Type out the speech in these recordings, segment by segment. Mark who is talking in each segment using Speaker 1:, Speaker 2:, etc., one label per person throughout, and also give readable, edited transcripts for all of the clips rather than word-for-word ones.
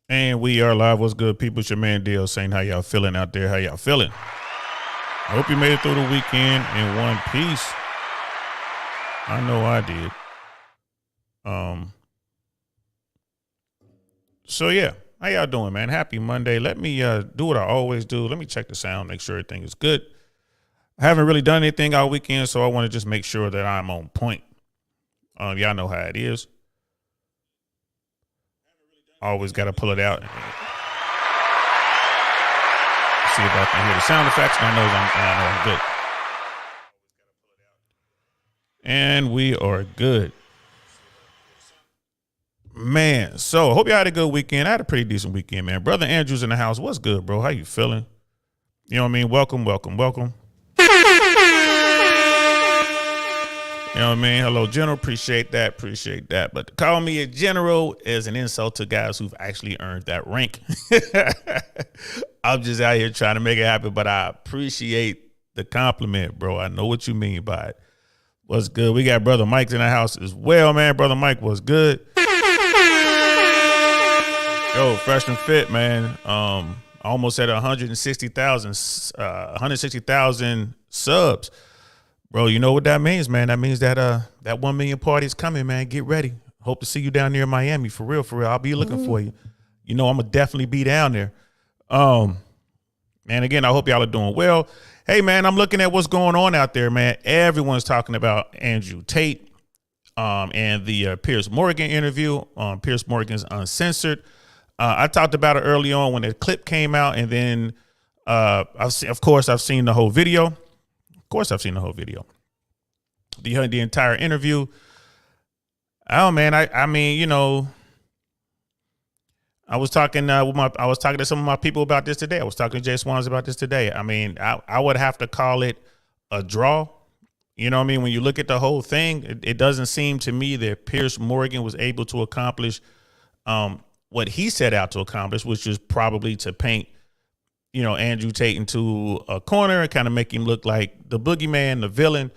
Speaker 1: And we are live. What's good, people? It's your man Dale saying how y'all feeling out there. How y'all feeling? I hope you made it through the weekend in one piece. I know I did. Um. So yeah, how y'all doing, man? Happy Monday. Let me do what I always do. Let me check the sound, make sure everything is good. I haven't really done anything all weekend, so I want to just make sure that I'm on point. Y'all know how it is. Always got to pull it out. See if I can hear the sound effects. And I know I'm good. And we are good. Man, so hope y'all had a good weekend. I had a pretty decent weekend, man. Brother Andrew's in the house. What's good, bro? How you feeling? You know what I mean? Welcome. You know what I mean? Hello, General. Appreciate that. But to call me a general is an insult to guys who've actually earned that rank. I'm just out here trying to make it happen, but I appreciate the compliment, bro. I know what you mean by it. What's good? We got Brother Mike's in the house as well, man. Brother Mike, what's good? Yo, fresh and fit, man. Almost at 160,000 subs. Bro, you know what that means, man. That means that that 1 million party is coming, man. Get ready. Hope to see you down there in Miami. For real. I'll be looking for you. You know, I'm going to definitely be down there. Man, again, I hope y'all are doing well. Hey, man, I'm looking at what's going on out there, man. Everyone's talking about Andrew Tate and the Piers Morgan interview on Piers Morgan's Uncensored. I talked about it early on when the clip came out, and then, I've seen the whole video. The entire interview. Oh man, I mean, you know, I was talking to some of my people about this today. I was talking to Jay Swans about this today. I mean, I would have to call it a draw. You know what I mean? When you look at the whole thing, it doesn't seem to me that Piers Morgan was able to accomplish what he set out to accomplish, which is probably to paint, you know, Andrew Tate into a corner and kind of make him look like the boogeyman, the villain.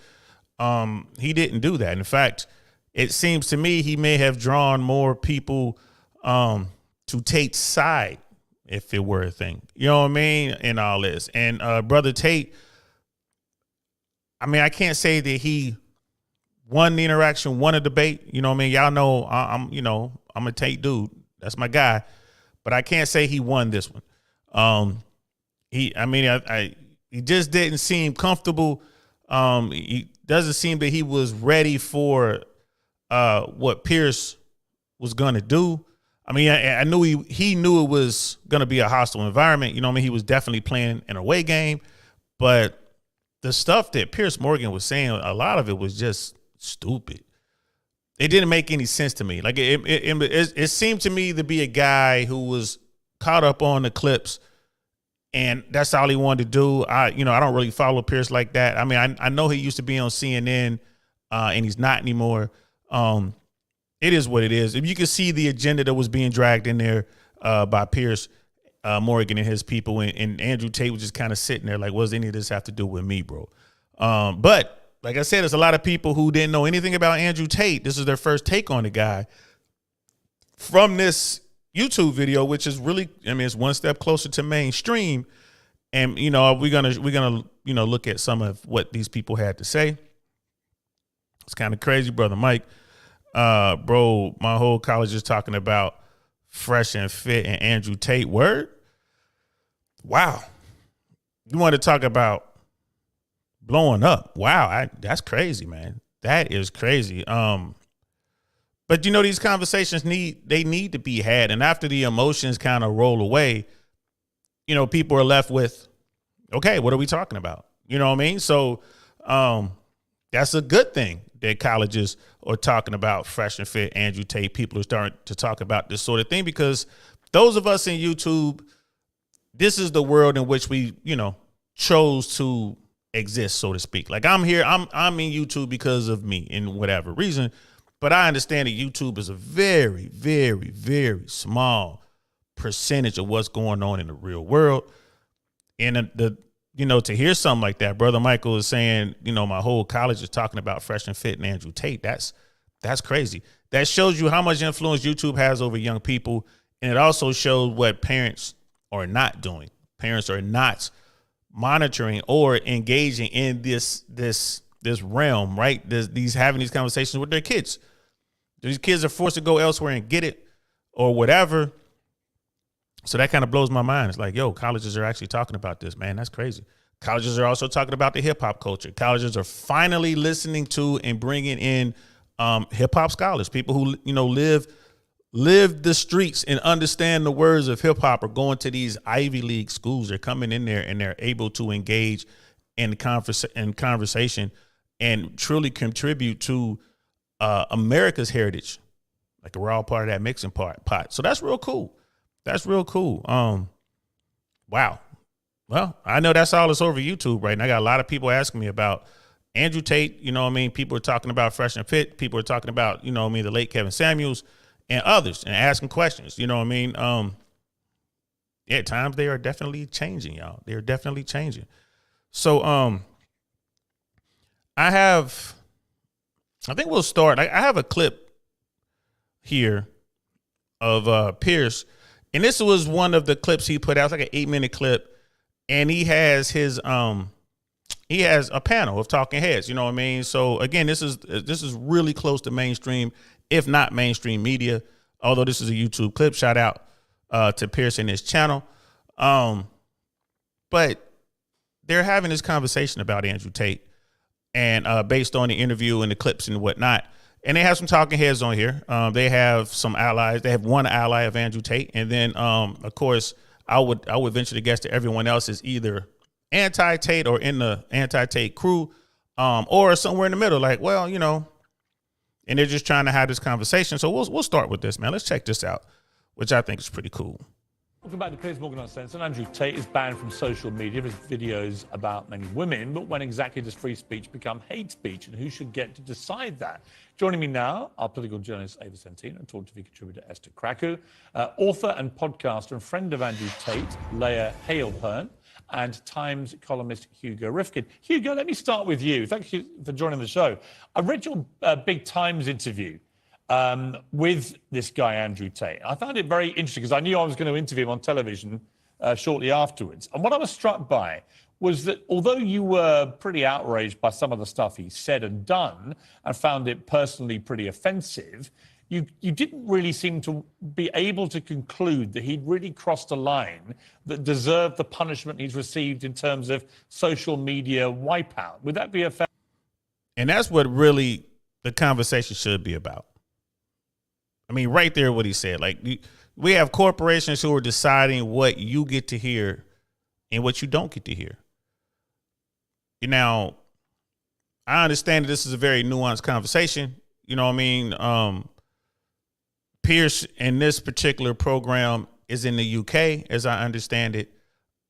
Speaker 1: He didn't do that. In fact, it seems to me he may have drawn more people to Tate's side if it were a thing. You know what I mean? In all this. And Brother Tate, I mean, I can't say that he won the interaction, won a debate. You know what I mean? Y'all know I'm a Tate dude. That's my guy. But I can't say he won this one. He just didn't seem comfortable. He doesn't seem that he was ready for what Piers was gonna do. I mean, I knew he knew it was gonna be a hostile environment. You know what I mean? He was definitely playing an away game, but the stuff that Piers Morgan was saying, a lot of it was just stupid. It didn't make any sense to me. Like it seemed to me to be a guy who was caught up on the clips. And that's all he wanted to do. I don't really follow Piers like that. I mean, I know he used to be on CNN, and he's not anymore. It is what it is. If you can see the agenda that was being dragged in there by Piers Morgan and his people, and Andrew Tate was just kind of sitting there like, what does any of this have to do with me, bro? But like I said, there's a lot of people who didn't know anything about Andrew Tate. This is their first take on the guy from this YouTube video, which is really, I mean, it's one step closer to mainstream. And, you know, we're gonna, look at some of what these people had to say. It's kind of crazy, Brother Mike. Bro, my whole college is talking about Fresh and Fit and Andrew Tate. Word? Wow. You want to talk about blowing up? Wow, that's crazy, man. That is crazy. But you know, these conversations need to be had. And after the emotions kind of roll away, you know, people are left with, okay, what are we talking about? You know what I mean? So that's a good thing that colleges are talking about Fresh and Fit, Andrew Tate. People are starting to talk about this sort of thing because those of us in YouTube, this is the world in which we, you know, chose to exist, so to speak. Like I'm here, I'm in YouTube because of me in whatever reason. But I understand that YouTube is a very, very, very small percentage of what's going on in the real world. And to hear something like that, Brother Michael is saying, you know, my whole college is talking about Fresh and Fit and Andrew Tate. That's crazy. That shows you how much influence YouTube has over young people And it also showed what parents are not doing. Parents are not monitoring or engaging in this realm, right? These having these conversations with their kids. These kids are forced to go elsewhere and get it or whatever. So that kind of blows my mind. It's like, yo, colleges are actually talking about this, man. That's crazy. Colleges are also talking about the hip hop culture. Colleges are finally listening to and bringing in hip hop scholars, people who, live the streets and understand the words of hip hop, are going to these Ivy League schools. They're coming in there and they're able to engage in conversation and truly contribute to America's heritage. Like we're all part of that mixing pot. So that's real cool. That's real cool. Wow. Well, I know that's all that's over YouTube right now. I got a lot of people asking me about Andrew Tate. You know what I mean? People are talking about Fresh and Fit. People are talking about, the late Kevin Samuels and others and asking questions. You know what I mean? Yeah, times they are definitely changing, y'all. They're definitely changing. So I think we'll start. I have a clip here of Piers. And this was one of the clips he put out. It's like an 8-minute clip. And he has he has a panel of talking heads, you know what I mean? So again, this is really close to mainstream, if not mainstream media, although this is a YouTube clip. Shout out to Piers and his channel. But they're having this conversation about Andrew Tate and based on the interview and the clips and whatnot. And they have some talking heads on here. They have some allies. They have one ally of Andrew Tate. And then, of course, I would venture to guess that everyone else is either anti-Tate or in the anti-Tate crew, or somewhere in the middle. Like, well, and they're just trying to have this conversation. So we'll start with this, man. Let's check this out, which I think is pretty cool.
Speaker 2: Welcome back to Piers Morgan Uncensored. Andrew Tate is banned from social media for his videos about many women, but when exactly does free speech become hate speech, and who should get to decide that? Joining me now, our political journalist Ava Santino and Talk TV contributor Esther Krakow, author and podcaster and friend of Andrew Tate, Leah Halehearn, and Times columnist Hugo Rifkin. Hugo, let me start with you. Thank you for joining the show. I read your big Times interview with this guy, Andrew Tate. I found it very interesting because I knew I was going to interview him on television shortly afterwards. And what I was struck by was that although you were pretty outraged by some of the stuff he said and done and found it personally pretty offensive, you didn't really seem to be able to conclude that he'd really crossed a line that deserved the punishment he's received in terms of social media wipeout. Would that be a fair?
Speaker 1: And that's what really the conversation should be about. I mean, right there, what he said. Like, we have corporations who are deciding what you get to hear and what you don't get to hear. Now, I understand that this is a very nuanced conversation. You know what I mean? Piers in this particular program is in the UK, as I understand it.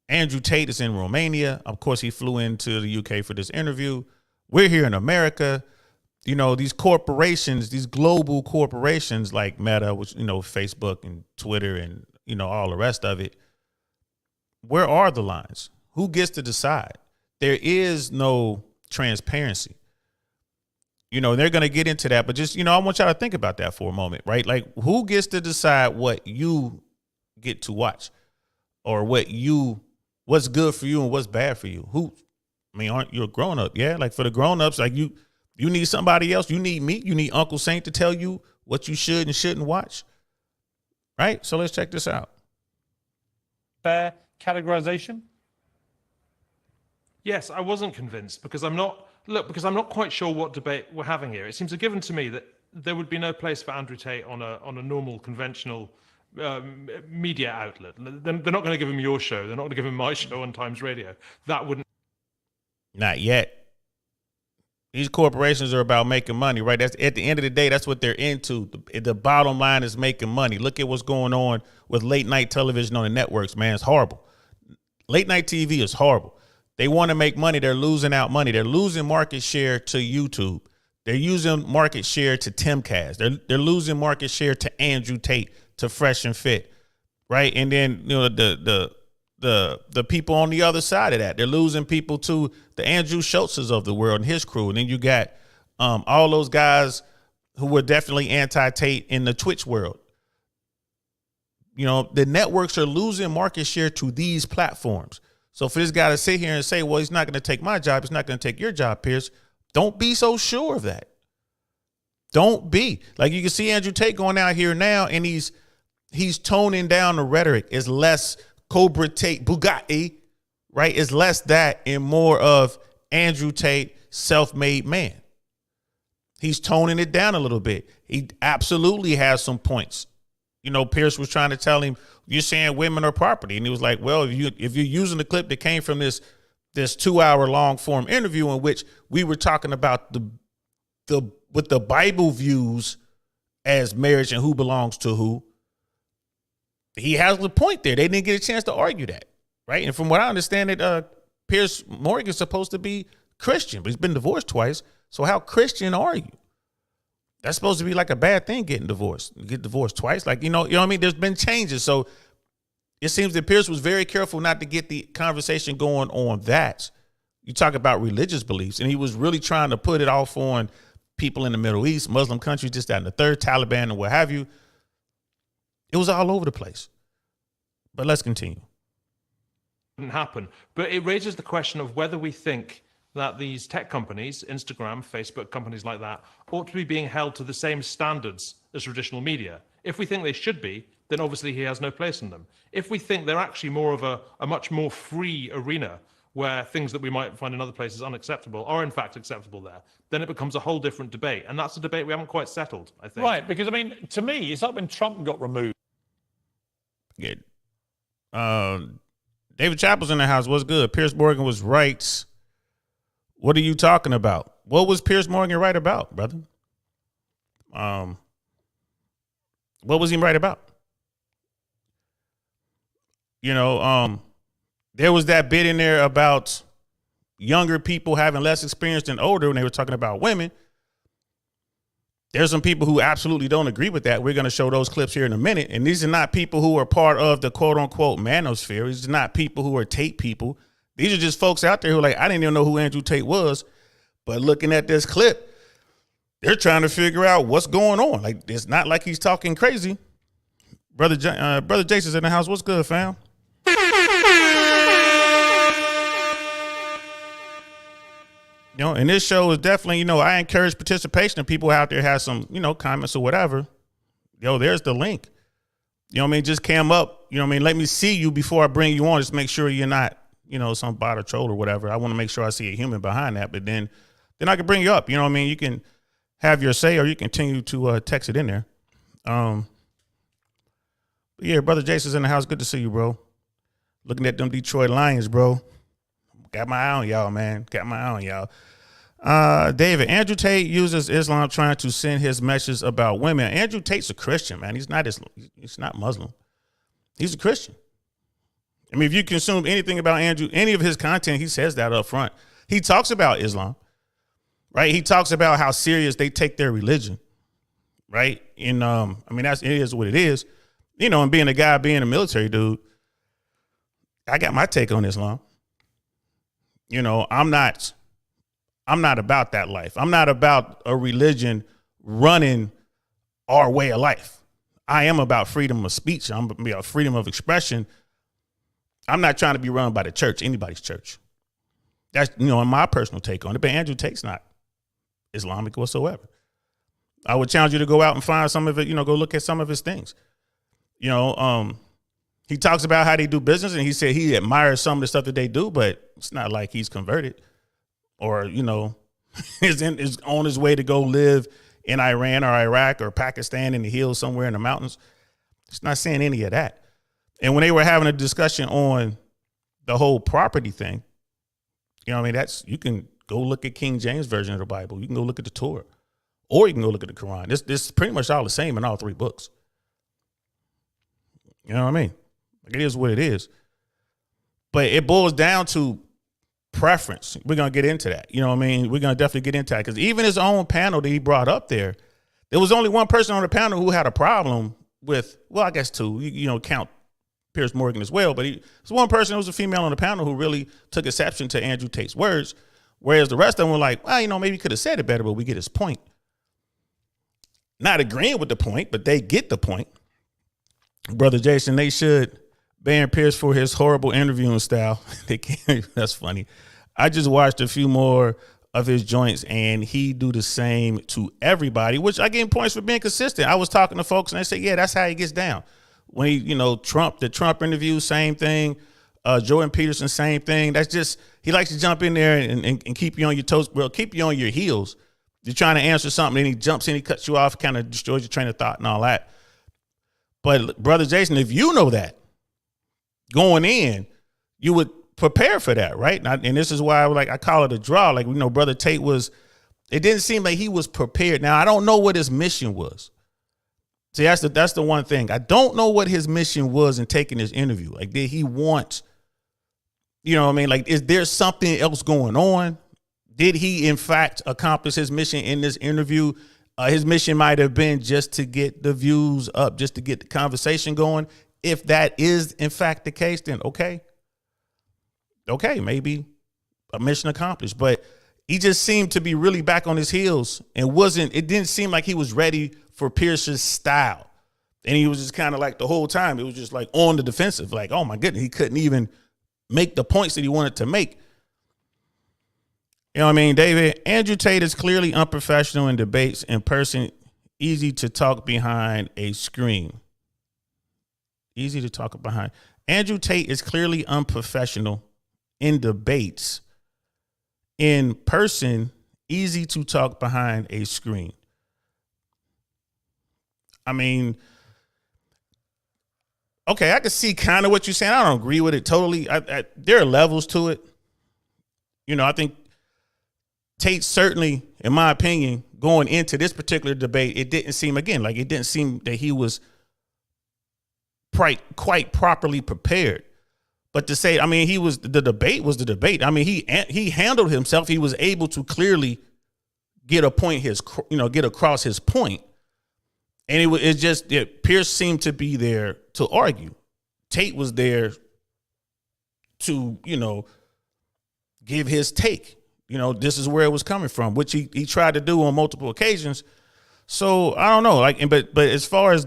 Speaker 1: Andrew Tate is in Romania. Of course, he flew into the UK for this interview. We're here in America. These corporations, these global corporations like Meta, which, Facebook and Twitter and, all the rest of it. Where are the lines? Who gets to decide? There is no transparency. They're going to get into that. But just, I want y'all to think about that for a moment, right? Like, who gets to decide what you get to watch or what's good for you and what's bad for you? Aren't you a grown up? Yeah. Like, for the grown ups, like you need somebody else. You need me. You need Uncle Saint to tell you what you should and shouldn't watch. Right. So let's check this out.
Speaker 2: Fair categorization?
Speaker 3: Yes, I wasn't convinced because I'm not quite sure what debate we're having here. It seems a given to me that there would be no place for Andrew Tate on a normal, conventional media outlet. They're not going to give him your show. They're not going to give him my show on Times Radio. That wouldn't.
Speaker 1: Not yet. These corporations are about making money, right? That's at the end of the day, that's what they're into. The bottom line is making money. Look at what's going on with late night television on the networks, man. It's horrible. Late night TV is horrible. They want to make money. They're losing out money. They're losing market share to YouTube. They're using market share to Timcast. They're losing market share to Andrew Tate, to Fresh and Fit, right? And then the people on the other side of that, they're losing people to the Andrew Schultzes of the world and his crew. And then you got all those guys who were definitely anti-Tate in the Twitch world. You know, the networks are losing market share to these platforms. So for this guy to sit here and say, well, he's not going to take my job, he's not going to take your job, Piers, don't be so sure of that. Don't be. Like, you can see Andrew Tate going out here now, and he's toning down the rhetoric. It's less Cobra Tate, Bugatti, right? It's less that and more of Andrew Tate, self-made man. He's toning it down a little bit. He absolutely has some points. You know, Piers was trying to tell him, you're saying women are property. And he was like, well, if you're using the clip that came from this 2-hour long form interview in which we were talking about with the Bible views as marriage and who belongs to who, he has the point there. They didn't get a chance to argue that, right? And from what I understand, Piers Morgan is supposed to be Christian, but he's been divorced twice. So how Christian are you? That's supposed to be like a bad thing, getting divorced. You get divorced twice. Like, you know what I mean? There's been changes. So it seems that Piers was very careful not to get the conversation going on that. You talk about religious beliefs, and he was really trying to put it off on people in the Middle East, Muslim countries, this, that, and the third, Taliban, and what have you. It was all over the place. But let's continue.
Speaker 3: Didn't happen. But it raises the question of whether we think that these tech companies, Instagram, Facebook, companies like that, ought to be being held to the same standards as traditional media. If we think they should be, then obviously he has no place in them. If we think they're actually more of a much more free arena where things that we might find in other places unacceptable are in fact acceptable there, then it becomes a whole different debate. And that's a debate we haven't quite settled, I think.
Speaker 2: Right, because I mean, to me, it's like when Trump got removed.
Speaker 1: Good. David Chappell's in the house. What's good? Piers Morgan was right. What are you talking about? What was Piers Morgan right about, brother? What was he right about? You know, there was that bit in there about younger people having less experience than older when they were talking about women. There's some people who absolutely don't agree with that. We're going to show those clips here in a minute. And these are not people who are part of the quote unquote manosphere. These are not people who are Tate people. These are just folks out there who are like, I didn't even know who Andrew Tate was. But looking at this clip, they're trying to figure out what's going on. Like, it's not like he's talking crazy. Brother Jason's in the house. What's good, fam? You know, and this show is definitely, you know, I encourage participation. If people out there have some, you know, comments or whatever, yo, there's the link. You know what I mean? Just cam up. You know what I mean? Let me see you before I bring you on. Just make sure you're not, you know, some bot or troll or whatever. I want to make sure I see a human behind that. But then I can bring you up. You know what I mean? You can have your say, or you continue to text it in there. Yeah, Brother Jason's in the house. Good to see you, bro. Looking at them Detroit Lions, bro. Got my eye on y'all, man. Got my eye on y'all. David, Andrew Tate uses Islam trying to send his message about women. Andrew Tate's a Christian, man. He's not Muslim. He's a Christian. I mean, if you consume anything about Andrew, any of his content, he says that up front. He talks about Islam, right? He talks about how serious they take their religion, right? And I mean, it is what it is. You know, and being a military dude, I got my take on Islam. You know, I'm not about that life. I'm not about a religion running our way of life. I am about freedom of speech. I'm about freedom of expression. I'm not trying to be run by the church, anybody's church. That's, you know, my personal take on it. But Andrew Tate's not Islamic whatsoever. I would challenge you to go out and find some of it, you know, go look at some of his things. You know, he talks about how they do business, and he said he admires some of the stuff that they do, but it's not like he's converted or, you know, is on his way to go live in Iran or Iraq or Pakistan in the hills somewhere in the mountains. It's not saying any of that. And when they were having a discussion on the whole property thing, you know what I mean? You can go look at King James Version of the Bible. You can go look at the Torah, or you can go look at the Quran. This is pretty much all the same in all three books. You know what I mean? Like, it is what it is. But it boils down to preference. We're going to get into that. You know what I mean? We're going to definitely get into that, because even his own panel that he brought up there was only one person on the panel who had a problem with, well, I guess two, you know, count Piers Morgan as well. But there's one person who was a female on the panel who really took exception to Andrew Tate's words, whereas the rest of them were like, well, you know, maybe he could have said it better, but we get his point. Not agreeing with the point, but they get the point. Brother Jason, they should ban Piers for his horrible interviewing style. They can't. That's funny. I just watched a few more of his joints, and he do the same to everybody, which I gave him points for being consistent. I was talking to folks, and they say, yeah, that's how he gets down. When he, the Trump interview, same thing. Jordan Peterson, same thing. That's just, he likes to jump in there and keep you on your toes, well, keep you on your heels. You're trying to answer something, and he jumps in, he cuts you off, kind of destroys your train of thought and all that. But Brother Jason, if you know that going in, you would prepare for that, right? And this is why I call it a draw. Like, Brother Tate it didn't seem like he was prepared. Now, I don't know what his mission was. See, that's the one thing. I don't know what his mission was in taking this interview. Like, did he want, like, is there something else going on? Did he, in fact, accomplish his mission in this interview? His mission might have been just to get the views up, just to get the conversation going. If that is, in fact, the case, then okay, maybe a mission accomplished. But he just seemed to be really back on his heels and it didn't seem like he was ready for Pierce's style. And he was just kind of like the whole time, it was just like on the defensive, like, oh my goodness, he couldn't even make the points that he wanted to make. You know what I mean, David? Andrew Tate is clearly unprofessional in debates in person, easy to talk behind a screen. Easy to talk behind. Andrew Tate is clearly unprofessional in debates in person, easy to talk behind a screen. I mean, okay, I can see kind of what you're saying. I don't agree with it totally. There are levels to it. I think Tate certainly, in my opinion, going into this particular debate, it didn't seem that he was quite properly prepared. But to say, the debate was the debate. I mean, he handled himself. He was able to clearly get across his point. And Piers seemed to be there to argue. Tate was there to, give his take. This is where it was coming from, which he tried to do on multiple occasions. So I don't know, but as far as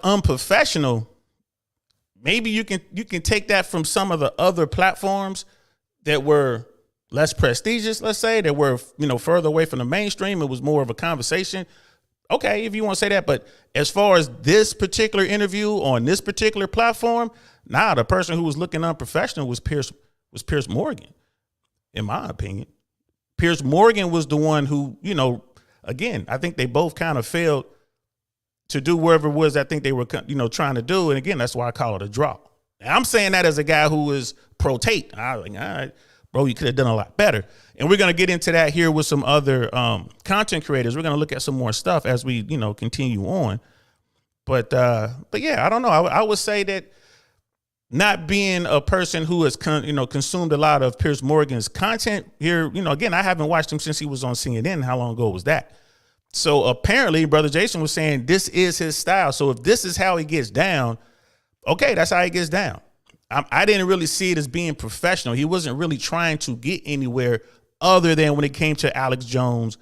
Speaker 1: unprofessional, maybe you can take that from some of the other platforms that were less prestigious, let's say, that were further away from the mainstream. It was more of a conversation. Okay, if you want to say that, but as far as this particular interview on this particular platform, the person who was looking unprofessional was Piers Morgan, in my opinion. Piers Morgan was the one who, again, I think they both kind of failed to do whatever it was I think they were, trying to do. And again, that's why I call it a draw. And I'm saying that as a guy who is pro Tate. I was like, all right, bro, you could have done a lot better. And we're going to get into that here with some other content creators. We're going to look at some more stuff as we, continue on. But yeah, I don't know. I would say that not being a person who has consumed a lot of Piers Morgan's content here, again, I haven't watched him since he was on CNN. How long ago was that? So apparently, Brother Jason was saying this is his style. So if this is how he gets down, okay, that's how he gets down. I didn't really see it as being professional. He wasn't really trying to get anywhere other than when it came to Alex Jones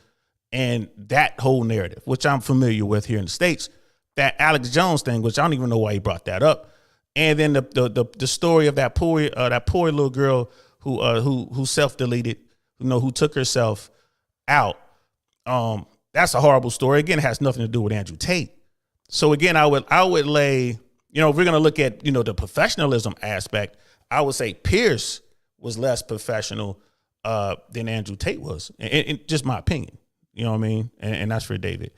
Speaker 1: and that whole narrative, which I'm familiar with here in the States. That Alex Jones thing, which I don't even know why he brought that up. And then the story of that poor little girl who self-deleted, who took herself out. That's a horrible story. Again, it has nothing to do with Andrew Tate. So again, I would lay, if we're gonna look at the professionalism aspect, I would say Piers was less professional than Andrew Tate was, in just my opinion. You know what I mean? And that's for David.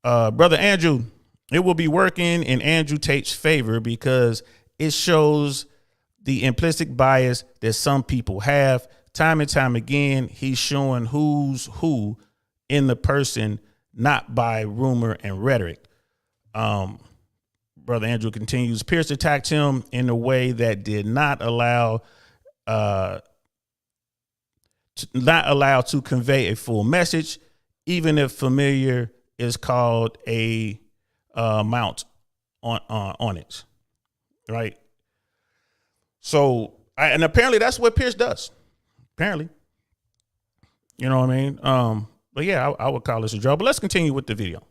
Speaker 1: Brother Andrew, it will be working in Andrew Tate's favor because it shows the implicit bias that some people have. Time and time again, he's showing who's who in the person, not by rumor and rhetoric. Brother Andrew continues, Piers attacked him in a way that did not allow to convey a full message, even if familiar is called a mount on it, right? So, and apparently that's what Piers does. Apparently, you know what I mean? But yeah, I would call this a draw. But let's continue with the video.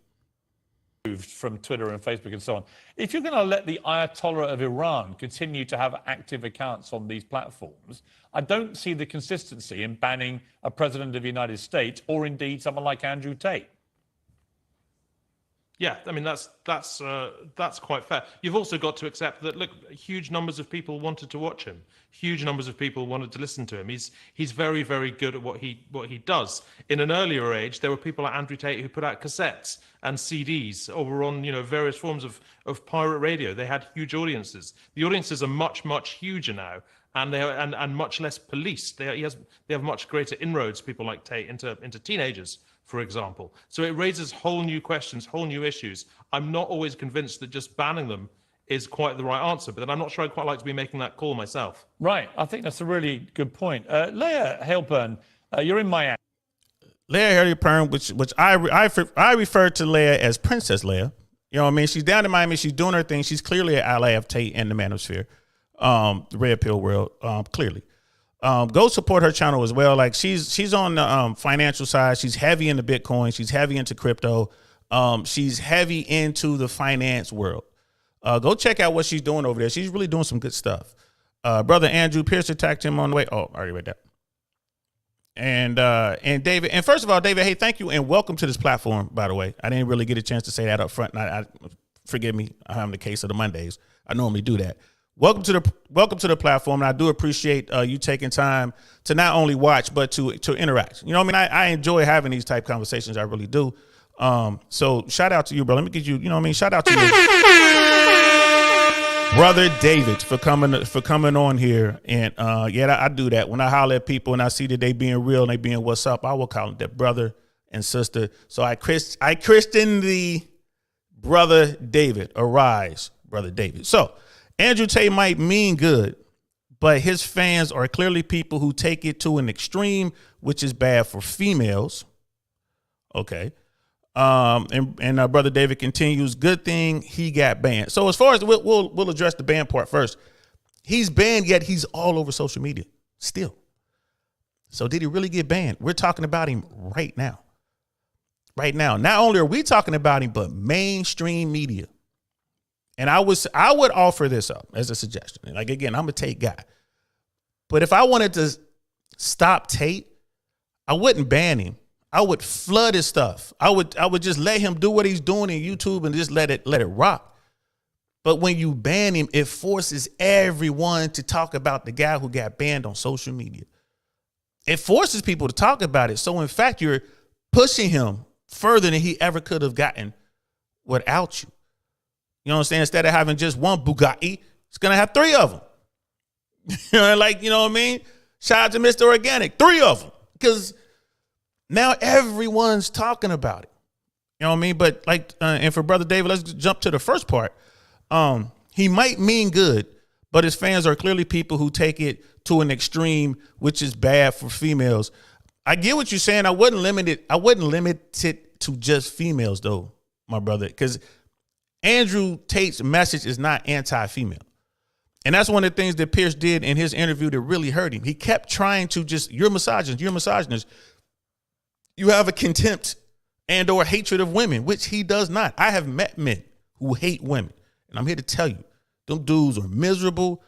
Speaker 2: from Twitter and Facebook and so on. If you're going to let the Ayatollah of Iran continue to have active accounts on these platforms, I don't see the consistency in banning a president of the United States or indeed someone like Andrew Tate.
Speaker 3: Yeah, I mean that's quite fair. You've also got to accept that look, huge numbers of people wanted to watch him. Huge numbers of people wanted to listen to him. He's very, very good at what he does. In an earlier age, there were people like Andrew Tate who put out cassettes and CDs or were on various forms of pirate radio. They had huge audiences. The audiences are much huger now, and they are and much less policed. They have much greater inroads. People like Tate into teenagers, for example. So it raises whole new questions, whole new issues. I'm not always convinced that just banning them is quite the right answer, but then I'm not sure I'd quite like to be making that call myself.
Speaker 2: Right. I think that's a really good point. Leah Halpern, you're in Miami.
Speaker 1: Leah Halpern, which I refer to Leah as Princess Leia. You know what I mean? She's down in Miami. She's doing her thing. She's clearly an ally of Tate and the Manosphere, the Red Pill world, clearly. Go support her channel as well. Like she's on the financial side. She's heavy into Bitcoin. She's heavy into crypto. She's heavy into the finance world. Go check out what she's doing over there. She's really doing some good stuff. Brother Andrew Piers attacked him on the way. Oh, I already read that. And David, and first of all, David, hey, thank you and welcome to this platform, by the way. I didn't really get a chance to say that up front. And I forgive me, I'm the case of the Mondays. I normally do that. Welcome to the platform, and I do appreciate you taking time to not only watch but to interact. You know what I mean? I enjoy having these type conversations. I really do. So shout out to you, bro. Let me get you. You know what I mean? Shout out to you, brother David, for coming on here. And yeah, I do that when I holler at people and I see that they being real and they being what's up. I will call them that brother and sister. So I christen the brother David. Arise, brother David. So Andrew Tate might mean good, but his fans are clearly people who take it to an extreme, which is bad for females. Okay. And brother David continues, good thing he got banned. So as far as we'll address the ban part first. He's banned, yet he's all over social media still. So did he really get banned? We're talking about him right now. Right now. Not only are we talking about him, but mainstream media. And I would offer this up as a suggestion. Like, again, I'm a Tate guy. But if I wanted to stop Tate, I wouldn't ban him. I would flood his stuff. I would just let him do what he's doing in YouTube and just let it rock. But when you ban him, it forces everyone to talk about the guy who got banned on social media. It forces people to talk about it. So in fact, you're pushing him further than he ever could have gotten without you. You know what I'm saying? Instead of having just one Bugatti, it's going to have three of them. Like, you know what I mean? Shout out to Mr. Organic, three of them. Because now everyone's talking about it. You know what I mean? But like, and for Brother David, let's jump to the first part. He might mean good, but his fans are clearly people who take it to an extreme, which is bad for females. I get what you're saying. I wouldn't limit it to just females though, my brother, because Andrew Tate's message is not anti-female. And that's one of the things that Piers did in his interview that really hurt him. He kept trying to just, you're misogynist. You have a contempt and or hatred of women, which he does not. I have met men who hate women. And I'm here to tell you, them dudes are miserable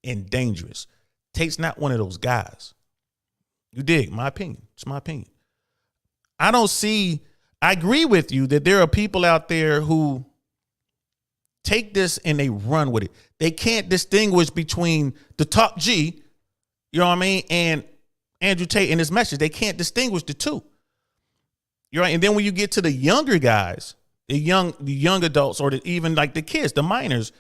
Speaker 1: and dangerous. Tate's not one of those guys. You dig? My opinion. It's my opinion. I agree with you that there are people out there who take this and they run with it. They can't distinguish between the top G, you know what I mean, and Andrew Tate and his message. They can't distinguish the two. You're right. And then when you get to the younger guys, the young adults, or even like the kids, the minors,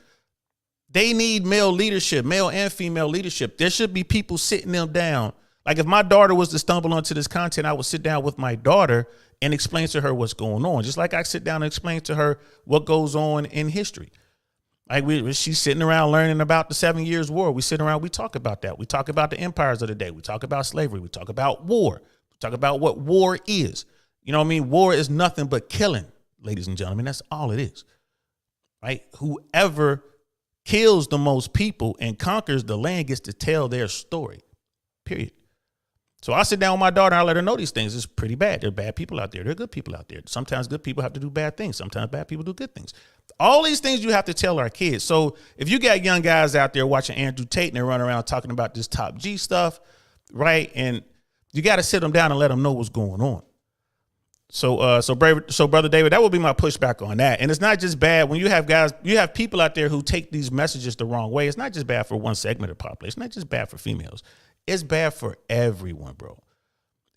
Speaker 1: they need male leadership, male and female leadership. There should be people sitting them down. Like if my daughter was to stumble onto this content, I would sit down with my daughter and explain to her what's going on. Just like I sit down and explain to her what goes on in history. Like she's sitting around learning about the 7 Years' War. We sit around, we talk about that. We talk about the empires of the day. We talk about slavery. We talk about war. We talk about what war is. You know what I mean? War is nothing but killing, ladies and gentlemen. That's all it is. Right? Whoever kills the most people and conquers the land gets to tell their story. Period. So I sit down with my daughter and I let her know these things. It's pretty bad. There are bad people out there. There are good people out there. Sometimes good people have to do bad things. Sometimes bad people do good things. All these things you have to tell our kids. So if you got young guys out there watching Andrew Tate and they run around talking about this top G stuff, right? And you got to sit them down and let them know what's going on. So Brother David, that would be my pushback on that. And it's not just bad when you have people out there who take these messages the wrong way. It's not just bad for one segment of the population. It's not just bad for females. It's bad for everyone, bro.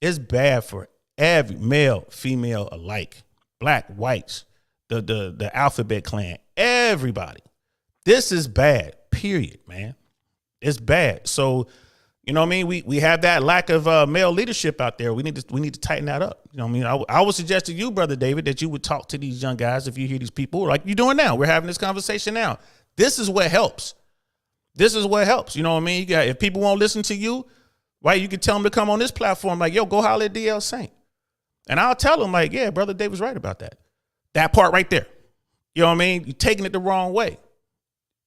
Speaker 1: It's bad for every male, female alike, black, whites, the alphabet clan, everybody. This is bad, period, man. It's bad. So, you know what I mean? We have that lack of male leadership out there. We need to tighten that up. You know what I mean? I would suggest to you, Brother David, that you would talk to these young guys if you hear these people like you're doing now. We're having this conversation now. This is what helps. This is what helps. You know what I mean? If people won't listen to you, right, you can tell them to come on this platform like, yo, go holler at DL Saint. And I'll tell them like, yeah, Brother David's right about that. That part right there. You know what I mean? You're taking it the wrong way.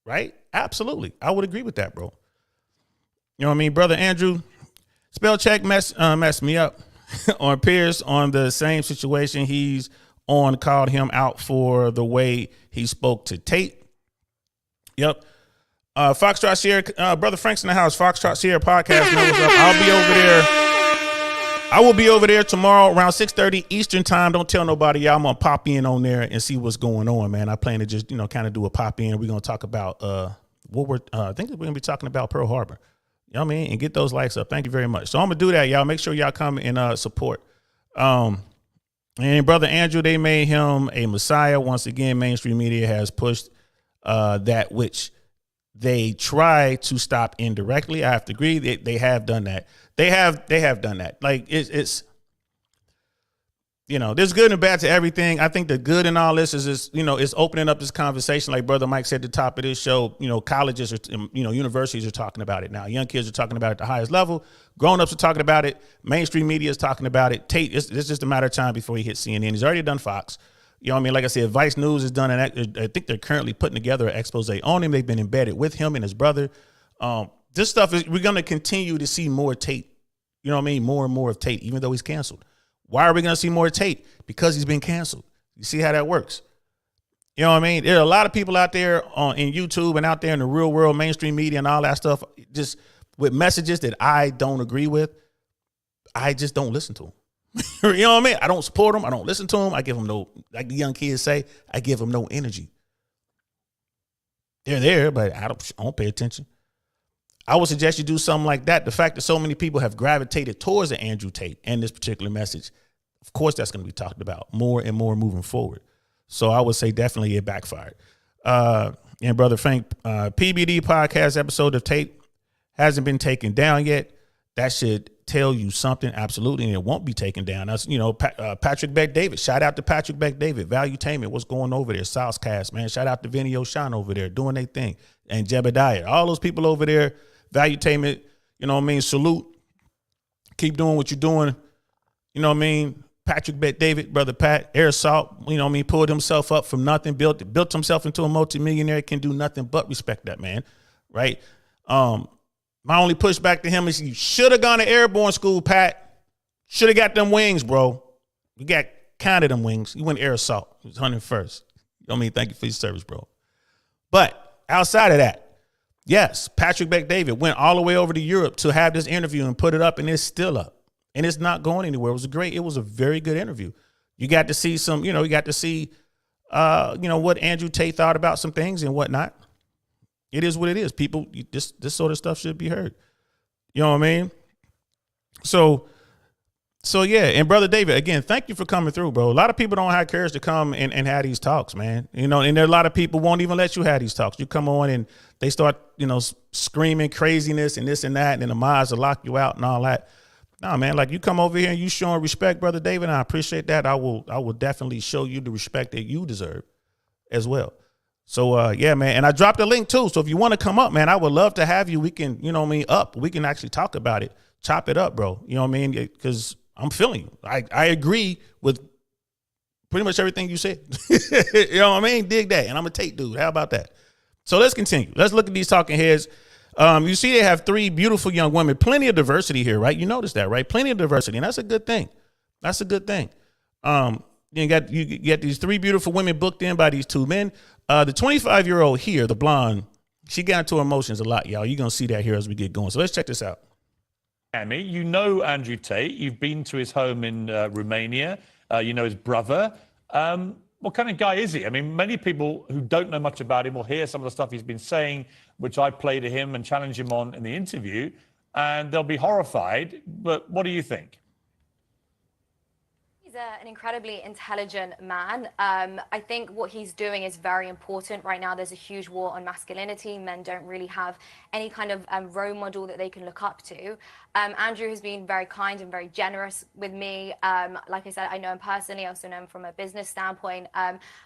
Speaker 1: Right? Absolutely. I would agree with that, bro. You know what I mean? Brother Andrew, spell check messed me up on Piers on the same situation he's on, called him out for the way he spoke to Tate. Yep. Foxtrot Sierra, Brother Frank's in the house. Foxtrot Sierra podcast. Know what's up. I'll be over there. I will be over there tomorrow around 6:30 Eastern time. Don't tell nobody, y'all. I'm gonna pop in on there and see what's going on, man. I plan to just, kind of do a pop in. We're gonna talk about I think we're gonna be talking about Pearl Harbor. You know what I mean? And get those likes up. Thank you very much. So I'm gonna do that, y'all. Make sure y'all come and support. And Brother Andrew, they made him a messiah. Once again, mainstream media has pushed that which they try to stop indirectly. I have to agree. They have done that. They have done that. Like it's there's good and bad to everything. I think the good in all this is it's opening up this conversation. Like Brother Mike said at the top of this show, colleges are, universities are talking about it now. Young kids are talking about it at the highest level. Grown-ups are talking about it. Mainstream media is talking about it. Tate, it's just a matter of time before he hits CNN. He's already done Fox. You know what I mean? Like I said, Vice News has done I think they're currently putting together an expose on him. They've been embedded with him and his brother. This stuff we're going to continue to see more Tate. You know what I mean? More and more of Tate, even though he's canceled. Why are we going to see more Tate? Because he's been canceled. You see how that works? You know what I mean? There are a lot of people out there in YouTube and out there in the real world, mainstream media and all that stuff, just with messages that I don't agree with. I just don't listen to them. You know what I mean? I don't support them. I don't listen to them. I give them no, like the young kids say, I give them no energy. They're there, but I don't pay attention. I would suggest you do something like that. The fact that so many people have gravitated towards the Andrew Tate and this particular message, of course, that's going to be talked about more and more moving forward. So I would say definitely it backfired. And Brother Frank, PBD podcast episode of Tate hasn't been taken down yet. That should tell you something, absolutely, and it won't be taken down. That's, Patrick Beck David. Shout out to Patrick Beck David. Valuetainment, what's going over there? Saucecast, man. Shout out to Vinny O'Shawn over there doing their thing. And Jebediah. All those people over there, Valuetainment, salute. Keep doing what you're doing. You know what I mean? Patrick Beck David, Brother Pat, Air Salt, pulled himself up from nothing, built himself into a multimillionaire, can do nothing but respect that man, right? My only pushback to him is you should have gone to airborne school, Pat. Should have got them wings, bro. You got kind of them wings. You went Air Assault. It was 101st. Thank you for your service, bro. But outside of that, yes, Patrick Beck David went all the way over to Europe to have this interview and put it up, and it's still up. And it's not going anywhere. It was a very good interview. You got to see what Andrew Tate thought about some things and whatnot. It is what it is. People, this sort of stuff should be heard. You know what I mean? So yeah. And Brother David, again, thank you for coming through, bro. A lot of people don't have courage to come and have these talks, man. And there are a lot of people won't even let you have these talks. You come on and they start, screaming craziness and this and that, and then the mods will lock you out and all that. No, man, like you come over here and you showing respect, Brother David, and I appreciate that. I will definitely show you the respect that you deserve as well. So, yeah, man. And I dropped a link too. So if you want to come up, man, I would love to have you. We can, up. We can actually talk about it. Chop it up, bro. You know what I mean? Because I'm feeling you. I agree with pretty much everything you said. You know what I mean? Dig that. And I'm a Tate dude. How about that? So let's continue. Let's look at these talking heads. You see, they have 3 beautiful young women. Plenty of diversity here, right? You notice that, right? Plenty of diversity, and that's a good thing. That's a good thing. You get these 3 beautiful women booked in by these 2 men. The 25-year-old here, the blonde, she got into emotions a lot, y'all. You're gonna see that here as we get going. So let's check this out.
Speaker 2: Miami, you know Andrew Tate. You've been to his home in Romania. You know his brother. What kind of guy is he? I mean, many people who don't know much about him will hear some of the stuff he's been saying, which I play to him and challenge him on in the interview, and they'll be horrified. But what do you think?
Speaker 4: He's an incredibly intelligent man. I think what he's doing is very important. Right now, there's a huge war on masculinity. Men don't really have any kind of role model that they can look up to. Andrew has been very kind and very generous with me. Like I said, I know him personally. I also know him from a business standpoint.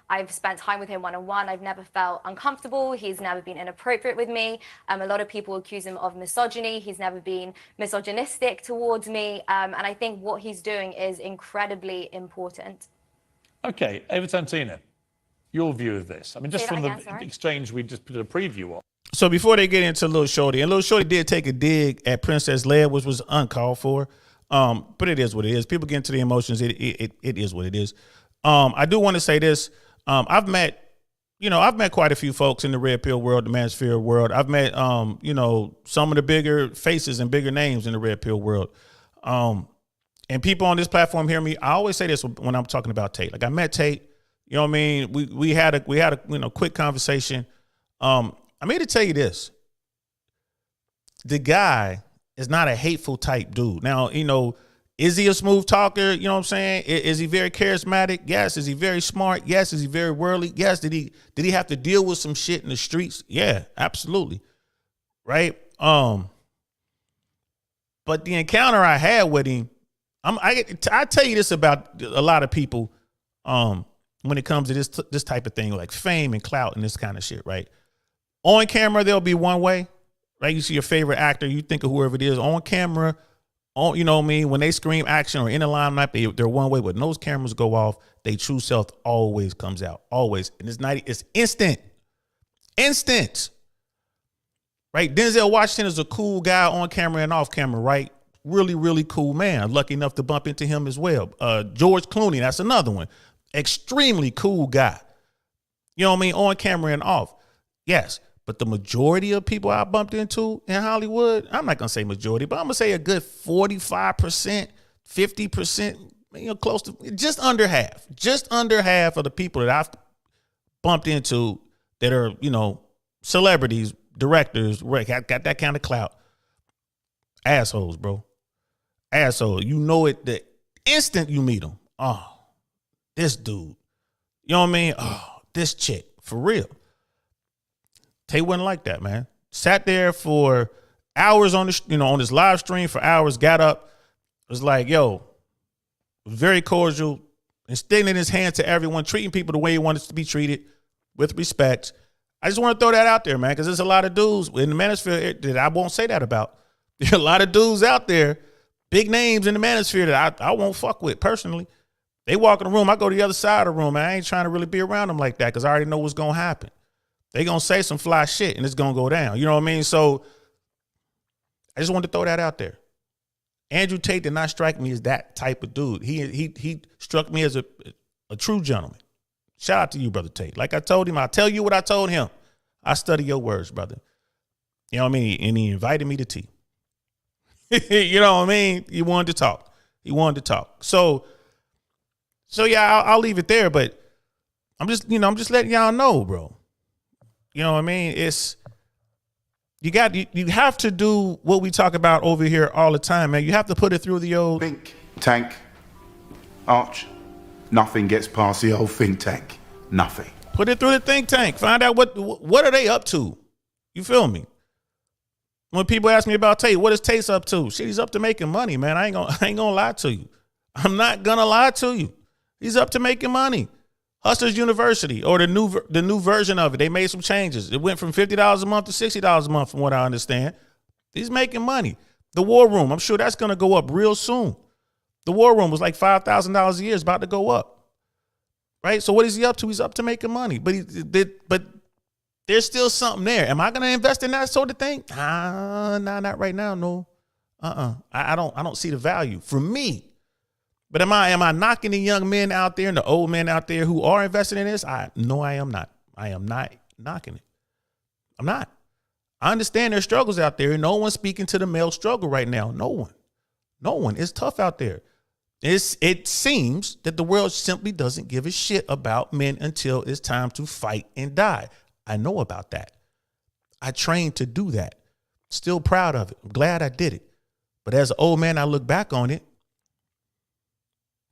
Speaker 4: I've spent time with him one-on-one. I've never felt uncomfortable. He's never been inappropriate with me. A lot of people accuse him of misogyny. He's never been misogynistic towards me. And I think what he's doing is incredibly important.
Speaker 2: Okay, Ava Tantina, your view of this. I mean, just from the exchange we just put a preview on.
Speaker 1: So before they get into Lil Shorty, and Lil Shorty did take a dig at Princess Leia, which was uncalled for. But it is what it is. People get into the emotions. It is what it is. I do want to say this. I've met quite a few folks in the red pill world, the manosphere world. I've met, some of the bigger faces and bigger names in the red pill world. And people on this platform hear me. I always say this when I'm talking about Tate. Like, I met Tate. You know what I mean? We had a quick conversation. I'm here to tell you this. The guy is not a hateful type dude. Now, is he a smooth talker? You know what I'm saying? Is he very charismatic? Yes. Is he very smart? Yes. Is he very worldly? Yes. Did he have to deal with some shit in the streets? Yeah, absolutely. Right? But the encounter I had with him, I tell you this about a lot of people when it comes to this type of thing, like fame and clout and this kind of shit, right? On camera, they'll be one way, right? You see your favorite actor, you think of whoever it is. On camera, you know what I mean? When they scream action or in the limelight, they're one way. When those cameras go off, their true self always comes out, always. And it's instant. Right? Denzel Washington is a cool guy on camera and off camera, right? Really, really cool man. I'm lucky enough to bump into him as well. George Clooney, that's another one. Extremely cool guy. You know what I mean? On camera and off. Yes. But the majority of people I bumped into in Hollywood, I'm not going to say majority, but I'm going to say a good 45%, 50%, close to just under half of the people that I've bumped into that are, celebrities, directors, got that kind of clout. Assholes, bro. Asshole. You know it the instant you meet them. Oh, this dude. You know what I mean? Oh, this chick. For real. Tate wasn't like that, man. Sat there for hours on this live stream for hours, got up, was like, yo, very cordial, extending his hand to everyone, treating people the way he wanted to be treated, with respect. I just want to throw that out there, man, because there's a lot of dudes in the manosphere that I won't say that about. There are a lot of dudes out there, big names in the manosphere that I won't fuck with personally. They walk in the room, I go to the other side of the room, and I ain't trying to really be around them like that because I already know what's going to happen. They going to say some fly shit and it's going to go down. You know what I mean? So I just wanted to throw that out there. Andrew Tate did not strike me as that type of dude. He struck me as a true gentleman. Shout out to you, Brother Tate. Like I told him, I'll tell you what I told him. I study your words, brother. You know what I mean? And he invited me to tea. You know what I mean? He wanted to talk. So yeah, I'll leave it there, but I'm just letting y'all know, bro. You know what I mean? It's you have to do what we talk about over here all the time, man. You have to put it through the old
Speaker 5: think tank. Arch. Nothing gets past the old think tank. Nothing.
Speaker 1: Put it through the think tank. Find out what are they up to. You feel me? When people ask me about Tate, what is Tate up to? Shit, he's up to making money, man. I ain't gonna lie to you. I'm not gonna lie to you. He's up to making money. Hustlers University, or the new version of it, they made some changes. It went from $50 a month to $60 a month, from what I understand. He's making money. The War Room, I'm sure that's gonna go up real soon. The War Room was like $5,000 a year. It's about to go up, right? So what is he up to? He's up to making money. But There's still something there. Am I going to invest in that sort of thing? Nah, not right now. No. I don't see the value for me. But am I knocking the young men out there and the old men out there who are investing in this? No, I am not. I am not knocking it. I'm not. I understand there's struggles out there. No one's speaking to the male struggle right now. No one. It's tough out there. It seems that the world simply doesn't give a shit about men until it's time to fight and die. I know about that. I trained to do that. Still proud of it. I'm glad I did it. But as an old man, I look back on it.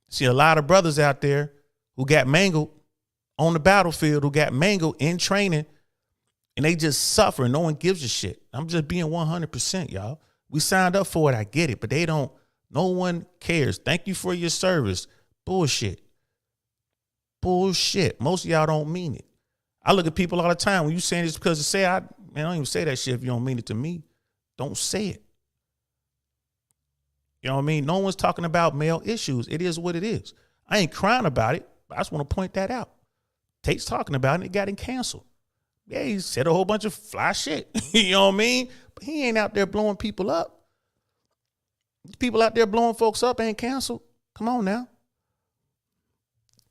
Speaker 1: See a lot of brothers out there who got mangled on the battlefield, who got mangled in training, and they just suffer and no one gives a shit. I'm just being 100%, y'all. We signed up for it. I get it, but no one cares. Thank you for your service. Bullshit. Most of y'all don't mean it. I look at people all the time. When you saying this because I don't even say that shit if you don't mean it to me. Don't say it. You know what I mean? No one's talking about male issues. It is what it is. I ain't crying about it, but I just want to point that out. Tate's talking about it. It got him canceled. Yeah, he said a whole bunch of fly shit. You know what I mean? But he ain't out there blowing people up. People out there blowing folks up ain't canceled. Come on now.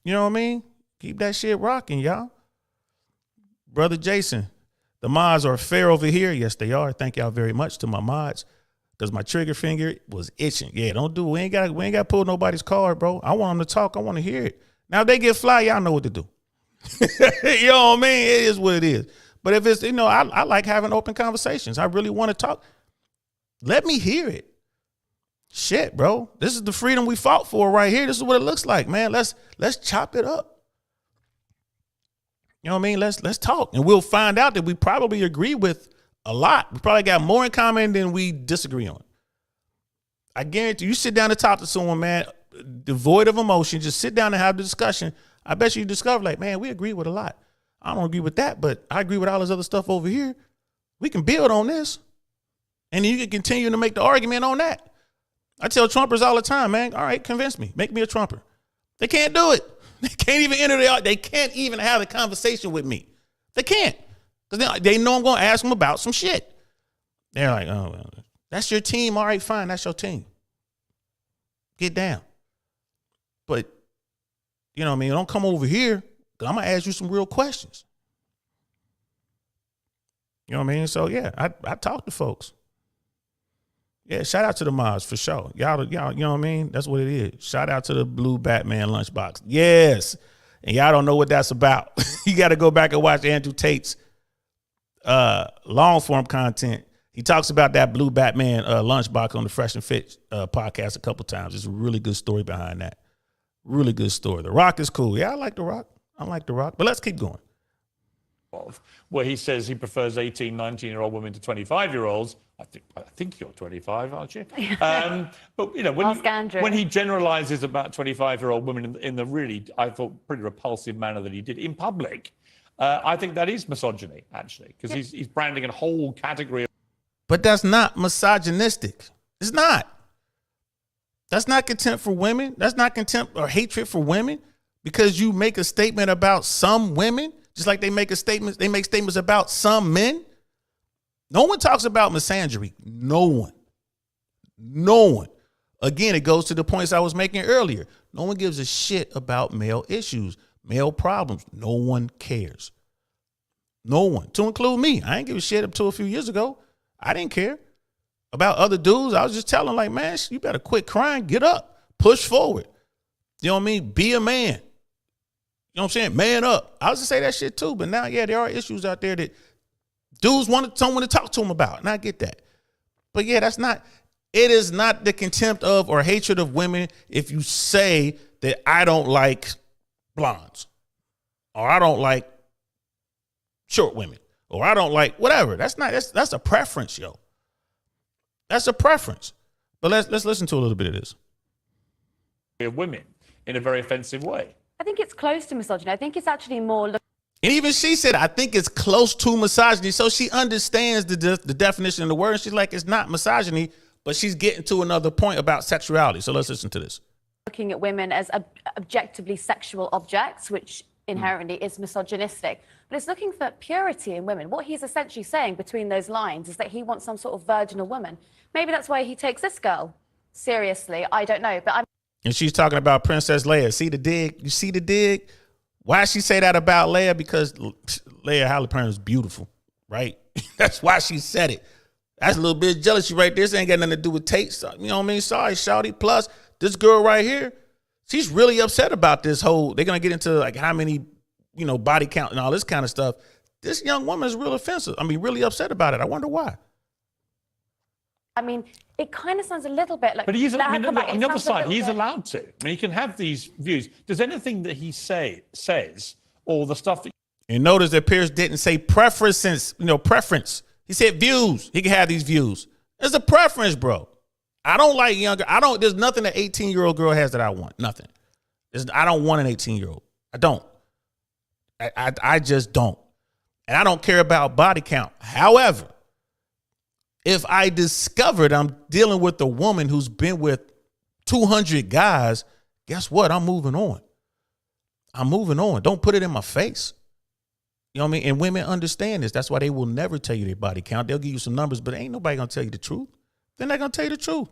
Speaker 1: You know what I mean? Keep that shit rocking, y'all. Brother Jason, the mods are fair over here. Yes, they are. Thank y'all very much to my mods. Because my trigger finger was itching. Yeah, we ain't got to pull nobody's card, bro. I want them to talk. I want to hear it. Now, if they get fly, y'all know what to do. You know what I mean? It is what it is. But if it's, I like having open conversations. I really want to talk. Let me hear it. Shit, bro. This is the freedom we fought for right here. This is what it looks like, man. Let's chop it up. You know what I mean? Let's talk. And we'll find out that we probably agree with a lot. We probably got more in common than we disagree on. I guarantee you sit down and talk to someone, man, devoid of emotion, just sit down and have the discussion. I bet you discover, like, man, we agree with a lot. I don't agree with that, but I agree with all this other stuff over here. We can build on this. And you can continue to make the argument on that. I tell Trumpers all the time, man, all right, convince me. Make me a Trumper. They can't do it. They can't even they can't even have a conversation with me. They can't. Because they know I'm going to ask them about some shit. They're like, oh, well, that's your team. All right, fine. That's your team. Get down. But, you know what I mean? Don't come over here because I'm going to ask you some real questions. You know what I mean? So, yeah, I talk to folks. Yeah, shout out to the mods for sure. Y'all, you know what I mean? That's what it is. Shout out to the blue Batman lunchbox. Yes. And y'all don't know what that's about. You got to go back and watch Andrew Tate's long form content. He talks about that blue Batman lunchbox on the Fresh and Fit podcast a couple times. It's a really good story behind that. Really good story. The Rock is cool. Yeah, I like The Rock. But let's keep going.
Speaker 2: Where he says he prefers 18, 19-year-old women to 25-year-olds. I think you're 25, aren't you? But, when he generalizes about 25-year-old women in the really, I thought, pretty repulsive manner that he did in public, I think that is misogyny, actually, because he's branding a whole category.
Speaker 1: But that's not misogynistic. It's not. That's not contempt for women. That's not contempt or hatred for women because you make a statement about some women, just like they make statements about some men. No one talks about misandry. No one. Again, it goes to the points I was making earlier. No one gives a shit about male issues, male problems. No one cares. No one, to include me. I ain't give a shit up to a few years ago. I didn't care about other dudes. I was just telling like, man, you better quit crying. Get up. Push forward. You know what I mean? Be a man. You know what I'm saying? Man up. I was to say that shit too. But now, yeah, there are issues out there that dudes wanted someone to talk to them about. And I get that. But yeah, it is not the contempt of or hatred of women if you say that I don't like blondes or I don't like short women or I don't like whatever. That's a preference, yo. That's a preference. But let's listen to a little bit of this.
Speaker 2: Women in a very offensive way.
Speaker 6: I think it's close to misogyny. I think it's actually more.
Speaker 1: And even she said, I think it's close to misogyny. So she understands the definition of the word. She's like, it's not misogyny, but she's getting to another point about sexuality. So let's listen to this.
Speaker 6: Looking at women as objectively sexual objects, which inherently is misogynistic, but it's looking for purity in women. What he's essentially saying between those lines is that he wants some sort of virginal woman. Maybe that's why he takes this girl seriously. I don't know, but
Speaker 1: And she's talking about Princess Leia. See the dig? You see the dig? Why she say that about Leia? Because Leia Halliburton is beautiful, right? That's why she said it. That's a little bit of jealousy right there. This ain't got nothing to do with Tate. You know what I mean? Sorry, shawty. Plus, this girl right here, she's really upset about this whole, they're going to get into like how many, you know, body count and all this kind of stuff. This young woman is real offensive. I mean, really upset about it. I wonder why.
Speaker 6: I mean, it kind of sounds a little bit like...
Speaker 2: But he's, I mean,
Speaker 6: on
Speaker 2: on the other side, he's allowed to. I mean, he can have these views. Does anything that he says, or the stuff that...
Speaker 1: And notice that Piers didn't say preferences, you know, preference. He said views. He can have these views. It's a preference, bro. I don't like younger. There's nothing an 18-year-old girl has that I want. Nothing. I don't want an 18-year-old. I don't. I just don't. And I don't care about body count. However, if I discovered I'm dealing with a woman who's been with 200 guys, guess what? I'm moving on. I'm moving on. Don't put it in my face. You know what I mean? And women understand this. That's why they will never tell you their body count. They'll give you some numbers, but ain't nobody going to tell you the truth. They're not going to tell you the truth.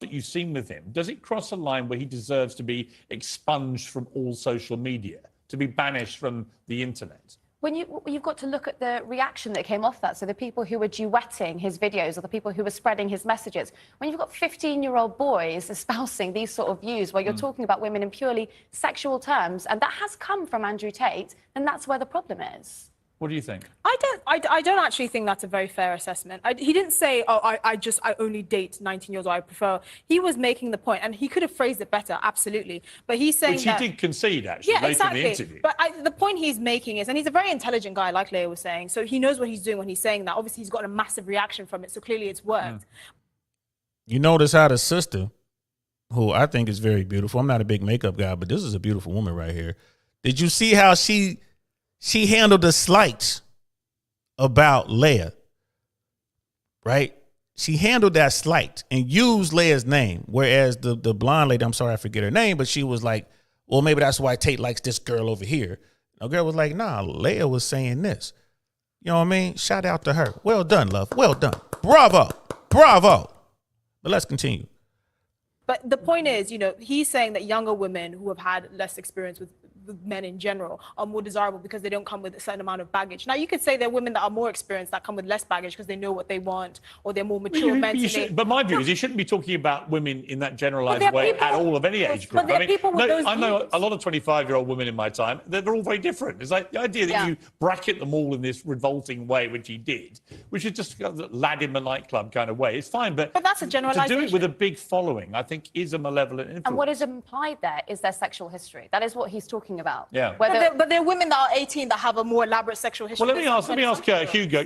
Speaker 2: That you've seen with him, does it cross a line where he deserves to be expunged from all social media, to be banished from the internet?
Speaker 6: When you've got to look at the reaction that came off that. So the people who were duetting his videos or the people who were spreading his messages. When you've got 15-year-old boys espousing these sort of views where you're talking about women in purely sexual terms, and that has come from Andrew Tate, then that's where the problem is.
Speaker 2: What do you think?
Speaker 7: I don't actually think that's a very fair assessment. He didn't say, oh, I only date 19-year-olds, I prefer. He was making the point, and he could have phrased it better, absolutely. But he's saying
Speaker 2: which he did concede, actually,
Speaker 7: yeah,
Speaker 2: later
Speaker 7: exactly.
Speaker 2: in the interview.
Speaker 7: But the point he's making is, and he's a very intelligent guy, like Leia was saying, so he knows what he's doing when he's saying that. Obviously, he's got a massive reaction from it, so clearly it's worked.
Speaker 1: You notice how the sister, who I think is very beautiful, I'm not a big makeup guy, but this is a beautiful woman right here. Did you see how she handled the slights about Leia, right? She handled that slight and used Leia's name, whereas the blonde lady, I'm sorry, I forget her name, but she was like, well, maybe that's why Tate likes this girl over here. The girl was like, nah, Leia was saying this. You know what I mean? Shout out to her. Well done, love. Well done. Bravo. Bravo. But let's continue.
Speaker 7: But the point is, you know, he's saying that younger women who have had less experience with men in general are more desirable because they don't come with a certain amount of baggage. Now, you could say there are women that are more experienced that come with less baggage because they know what they want or they're more mature mentally.
Speaker 2: But my view is you shouldn't be talking about women in that generalised way at all of any age group.
Speaker 7: But
Speaker 2: I know a lot of 25-year-old women in my time, they're all very different. It's like the idea that you bracket them all in this revolting way, which he did, which is just lad in a nightclub kind of way. It's fine, but
Speaker 7: that's a generalisation.
Speaker 2: To do it with a big following, I think, is a malevolent influence.
Speaker 6: And what is implied there is their sexual history. That is what he's talking about.
Speaker 2: Yeah.
Speaker 7: But there are women that are 18 that have a more elaborate sexual history.
Speaker 2: Well, let me ask Hugo.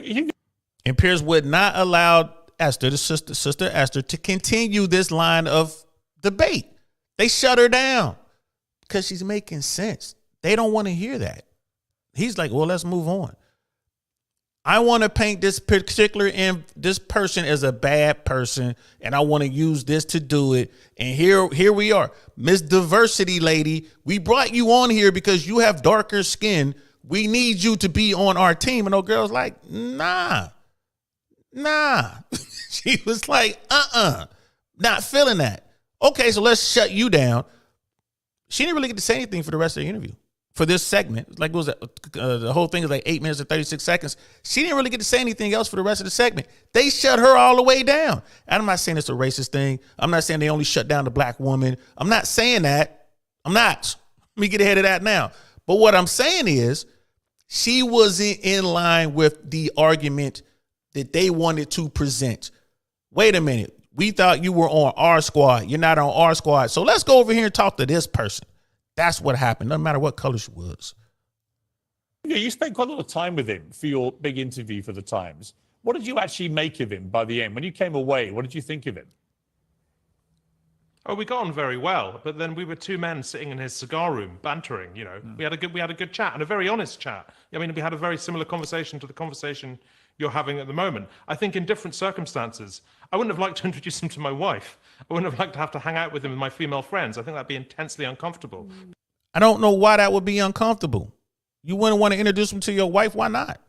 Speaker 1: And Piers would not allow Esther, the sister Esther, to continue this line of debate. They shut her down because she's making sense. They don't want to hear that. He's like, well, let's move on. I want to paint this particular this person as a bad person, and I want to use this to do it. And here we are, Miss Diversity Lady. We brought you on here because you have darker skin. We need you to be on our team. And the girl's like, nah. She was like, not feeling that. Okay, so let's shut you down. She didn't really get to say anything for the rest of the interview. For this segment, like it was the whole thing is like 8 minutes and 36 seconds. She didn't really get to say anything else for the rest of the segment. They shut her all the way down. And I'm not saying it's a racist thing. I'm not saying they only shut down the black woman. I'm not saying that. I'm not. Let me get ahead of that now. But what I'm saying is she wasn't in line with the argument that they wanted to present. Wait a minute. We thought you were on our squad. You're not on our squad. So let's go over here and talk to this person. That's what happened. Doesn't matter what color she was.
Speaker 2: Yeah, you spent quite a lot of time with him for your big interview for the Times. What did you actually make of him by the end? When you came away, what did you think of him?
Speaker 3: Oh, we got on very well, but then we were two men sitting in his cigar room, bantering. You know, we had a good chat and a very honest chat. I mean, we had a very similar conversation to the conversation you're having at the moment. I think in different circumstances, I wouldn't have liked to introduce him to my wife. I wouldn't have liked to have to hang out with him with my female friends. I think that'd be intensely uncomfortable.
Speaker 1: I don't know why that would be uncomfortable. You wouldn't want to introduce him to your wife. Why not?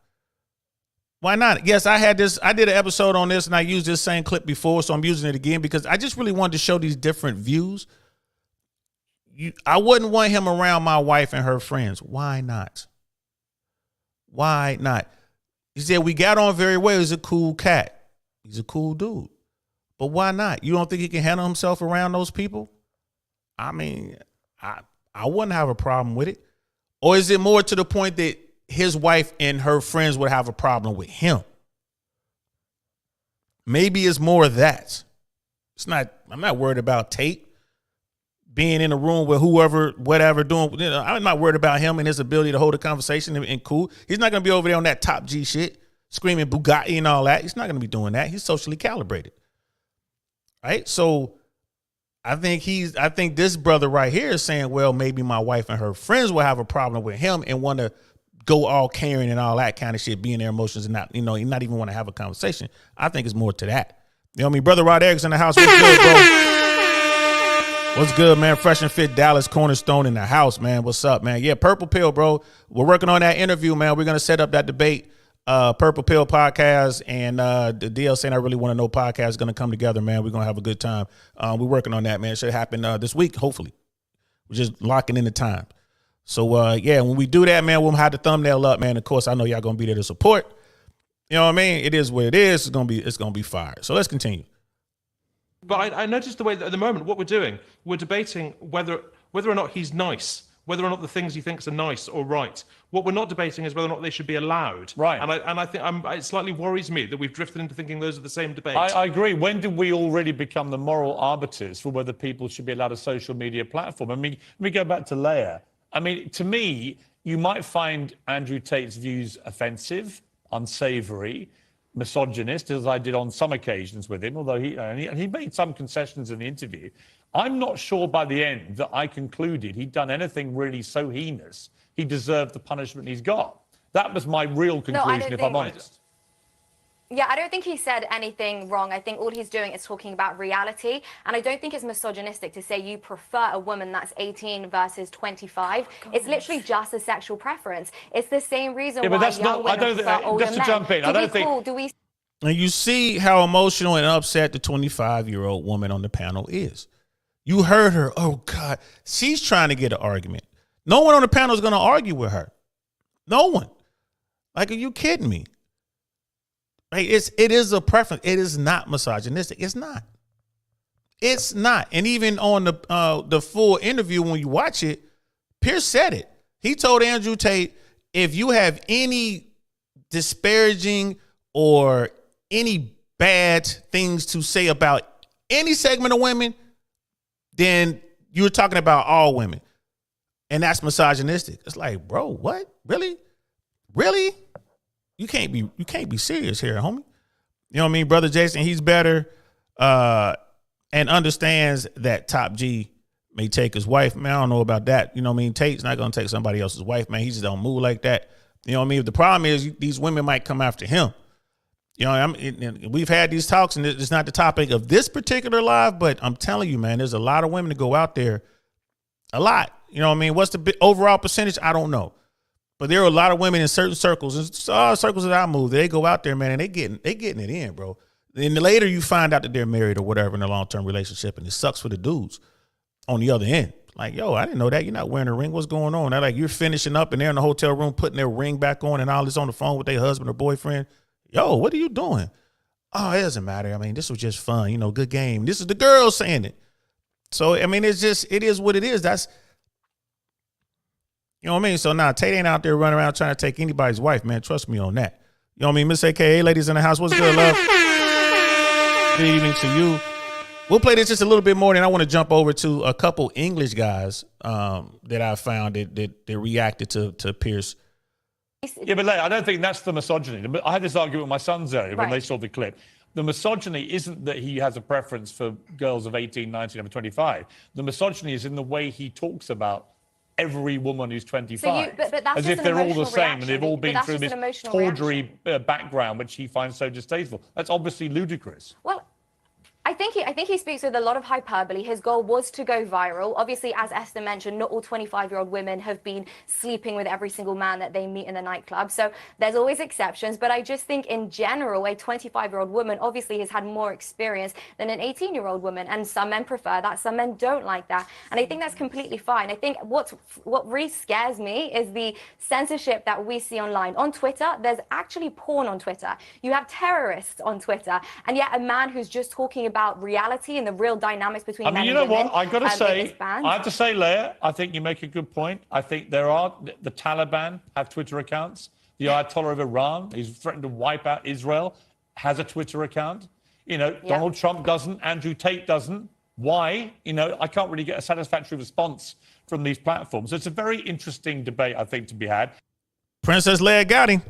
Speaker 1: Why not? Yes, I did an episode on this and I used this same clip before, so I'm using it again because I just really wanted to show these different views. I wouldn't want him around my wife and her friends. Why not? Why not? He said, we got on very well. He's a cool cat. He's a cool dude. But why not? You don't think he can handle himself around those people? I mean, I wouldn't have a problem with it. Or is it more to the point that his wife and her friends would have a problem with him? Maybe it's more of that. I'm not worried about Tate being in a room with whoever, whatever, doing. You know, I'm not worried about him and his ability to hold a conversation and cool. He's not going to be over there on that top G shit, screaming Bugatti and all that. He's not going to be doing that. He's socially calibrated. Right? So I think this brother right here is saying, well, maybe my wife and her friends will have a problem with him and want to go all caring and all that kind of shit, be in their emotions and not even want to have a conversation. I think it's more to that. You know what I mean? Brother Rod Erickson in the house. What's good, bro? What's good, man? Fresh and Fit Dallas Cornerstone in the house, man. What's up, man? Yeah, Purple Pill, bro. We're working on that interview, man. We're going to set up that debate. Purple Pill podcast and the DLC and I Really Want to Know podcast is going to come together, man. We're going to have a good time. We're working on that, man. It should happen this week, hopefully. We're just locking in the time. So, yeah, when we do that, man, we'll have the thumbnail up, man. Of course, I know y'all going to be there to support. You know what I mean? It is what it is. It's going to be fire. So let's continue.
Speaker 3: But I noticed the way that at the moment, what we're doing, we're debating whether or not he's nice, whether or not the things he thinks are nice or right. What we're not debating is whether or not they should be allowed.
Speaker 2: Right.
Speaker 3: And I think it slightly worries me that we've drifted into thinking those are the same debates.
Speaker 2: I agree. When did we already become the moral arbiters for whether people should be allowed a social media platform? I mean, let me go back to Leia. I mean, to me, you might find Andrew Tate's views offensive, unsavory, misogynist, as I did on some occasions with him, although he made some concessions in the interview. I'm not sure by the end that I concluded he'd done anything really so heinous he deserved the punishment he's got. That was my real conclusion, if I'm honest.
Speaker 4: Yeah, I don't think he said anything wrong. I think all he's doing is talking about reality. And I don't think it's misogynistic to say you prefer a woman that's 18 versus 25. It's literally just a sexual preference. It's the same reason why young women prefer older men.
Speaker 2: Just to jump in, I don't think...
Speaker 1: And you see how emotional and upset the 25-year-old woman on the panel is. You heard her. Oh, God. She's trying to get an argument. No one on the panel is going to argue with her. No one. Like, are you kidding me? Right? It is a preference. It is not misogynistic. It's not. It's not. And even on the full interview, when you watch it, Piers said it. He told Andrew Tate, if you have any disparaging or any bad things to say about any segment of women, then you're talking about all women. And that's misogynistic. It's like, bro, what? Really? Really? You can't be serious here, homie. You know what I mean? Brother Jason, he's better and understands that Top G may take his wife. Man, I don't know about that. You know what I mean? Tate's not going to take somebody else's wife, man. He just don't move like that. You know what I mean? The problem is these women might come after him. You know, we've had these talks, and it's not the topic of this particular live, but I'm telling you, man, there's a lot of women that go out there. A lot. You know what I mean? What's the overall percentage? I don't know. But there are a lot of women in certain circles, and circles that I move, they go out there, man, and they getting it in, bro. And later you find out that they're married or whatever in a long-term relationship, and it sucks for the dudes on the other end. Like, yo, I didn't know that. You're not wearing a ring. What's going on? They're like, you're finishing up, and they're in the hotel room putting their ring back on and all this on the phone with their husband or boyfriend. Yo, what are you doing? Oh, it doesn't matter. I mean, this was just fun. You know, good game. This is the girl saying it. So, I mean, it is what it is. That's, you know what I mean? So now Tate ain't out there running around trying to take anybody's wife, man. Trust me on that. You know what I mean? Miss AKA ladies in the house. What's good, love? Good evening to you. We'll play this just a little bit more, and I want to jump over to a couple English guys that I found that reacted to Piers.
Speaker 2: Yeah, but I don't think that's the misogyny. I had this argument with my sons earlier when they saw the clip. The misogyny isn't that he has a preference for girls of 18, 19, and 25. The misogyny is in the way he talks about every woman who's 25,
Speaker 4: but that's
Speaker 2: as if they're all the same and they've all been through this tawdry background which he finds so distasteful. That's obviously ludicrous.
Speaker 4: Well, I think he speaks with a lot of hyperbole. His goal was to go viral. Obviously, as Esther mentioned, not all 25-year-old women have been sleeping with every single man that they meet in the nightclub. So there's always exceptions. But I just think in general, a 25-year-old woman obviously has had more experience than an 18-year-old woman. And some men prefer that. Some men don't like that. And I think that's completely fine. I think what really scares me is the censorship that we see online. On Twitter, there's actually porn on Twitter. You have terrorists on Twitter. And yet a man who's just talking about reality and the real dynamics between men and women.
Speaker 2: You know what? I got to say,
Speaker 4: I
Speaker 2: have to say, Leah, I think you make a good point. I think the Taliban have Twitter accounts. The Ayatollah of Iran, who's threatened to wipe out Israel, has a Twitter account. You know, Donald Trump doesn't. Andrew Tate doesn't. Why? You know, I can't really get a satisfactory response from these platforms. It's a very interesting debate, I think, to be had.
Speaker 1: Princess Leia got him.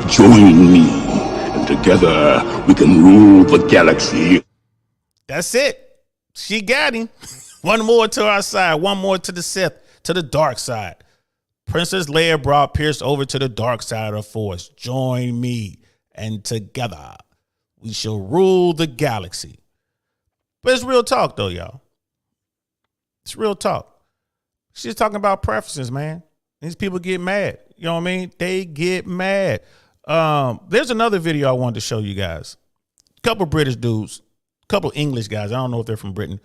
Speaker 8: Join me, and together we can rule the galaxy.
Speaker 1: That's it. She got him. One more to our side. One more to the Sith, to the dark side. Princess Leia brought Piers over to the dark side of the Force. Join me, and together we shall rule the galaxy. But it's real talk, though, y'all. It's real talk. She's talking about preferences, man. These people get mad. You know what I mean? They get mad. There's another video I wanted to show you guys. A couple British dudes, a couple English guys. I don't know if they're from Britain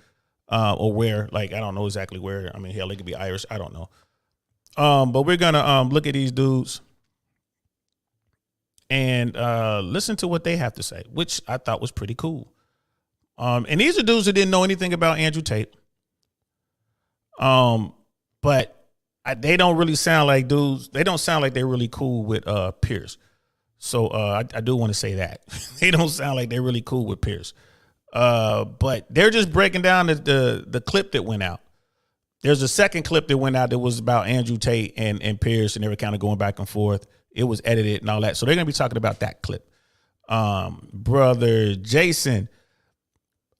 Speaker 1: or where. Like, I don't know exactly where. I mean, hell, they could be Irish. I don't know. But we're going to look at these dudes and listen to what they have to say, which I thought was pretty cool. And these are dudes who didn't know anything about Andrew Tate. But they don't really sound like dudes. They don't sound like they're really cool with Piers. So I do want to say that. They don't sound like they're really cool with Piers. But they're just breaking down the clip that went out. There's a second clip that went out that was about Andrew Tate and Piers, and they were kind of going back and forth. It was edited and all that. So they're going to be talking about that clip. Brother Jason,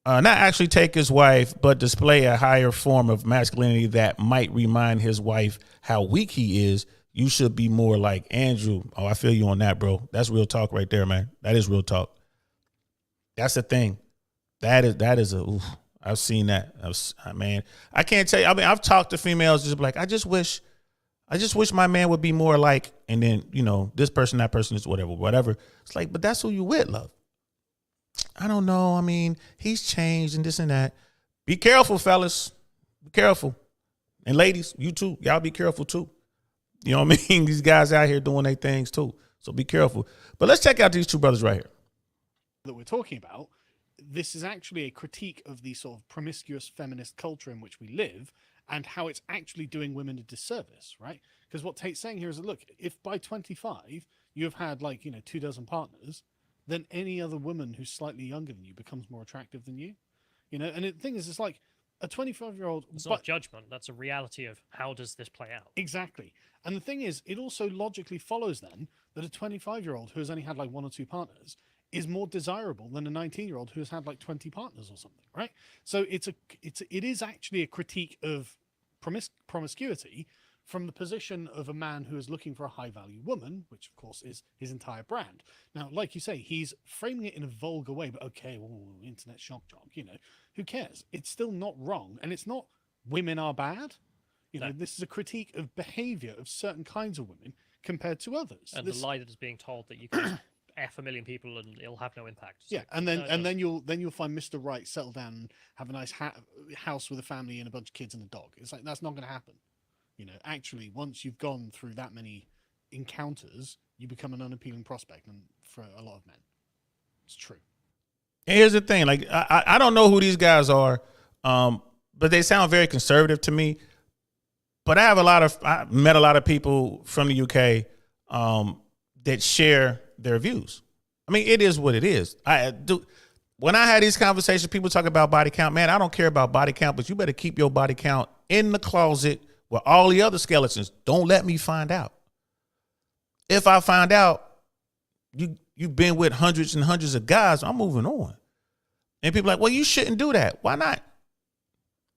Speaker 1: not actually take his wife, but display a higher form of masculinity that might remind his wife how weak he is. You should be more like Andrew. Oh, I feel you on that, bro. That's real talk right there, man. That is real talk. That's the thing. That is oof. I've seen that. Man, I can't tell you. I mean, I've talked to females just like, I just wish my man would be more like, and then, you know, this person, that person is whatever. It's like, but that's who you with, love. I don't know. I mean, he's changed and this and that. Be careful, fellas. Be careful. And ladies, you too. Y'all be careful too. You know what I mean? These guys out here doing their things too. So be careful. But let's check out these two brothers right here.
Speaker 9: That we're talking about, this is actually a critique of the sort of promiscuous feminist culture in which we live and how it's actually doing women a disservice, right? Because what Tate's saying here is that, look, if by 25 you have had 24 partners, then any other woman who's slightly younger than you becomes more attractive than you. You know, and the thing is, it's like a 25-year-old...
Speaker 10: It's not judgment. That's a reality of how does this play out.
Speaker 9: Exactly. And the thing is, it also logically follows then that a 25-year-old who has only had like 1 or 2 partners is more desirable than a 19-year-old who has had like 20 partners or something, right? So it is actually a critique of promiscuity from the position of a man who is looking for a high-value woman, which of course is his entire brand. Now, like you say, he's framing it in a vulgar way, but okay, well, internet shock jock, you know, who cares? It's still not wrong, and it's not women are bad. You know, this is a critique of behavior of certain kinds of women compared to others.
Speaker 10: And the lie that is being told that you can F a million people and it'll have no impact. So,
Speaker 9: yeah, and then you'll find Mr. Right settle down and have a nice house with a family and a bunch of kids and a dog. It's like, that's not going to happen. You know, actually, once you've gone through that many encounters, you become an unappealing prospect, and for a lot of men, it's true.
Speaker 1: And here's the thing: like, I don't know who these guys are, but they sound very conservative to me. But I met a lot of people from the UK that share their views. I mean, it is what it is. When I had these conversations, people talk about body count. Man, I don't care about body count, but you better keep your body count in the closet with all the other skeletons. Don't let me find out. If I find out you've been with hundreds and hundreds of guys, I'm moving on. And people are like, well, you shouldn't do that. Why not?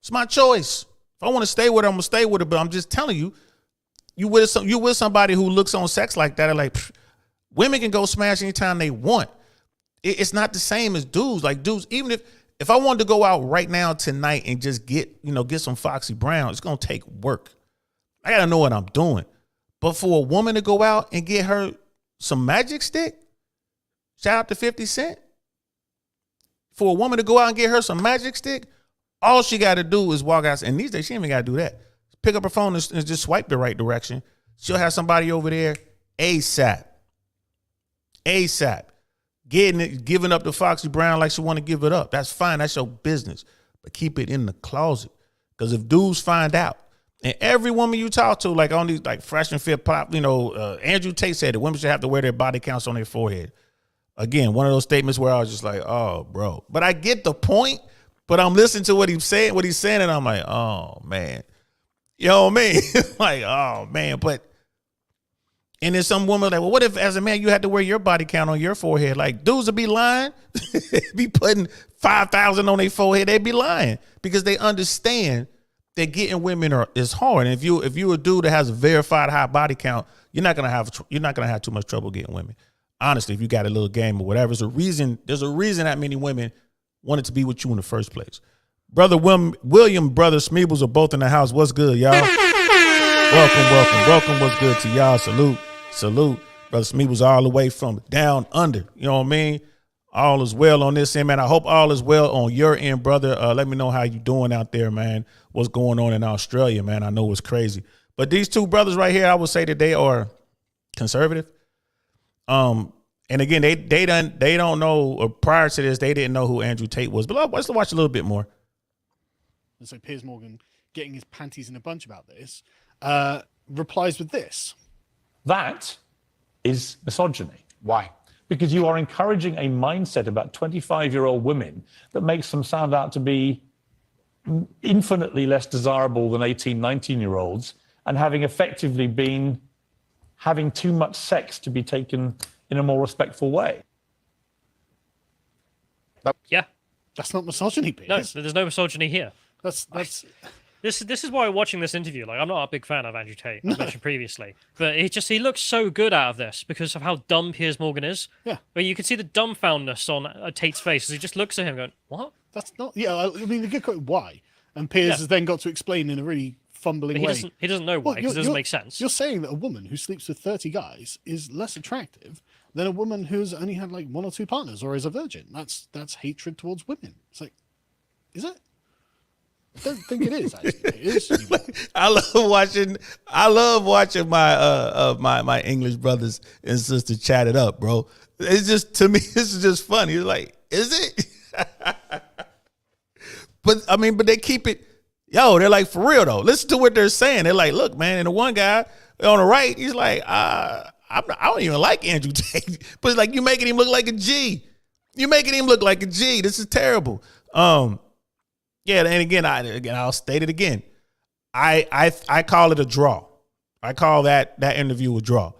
Speaker 1: It's my choice. If I want to stay with her, I'm gonna stay with her. But I'm just telling you, you with somebody who looks on sex like that, and like, women can go smash anytime they want. It's not the same as dudes. Like dudes, even if I wanted to go out right now tonight and just get some Foxy Brown, it's gonna take work. I gotta know what I'm doing. But for a woman to go out and get her some Magic Stick, shout out to 50 Cent. For a woman to go out and get her some Magic Stick, all she got to do is walk out. And these days, she ain't even got to do that. Pick up her phone and just swipe the right direction. She'll have somebody over there ASAP. ASAP. Giving up to Foxy Brown like she want to give it up. That's fine. That's your business. But keep it in the closet. Because if dudes find out, and every woman you talk to, like on these like Fresh and Fit Pop, Andrew Tate said that women should have to wear their body counts on their forehead. Again, one of those statements where I was just like, oh, bro. But I get the point, but I'm listening to what he's saying, and I'm like, oh, man. You know what I mean? Like, oh, man. And then some woman like, well, what if as a man you had to wear your body count on your forehead? Like, dudes would be lying, be putting 5,000 on their forehead. They'd be lying because they understand that getting women is hard. And if you a dude that has a verified high body count, you're not gonna have too much trouble getting women. Honestly, if you got a little game or whatever, there's a reason that many women wanted to be with you in the first place. Brother William, brother Smeebles are both in the house. What's good, y'all? Welcome. What's good to y'all? Salute. Brother Smeebles all the way from down under. You know what I mean? All is well on this end, man. I hope all is well on your end, brother. Let me know how you doing out there, man. What's going on in Australia, man? I know it's crazy. But these two brothers right here, I would say that they are conservative. And again, they don't know, or prior to this, they didn't know who Andrew Tate was. But let's watch a little bit more.
Speaker 9: And so Piers Morgan, getting his panties in a bunch about this, replies with this.
Speaker 2: That is misogyny.
Speaker 11: Why?
Speaker 2: Because you are encouraging a mindset about 25-year-old women that makes them sound out to be infinitely less desirable than 18, 19-year-olds, and having effectively been having too much sex to be taken in a more respectful way.
Speaker 10: Yeah.
Speaker 9: That's not misogyny, Piers.
Speaker 10: No, there's no misogyny here.
Speaker 9: That's
Speaker 10: This is why watching this interview, like, I'm not a big fan of Andrew Tate, I mentioned previously, but he looks so good out of this because of how dumb Piers Morgan is.
Speaker 9: Yeah.
Speaker 10: Where you can see the dumbfoundness on Tate's face as he just looks at him going, what?
Speaker 9: That's not, yeah, I mean, the good quote, why? And Piers has then got to explain in a really fumbling way.
Speaker 10: He doesn't know why, because it doesn't make sense.
Speaker 9: You're saying that a woman who sleeps with 30 guys is less attractive than a woman who's only had like 1 or 2 partners or is a virgin. That's hatred towards women. It's like, is it? I don't think it is. Actually, it is.
Speaker 1: I love watching my English brothers and sisters chat it up, bro. It's just, to me, this is just funny. It's like, is it? But they keep it. Yo, they're like, for real though. Listen to what they're saying. They're like, look, man. And the one guy on the right, he's like, I don't even like Andrew Tate, but it's like, you making him look like a G. You making him look like a G. This is terrible. Yeah, and again, I'll state it again. I call it a draw. I call that interview a draw.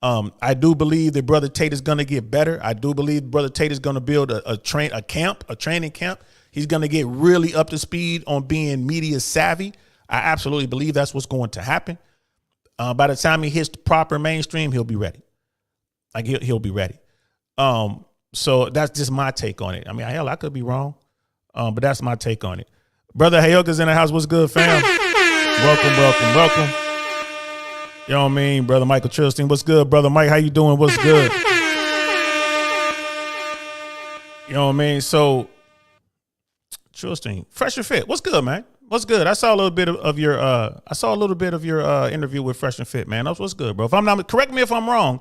Speaker 1: I do believe that Brother Tate is going to get better. I do believe Brother Tate is going to build a training camp. He's going to get really up to speed on being media savvy. I absolutely believe that's what's going to happen. By the time he hits the proper mainstream, he'll be ready. Like he'll be ready. So that's just my take on it. I mean, hell, I could be wrong. But that's my take on it. Brother Hayoka's in the house. What's good, fam? Welcome. You know what I mean? Brother Michael Trilstein. What's good, Brother Mike? How you doing? What's good? You know what I mean? So, Trilstein, Fresh and Fit. What's good, man? What's good? I saw a little bit of your interview with Fresh and Fit, man. What's good, bro? If I'm not, correct me if I'm wrong,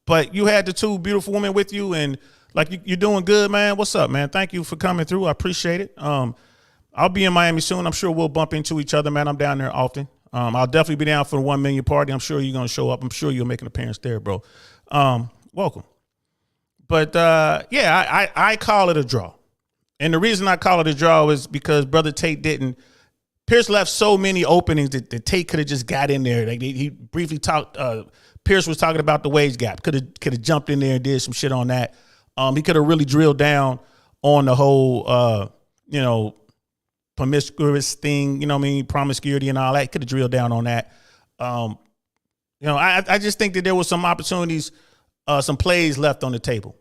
Speaker 1: but you had the 2 beautiful women with you, and like you're doing good, man. What's up, man? Thank you for coming through. I appreciate it. I'll be in Miami soon. I'm sure we'll bump into each other, man. I'm down there often. I'll definitely be down for the 1 million party. I'm sure you're gonna show up. I'm sure you'll make an appearance there, bro. Welcome. But yeah, I call it a draw, and the reason I call it a draw is because Brother Tate didn't. Piers left so many openings that Tate could have just got in there. Like he briefly talked. Piers was talking about the wage gap. Could have jumped in there and did some shit on that. He could have really drilled down on the whole, promiscuous thing, you know what I mean, promiscuity and all that. He could have drilled down on that. I just think that there was some opportunities, some plays left on the table.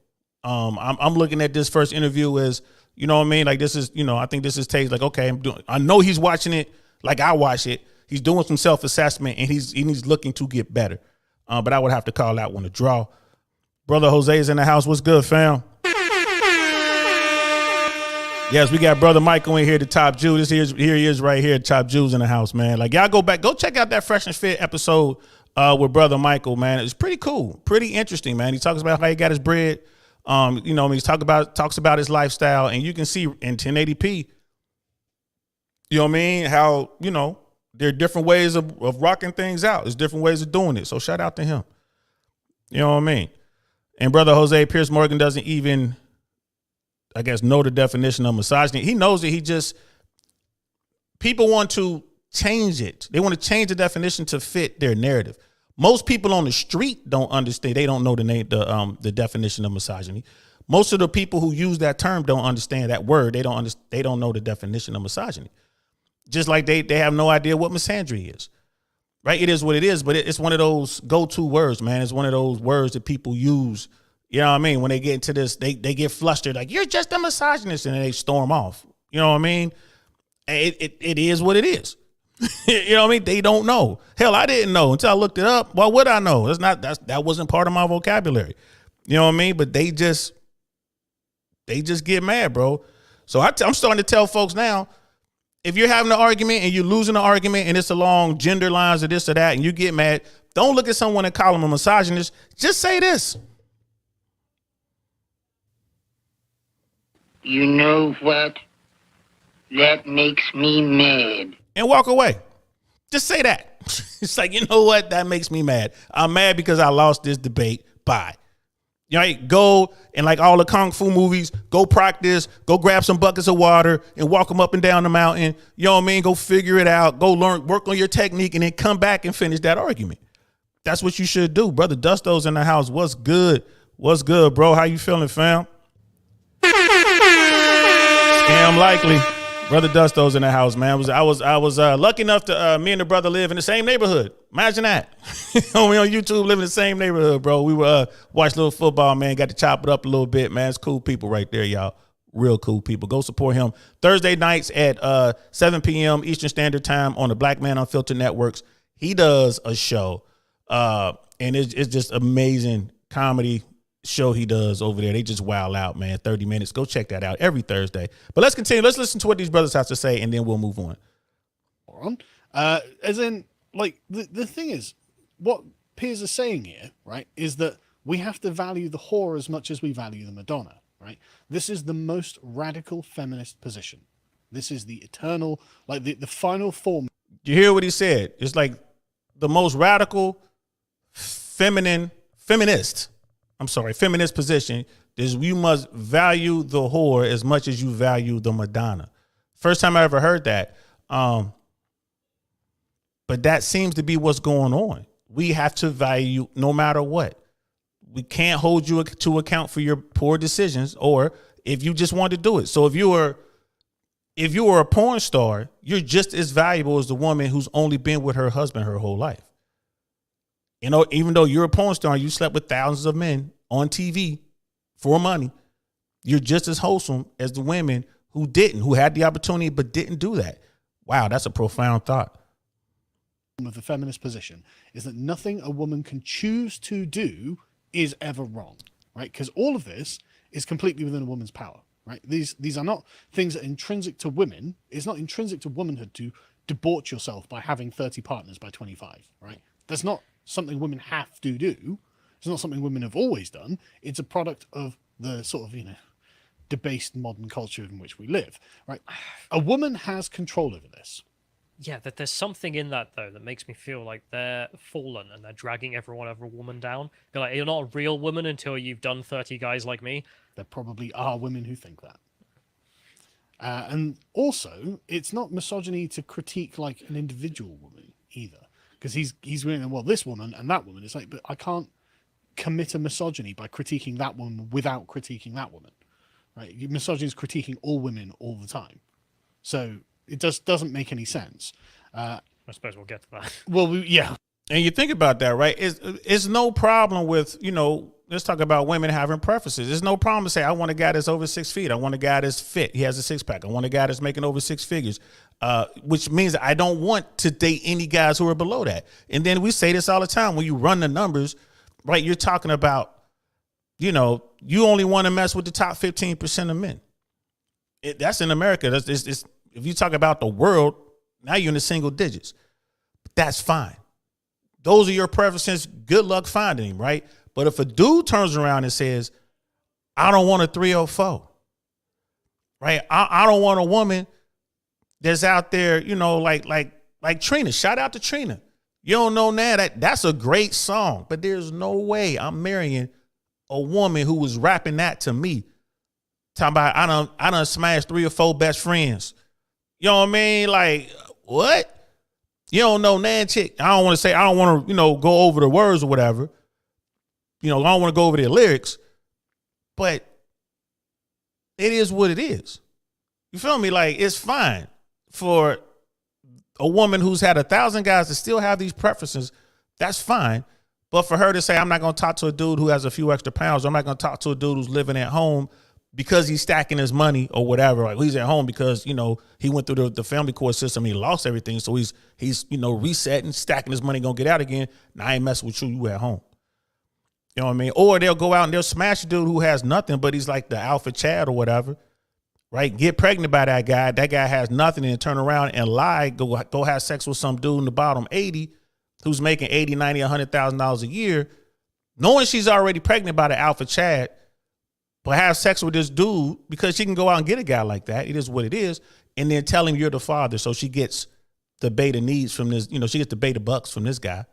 Speaker 1: I'm looking at this first interview as, you know what I mean? Like this is, I think this is Tate's like, okay, I know he's watching it like I watch it. He's doing some self-assessment and he's looking to get better. But I would have to call that one a draw. Brother Jose's in the house. What's good, fam? Yes, we got Brother Michael in here, the Top Jew. Here he is right here, Top Jews in the house, man. Like, y'all go check out that Fresh and Fit episode with Brother Michael, man. It's pretty cool, pretty interesting, man. He talks about how he got his bread. He talks about his lifestyle, and you can see in 1080p, you know what I mean, how, there are different ways of rocking things out. There's different ways of doing it. So shout out to him. You know what I mean? And Brother Jose, Piers Morgan doesn't even, I guess, know the definition of misogyny. He knows it. People want to change it. They want to change the definition to fit their narrative. Most people on the street don't understand. They don't know the definition of misogyny. Most of the people who use that term don't understand that word. They don't know the definition of misogyny. Just like they have no idea what misandry is. Right? It is what it is, but it's one of those go-to words, man. It's one of those words that people use. You know what I mean? When they get into this, they get flustered, like, you're just a misogynist, and then they storm off. You know what I mean? It is what it is. You know what I mean? They don't know. Hell, I didn't know until I looked it up. Why would I know? That wasn't part of my vocabulary. You know what I mean? But they just get mad, bro. So I'm starting to tell folks now, if you're having an argument and you're losing an argument and it's along gender lines or this or that, and you get mad, don't look at someone and call them a misogynist. Just say this.
Speaker 11: You know what? That makes me mad.
Speaker 1: And walk away. Just say that. It's like, you know what? That makes me mad. I'm mad because I lost this debate. Bye. Right? Go, and like all the Kung Fu movies, go practice, go grab some buckets of water and walk them up and down the mountain. You know what I mean? Go figure it out. Go learn, work on your technique, and then come back and finish that argument. That's what you should do. Brother Dusto's in the house. What's good? What's good, bro? How you feeling, fam? Scam likely. Brother Dusto's in the house, man. I was lucky enough to me and the brother live in the same neighborhood. Imagine that. We on YouTube live in the same neighborhood, bro. We were watch a little football, man. Got to chop it up a little bit, man. It's cool people right there, y'all. Real cool people. Go support him Thursday nights at 7 p.m. Eastern Standard Time on the Black Man Unfiltered Networks. He does a show, and it's just amazing comedy show he does over there. They just wild out, man. 30 minutes. Go check that out every Thursday. But let's continue. Let's listen to what these brothers have to say, and then we'll move on.
Speaker 9: As in, like, the thing is, what Piers is saying here, right, is that we have to value the whore as much as we value the Madonna, right? This is the most radical feminist position. This is the eternal, like the final form.
Speaker 1: You hear what he said? It's like the most radical feminist position is you must value the whore as much as you value the Madonna. First time I ever heard that. But that seems to be what's going on. We have to value no matter what. We can't hold you to account for your poor decisions, or if you just want to do it. So if you were a porn star, you're just as valuable as the woman who's only been with her husband her whole life. You know, even though you're a porn star, you slept with thousands of men on TV for money. You're just as wholesome as the women who had the opportunity but didn't do that. Wow, that's a profound thought.
Speaker 9: Of the feminist position is that nothing a woman can choose to do is ever wrong, right? Because all of this is completely within a woman's power, right? These are not things that are intrinsic to women. It's not intrinsic to womanhood to debauch yourself by having 30 partners by 25, right? That's not something women have to do. It's not something women have always done. It's a product of the sort of, debased modern culture in which we live, right? A woman has control over this.
Speaker 10: Yeah, that there's something in that, though, that makes me feel like they're fallen and they're dragging every woman down. You're like, you're not a real woman until you've done 30 guys like me.
Speaker 9: There probably are women who think that. And also, it's not misogyny to critique, like, an individual woman either. Because he's going, well, this woman and that woman. It's like, but I can't commit a misogyny by critiquing that woman without critiquing that woman, right? Misogyny is critiquing all women all the time. So it doesn't make any sense.
Speaker 10: I suppose we'll get to that.
Speaker 9: Well, yeah.
Speaker 1: And you think about that, right? It's no problem with, let's talk about women having preferences. There's no problem to say, I want a guy that's over 6 feet. I want a guy that's fit. He has a six pack. I want a guy that's making over six figures, which means that I don't want to date any guys who are below that. And then we say this all the time. When you run the numbers, right, you're talking about, you know, you only want to mess with the top 15% of men. That's in America. If you talk about the world, now you're in the single digits. That's fine. Those are your preferences. Good luck finding him, right? But if a dude turns around and says, I don't want a 304, right? I don't want a woman that's out there, you know, like Trina. Shout out to Trina. You don't know now that's a great song, but there's no way I'm marrying a woman who was rapping that to me. Talking about I done smashed 3 or 4 best friends. You know what I mean? Like, what? You don't know Nan chick. I don't want to say, I don't want to, you know, go over the words or whatever. You know, I don't want to go over their lyrics, but it is what it is. You feel me? Like, it's fine for a woman who's had 1,000 guys to still have these preferences. That's fine. But for her to say, I'm not going to talk to a dude who has a few extra pounds, or I'm not going to talk to a dude who's living at home because he's stacking his money or whatever. Like, he's at home because, you know, he went through the family court system. He lost everything. So he's, you know, resetting, stacking his money, going to get out again. Now I ain't messing with you. You at home. You know what I mean? Or they'll go out and they'll smash a dude who has nothing, but he's like the alpha Chad or whatever, right? Get pregnant by that guy. That guy has nothing, and turn around and lie, go have sex with some dude in the bottom 80 who's making $80, $90, $100,000 a year, knowing she's already pregnant by the alpha Chad, but have sex with this dude because she can go out and get a guy like that. It is what it is. And then tell him you're the father. So she gets the beta needs from this, you know, she gets the beta bucks from this guy,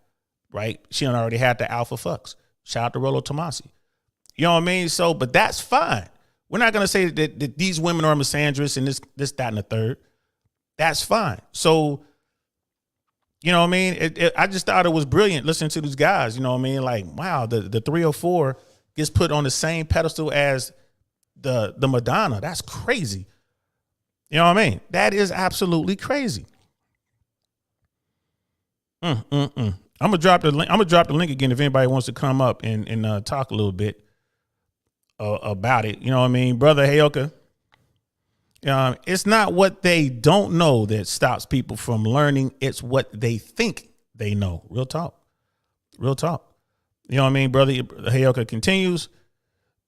Speaker 1: right? She done already had the alpha fucks. Shout out to Rollo Tomasi. You know what I mean? So, but that's fine. We're not going to say that these women are misandrous and this, that, and the third. That's fine. So, you know what I mean? I just thought it was brilliant listening to these guys. You know what I mean? Like, wow, the 304 gets put on the same pedestal as the Madonna. That's crazy. You know what I mean? That is absolutely crazy. I'm gonna drop the link. I'm gonna drop the link again if anybody wants to come up and talk a little bit about it. You know what I mean, brother Heyoka? It's not what they don't know that stops people from learning. It's what they think they know. Real talk. Real talk. You know what I mean, brother? Heyoka continues.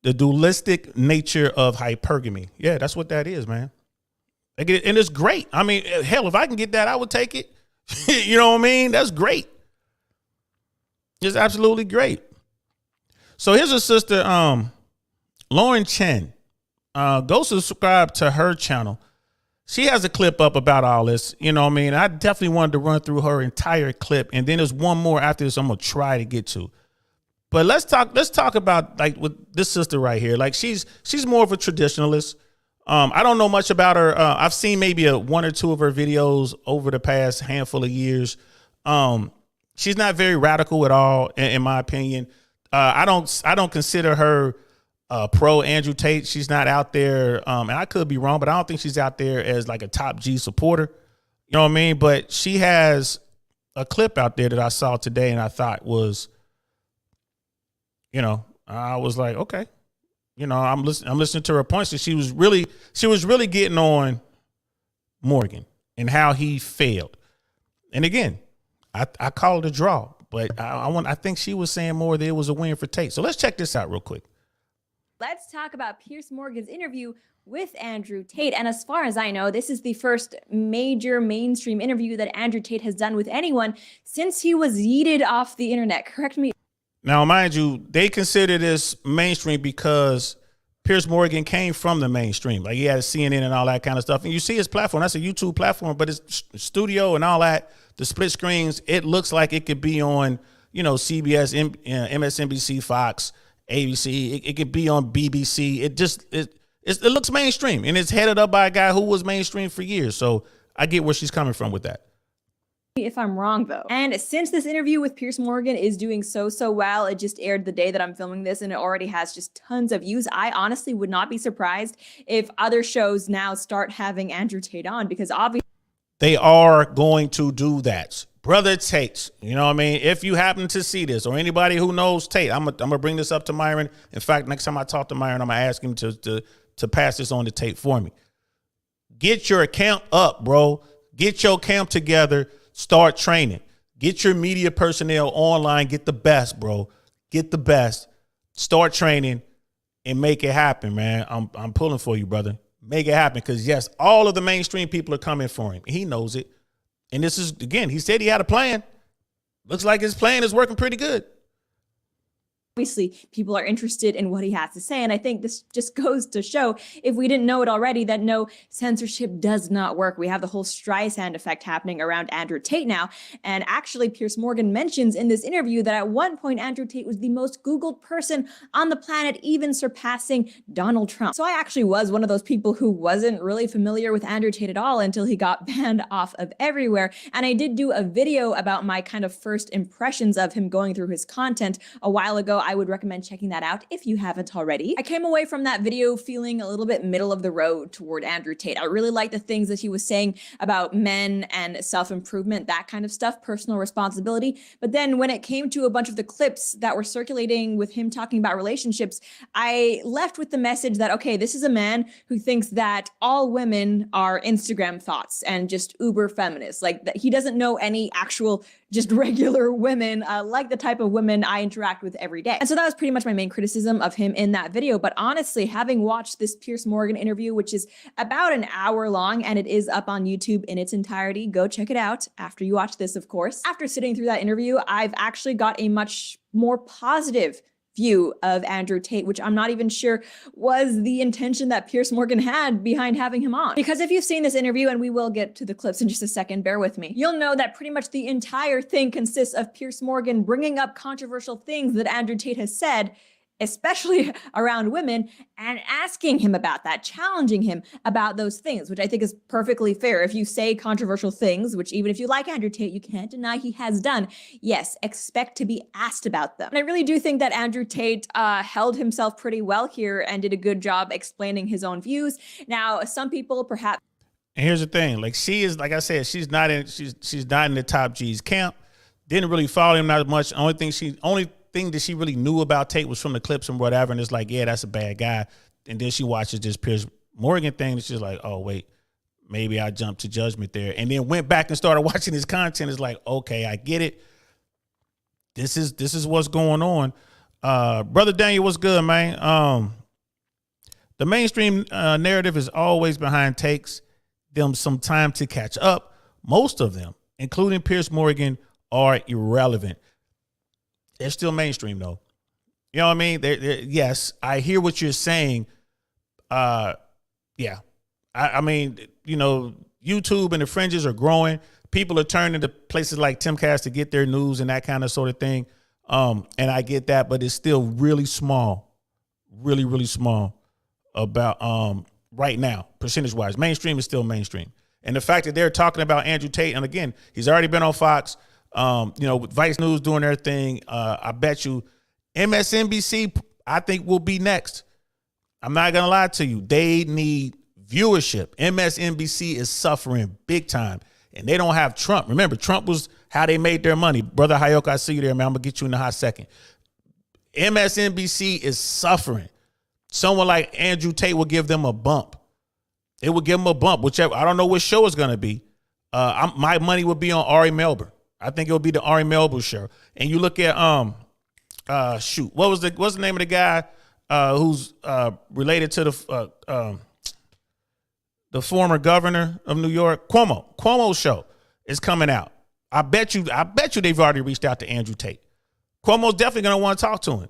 Speaker 1: The dualistic nature of hypergamy. Yeah, that's what that is, man. And it's great. I mean, hell, if I can get that, I would take it. You know what I mean? That's great. It's absolutely great. So here's a sister, Lauren Chen. Go subscribe to her channel. She has a clip up about all this. You know what I mean? I definitely wanted to run through her entire clip. And then there's one more after this I'm going to try to get to. But let's talk about, like, with this sister right here. Like, she's more of a traditionalist. I don't know much about her. I've seen maybe one or two of her videos over the past handful of years. She's not very radical at all, in my opinion. I don't consider her pro Andrew Tate. She's not out there, and I could be wrong, but I don't think she's out there as like a top G supporter. You know what I mean? But she has a clip out there that I saw today, and I thought was, you know, I was like, okay, you know, I'm listening to her points, and she was really getting on Morgan and how he failed. And again, I call it a draw, but I think she was saying more that it was a win for Tate. So let's check this out real quick.
Speaker 12: Let's talk about Piers Morgan's interview with Andrew Tate. And as far as I know, this is the first major mainstream interview that Andrew Tate has done with anyone since he was yeeted off the internet. Correct me.
Speaker 1: Now, mind you, they consider this mainstream because Piers Morgan came from the mainstream. Like, he had CNN and all that kind of stuff. And you see his platform, that's a YouTube platform, but his studio and all that, the split screens, it looks like it could be on, you know, CBS, MSNBC, Fox, ABC. It could be on BBC. It looks mainstream, and it's headed up by a guy who was mainstream for years. So I get where she's coming from with that.
Speaker 12: If I'm wrong, though. And since this interview with Piers Morgan is doing so well, it just aired the day that I'm filming this, and it already has just tons of views. I honestly would not be surprised if other shows now start having Andrew Tate on, because obviously
Speaker 1: they are going to do that. Brother Tate, you know what I mean? If you happen to see this, or anybody who knows Tate, I'm gonna bring this up to Myron. In fact, next time I talk to Myron, I'm gonna ask him to pass this on to Tate for me. Get your camp up, bro. Get your camp together. Start training. Get your media personnel online. Get the best, bro. Get the best. Start training and make it happen, man. I'm pulling for you, brother. Make it happen, because yes, all of the mainstream people are coming for him. He knows it. And this is, again, he said he had a plan. Looks like his plan is working pretty good.
Speaker 12: Obviously, people are interested in what he has to say. And I think this just goes to show, if we didn't know it already, that no, censorship does not work. We have the whole Streisand effect happening around Andrew Tate now. And actually, Piers Morgan mentions in this interview that at one point, Andrew Tate was the most Googled person on the planet, even surpassing Donald Trump. So I actually was one of those people who wasn't really familiar with Andrew Tate at all until he got banned off of everywhere. And I did do a video about my kind of first impressions of him going through his content a while ago. I would recommend checking that out if you haven't already. I came away from that video feeling a little bit middle of the road toward Andrew Tate. I really liked the things that he was saying about men and self-improvement, that kind of stuff, personal responsibility. But then when it came to a bunch of the clips that were circulating with him talking about relationships, I left with the message that, okay, this is a man who thinks that all women are Instagram thoughts and just uber feminists. Like, that he doesn't know any actual just regular women, like the type of women I interact with every day. And so that was pretty much my main criticism of him in that video. But honestly, having watched this Piers Morgan interview, which is about an hour long, and it is up on YouTube in its entirety, go check it out after you watch this, of course. After sitting through that interview, I've actually got a much more positive view of Andrew Tate, which I'm not even sure was the intention that Piers Morgan had behind having him on. Because if you've seen this interview, and we will get to the clips in just a second, bear with me, you'll know that pretty much the entire thing consists of Piers Morgan bringing up controversial things that Andrew Tate has said, especially around women, and asking him about that, challenging him about those things, which I think is perfectly fair. If you say controversial things, which even if you like Andrew Tate, you can't deny he has done, yes, expect to be asked about them. And I really do think that Andrew Tate held himself pretty well here and did a good job explaining his own views. Now, some people perhaps...
Speaker 1: And here's the thing, like, she is, like I said, she's not in the top G's camp. Didn't really follow him that much. Only thing that she really knew about Tate was from the clips and whatever, and it's like, yeah, that's a bad guy. And then she watches this Piers Morgan thing, and she's like, oh wait, maybe I jumped to judgment there, and then went back and started watching his content. It's like, okay, I get it. This is what's going on. Brother Daniel, what's good, man? The mainstream narrative is always behind takes them some time to catch up. Most of them, including Piers Morgan, are irrelevant. They're still mainstream, though. You know what I mean? Yes, I hear what you're saying. Yeah. I mean, you know, YouTube and the fringes are growing. People are turning to places like Timcast to get their news and that kind of sort of thing. And I get that, but it's still really small, really, really small about right now, percentage-wise. Mainstream is still mainstream. And the fact that they're talking about Andrew Tate, and again, he's already been on Fox, you know, with Vice News doing their thing. I bet you MSNBC, I think, will be next. I'm not going to lie to you. They need viewership. MSNBC is suffering big time, and they don't have Trump. Remember, Trump was how they made their money. Brother Hayok, I see you there, man. I'm going to get you in a hot second. MSNBC is suffering. Someone like Andrew Tate will give them a bump. It will give them a bump, whichever. I don't know what show it's going to be. My money would be on Ari Melber. I think it would be the Ari Melber show. And you look at what's the name of the guy who's related to the former governor of New York, Cuomo. Cuomo's show is coming out. I bet you they've already reached out to Andrew Tate. Cuomo's definitely gonna want to talk to him.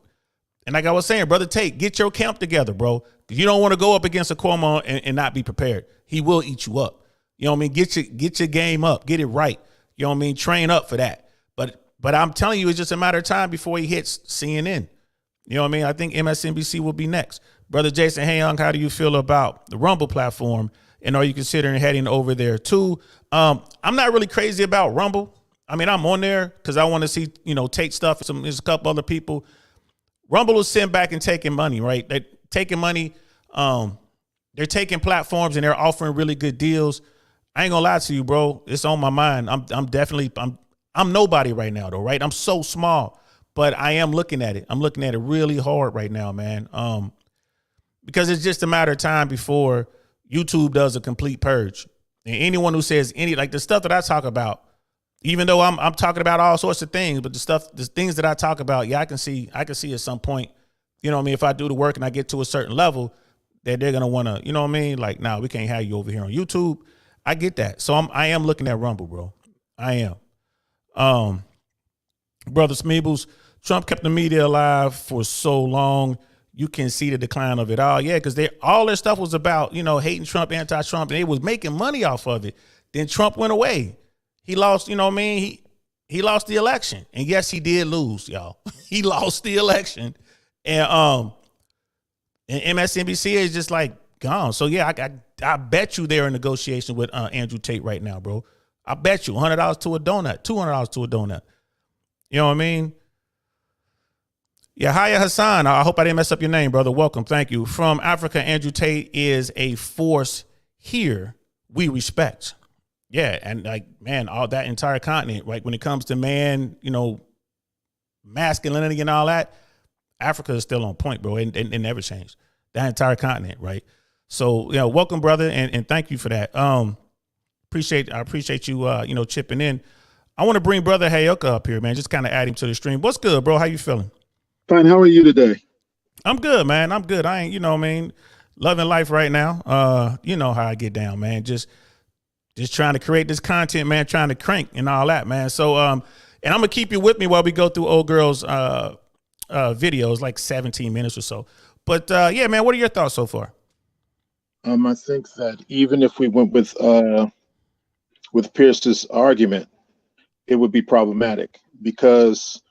Speaker 1: And like I was saying, Brother Tate, get your camp together, bro. You don't want to go up against a Cuomo and not be prepared. He will eat you up. You know what I mean? Get your game up. Get it right. You know what I mean? Train up for that. But I'm telling you, it's just a matter of time before he hits CNN. You know what I mean? I think MSNBC will be next. Brother Jason Hayong, how do you feel about the Rumble platform? And are you considering heading over there too? I'm not really crazy about Rumble. I mean, I'm on there because I want to see, you know, Tate stuff. There's a couple other people. Rumble is sitting back and taking money, right? They're taking money. They're taking platforms and they're offering really good deals. I ain't gonna lie to you, bro. It's on my mind. I'm nobody right now though, right? I'm so small, but I am looking at it. I'm looking at it really hard right now, man. Because it's just a matter of time before YouTube does a complete purge. And anyone who says like the stuff that I talk about, even though I'm talking about all sorts of things, but the things that I talk about, yeah, I can see at some point, you know what I mean, if I do the work and I get to a certain level, that they're gonna wanna, you know what I mean? Like, nah, we can't have you over here on YouTube. I get that. So I am looking at Rumble, bro. I am. Brother Smeebles, Trump kept the media alive for so long. You can see the decline of it all. Yeah, because all their stuff was about, you know, hating Trump, anti-Trump, and they was making money off of it. Then Trump went away. He lost, you know what I mean? He lost the election. And yes, he did lose, y'all. He lost the election. And MSNBC is just like gone. So yeah, I bet you they're in negotiation with Andrew Tate right now, bro. I bet you $100 to a donut, $200 to a donut. You know what I mean? Yeah, Haya Hassan. I hope I didn't mess up your name, brother. Welcome. Thank you. From Africa, Andrew Tate is a force here we respect. Yeah, and like, man, all that entire continent, like when it comes to man, you know, masculinity and all that, Africa is still on point, bro. It never changed. That entire continent, right? So, you know, welcome, brother, and thank you for that. I appreciate you, you know, chipping in. I want to bring brother Hayoka up here, man. Just kind of add him to the stream. What's good, bro? How you feeling?
Speaker 13: Fine. How are you today?
Speaker 1: I'm good, man. I'm good. I ain't, you know what I mean, loving life right now. You know how I get down, man. Just trying to create this content, man, trying to crank and all that, man. So, and I'm gonna keep you with me while we go through old girls videos, like 17 minutes or so. But yeah, man, what are your thoughts so far?
Speaker 13: I think that even if we went with Pierce's argument, it would be problematic because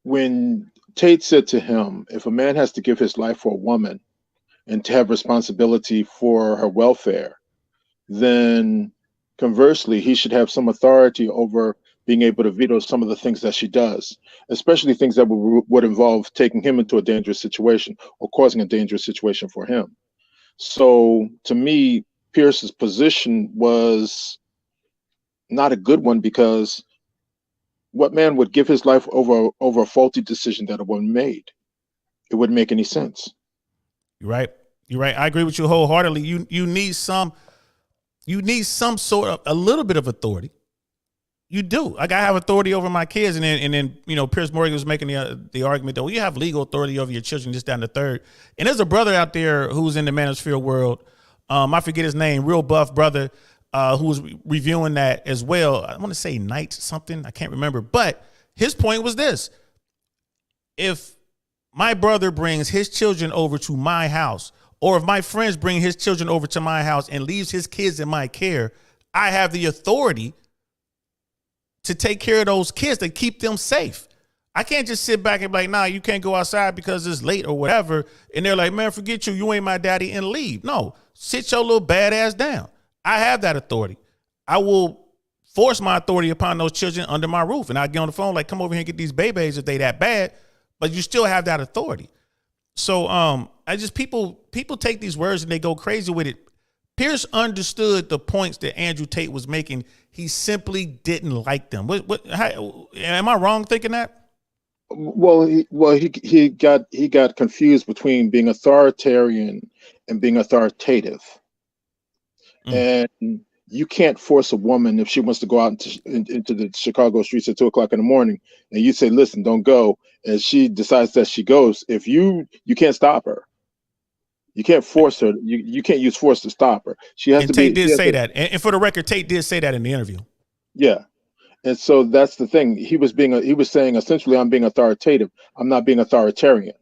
Speaker 13: when Tate said to him, if a man has to give his life for a woman and to have responsibility for her welfare, then conversely, he should have some authority over being able to veto some of the things that she does, especially things that would involve taking him into a dangerous situation or causing a dangerous situation for him. So to me, Pierce's position was not a good one because what man would give his life over a faulty decision that a woman made? It wouldn't make any sense.
Speaker 1: You're right. You're right. I agree with you wholeheartedly. You need some sort of a little bit of authority. You do. Like I have authority over my kids, and then you know, Piers Morgan was making the argument that, well, you have legal authority over your children, this, that, and the third. And there's a brother out there who's in the manosphere world. I forget his name, real buff brother, who was reviewing that as well. I want to say Knight something, I can't remember. But his point was this: if my brother brings his children over to my house, or if my friends bring his children over to my house and leaves his kids in my care, I have the authority to take care of those kids, to keep them safe. I can't just sit back and be like, nah, you can't go outside because it's late or whatever. And they're like, man, forget you. You ain't my daddy, and leave. No, sit your little bad ass down. I have that authority. I will force my authority upon those children under my roof. And I get on the phone like, come over here and get these babies if they that bad, but you still have that authority. So I just, people take these words and they go crazy with it. Pierce understood the points that Andrew Tate was making. He simply didn't like them. Am I wrong thinking that?
Speaker 13: Well, he got confused between being authoritarian and being authoritative. And you can't force a woman if she wants to go out into the Chicago streets at 2:00 in the morning, and you say, "Listen, don't go," and she decides that she goes. If you can't stop her. You can't force her. You can't use force to stop her. She has to be.
Speaker 1: Tate did say that, and for the record, Tate did say that in the interview.
Speaker 13: Yeah, and so that's the thing. He was saying essentially, I'm being authoritative. I'm not being authoritarian.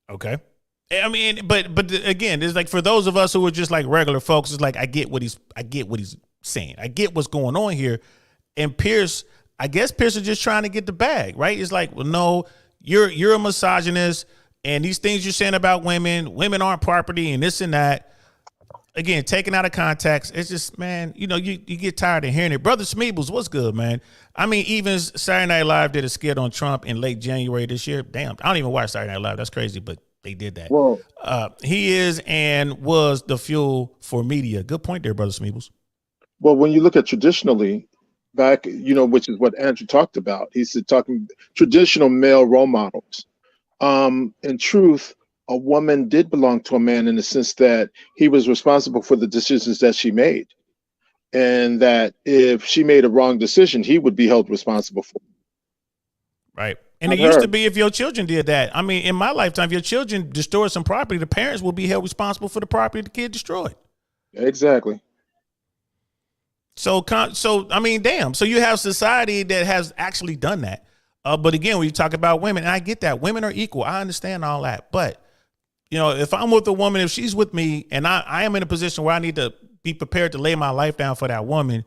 Speaker 1: Okay. I mean, but again, it's like for those of us who are just like regular folks, it's like I get what he's saying. I get what's going on here. And Pierce, I guess Pierce is just trying to get the bag, right? It's like, well, no, you're a misogynist. And these things you're saying about women aren't property and this and that, again, taken out of context, it's just, man, you know, you get tired of hearing it. Brother Smeebles, what's good, man? I mean, even Saturday Night Live did a skit on Trump in late January this year. Damn, I don't even watch Saturday Night Live. That's crazy, but they did that.
Speaker 13: Well,
Speaker 1: he is and was the fuel for media. Good point there, Brother Smeebles.
Speaker 13: Well, when you look at traditionally, back, which is what Andrew talked about, he said talking traditional male role models. In truth, a woman did belong to a man in the sense that he was responsible for the decisions that she made, and that if she made a wrong decision, he would be held responsible for it.
Speaker 1: Right. And it
Speaker 13: Not
Speaker 1: used
Speaker 13: her.
Speaker 1: to be if your children did that. I mean, in my lifetime, if your children destroyed some property, the parents will be held responsible for the property the kid destroyed.
Speaker 13: Exactly.
Speaker 1: So I mean, damn. So you have society that has actually done that. But again, when you talk about women, and I get that women are equal, I understand all that. But if I'm with a woman, if she's with me, and I am in a position where I need to be prepared to lay my life down for that woman,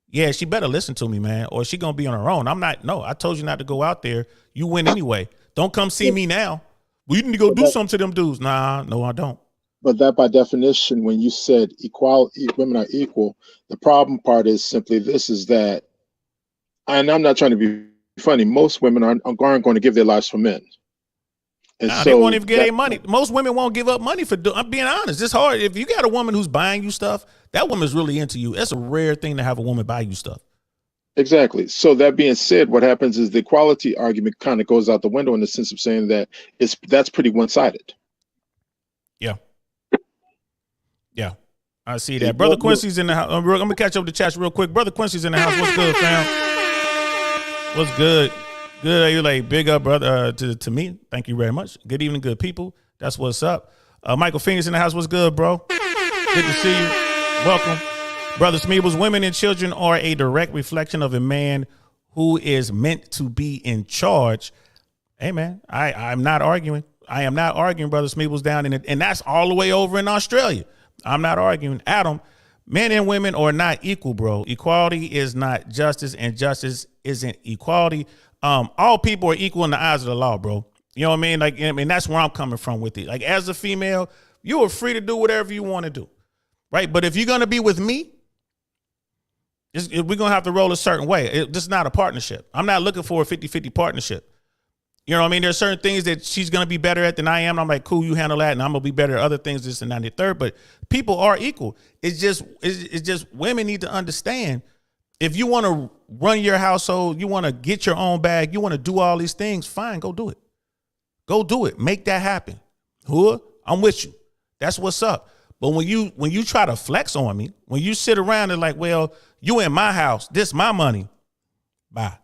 Speaker 1: yeah, she better listen to me, man, or she gonna be on her own. I told you not to go out there. You win anyway. Don't come see me now. We need to go do something to them dudes. Nah, no, I don't.
Speaker 13: But that, by definition, when you said equality, women are equal, the problem part is simply this: is that, and I'm not trying to be funny, most women aren't going to give their lives for men. And
Speaker 1: Nah,
Speaker 13: so
Speaker 1: they won't even get their money. Most women won't give up money for. I'm being honest. It's hard. If you got a woman who's buying you stuff, that woman's really into you. That's a rare thing to have a woman buy you stuff.
Speaker 13: Exactly. So that being said, what happens is the equality argument kind of goes out the window in the sense of saying that that's pretty one-sided.
Speaker 1: Yeah. Yeah. I see that. Brother Quincy's in the house. I'm gonna catch up the chats real quick. Brother Quincy's in the house. What's good, fam? What's good? Good. You like big up, brother, to me. Thank you very much. Good evening, good people. That's what's up. Michael Phoenix in the house. What's good, bro? Good to see you. Welcome. Brother Smeebles, women and children are a direct reflection of a man who is meant to be in charge. Hey, man, I'm not arguing. I am not arguing, Brother Smeebles, down in it. And that's all the way over in Australia. I'm not arguing. Adam, men and women are not equal, bro. Equality is not justice, and justice isn't equality. All people are equal in the eyes of the law, bro. You know what I mean? That's where I'm coming from with it. Like, as a female, you are free to do whatever you want to do, right? But if you're going to be with me, we're going to have to roll a certain way. This is not a partnership. I'm not looking for a 50-50 partnership. You know what I mean? There's certain things that she's going to be better at than I am. And I'm like, cool, you handle that. And I'm going to be better at other things, this and that and the third. But people are equal. It's just women need to understand, if you want to run your household, you want to get your own bag, you want to do all these things, fine, go do it. Go do it. Make that happen. I'm with you. That's what's up. But when you try to flex on me, when you sit around and like, well, you in my house, this my money, bye.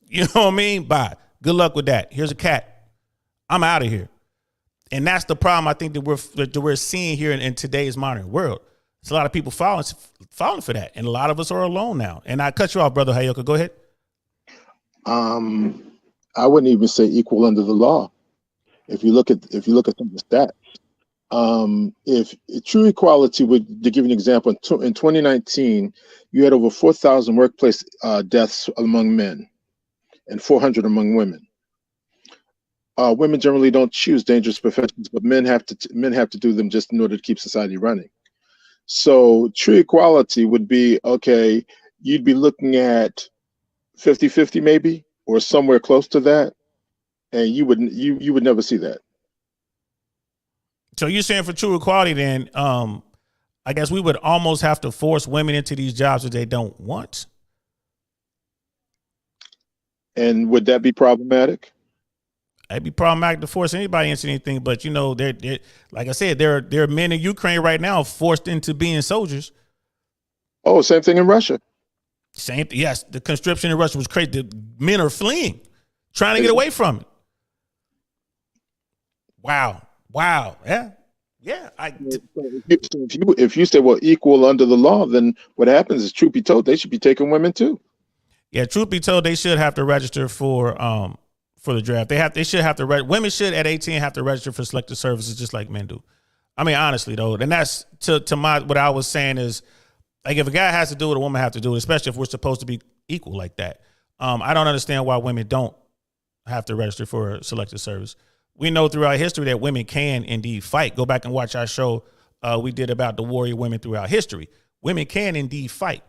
Speaker 1: You know what I mean? Bye. Good luck with that. Here's a cat. I'm out of here. And that's the problem I think that we're seeing here in today's modern world. There's a lot of people falling for that, and a lot of us are alone now. And I cut you off, Brother Hayoka. Go ahead.
Speaker 13: I wouldn't even say equal under the law. If you look at some of the stats. If true equality would, to give you an example, in 2019, you had over 4,000 workplace deaths among men and 400 among women. Women generally don't choose dangerous professions, but men have to do them just in order to keep society running. So true equality would be, okay, you'd be looking at 50-50 maybe, or somewhere close to that, and you would never see that.
Speaker 1: So you're saying for true equality, then, I guess we would almost have to force women into these jobs that they don't want.
Speaker 13: And would that be problematic?
Speaker 1: It'd be problematic to force anybody into anything, but they're like I said, there are men in Ukraine right now forced into being soldiers.
Speaker 13: Oh, same thing in Russia.
Speaker 1: Same thing. Yes, the conscription in Russia was crazy. The men are fleeing, trying to get away from it. Wow. Yeah.
Speaker 13: If you say, well, equal under the law, then what happens is, truth be told, they should be taking women too.
Speaker 1: Yeah, truth be told, they should have to register for the draft. They should have to women should at 18 have to register for selective services just like men do. I mean, honestly though, and that's to my what I was saying is, like, if a guy has to do it, a woman have to do it, especially if we're supposed to be equal like that. I don't understand why women don't have to register for selective service. We know throughout history that women can indeed fight. Go back and watch our show we did about the warrior women throughout history. Women can indeed fight.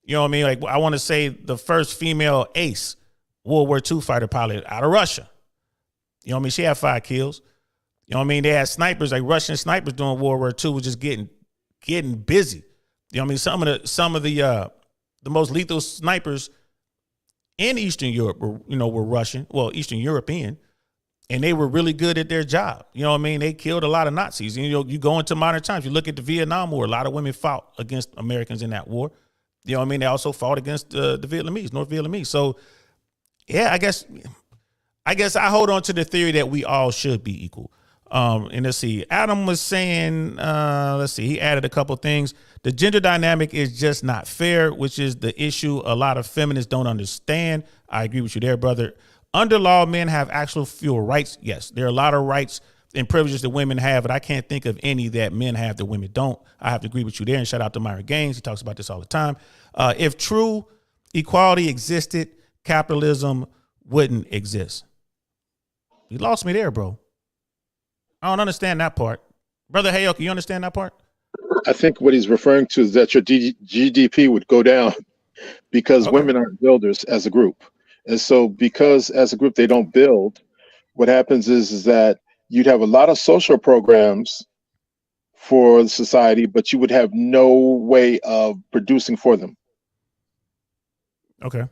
Speaker 1: You know what I mean? Like, I want to say the first female ace World War II fighter pilot out of Russia. You know what I mean? She had 5 kills. You know what I mean? They had snipers, like Russian snipers during World War II was just getting busy. You know what I mean? Some of the most lethal snipers in Eastern Europe were Russian, well, Eastern European, and they were really good at their job. You know what I mean? They killed a lot of Nazis. You go into modern times, you look at the Vietnam War, a lot of women fought against Americans in that war. You know what I mean? They also fought against the Vietnamese, North Vietnamese. So, yeah, I guess I hold on to the theory that we all should be equal. And let's see, Adam was saying, he added a couple things. The gender dynamic is just not fair, which is the issue a lot of feminists don't understand. I agree with you there, brother. Under law, men have actual fewer rights. Yes, there are a lot of rights and privileges that women have, but I can't think of any that men have that women don't. I have to agree with you there. And shout out to Myron Gaines. He talks about this all the time. If true equality existed, capitalism wouldn't exist. You lost me there, bro. I don't understand that part. Brother Hayok, you understand that part?
Speaker 13: I think what he's referring to is that your GDP would go down because women aren't builders as a group. And so because as a group they don't build, what happens is that you'd have a lot of social programs for society, but you would have no way of producing for them.
Speaker 1: Okay.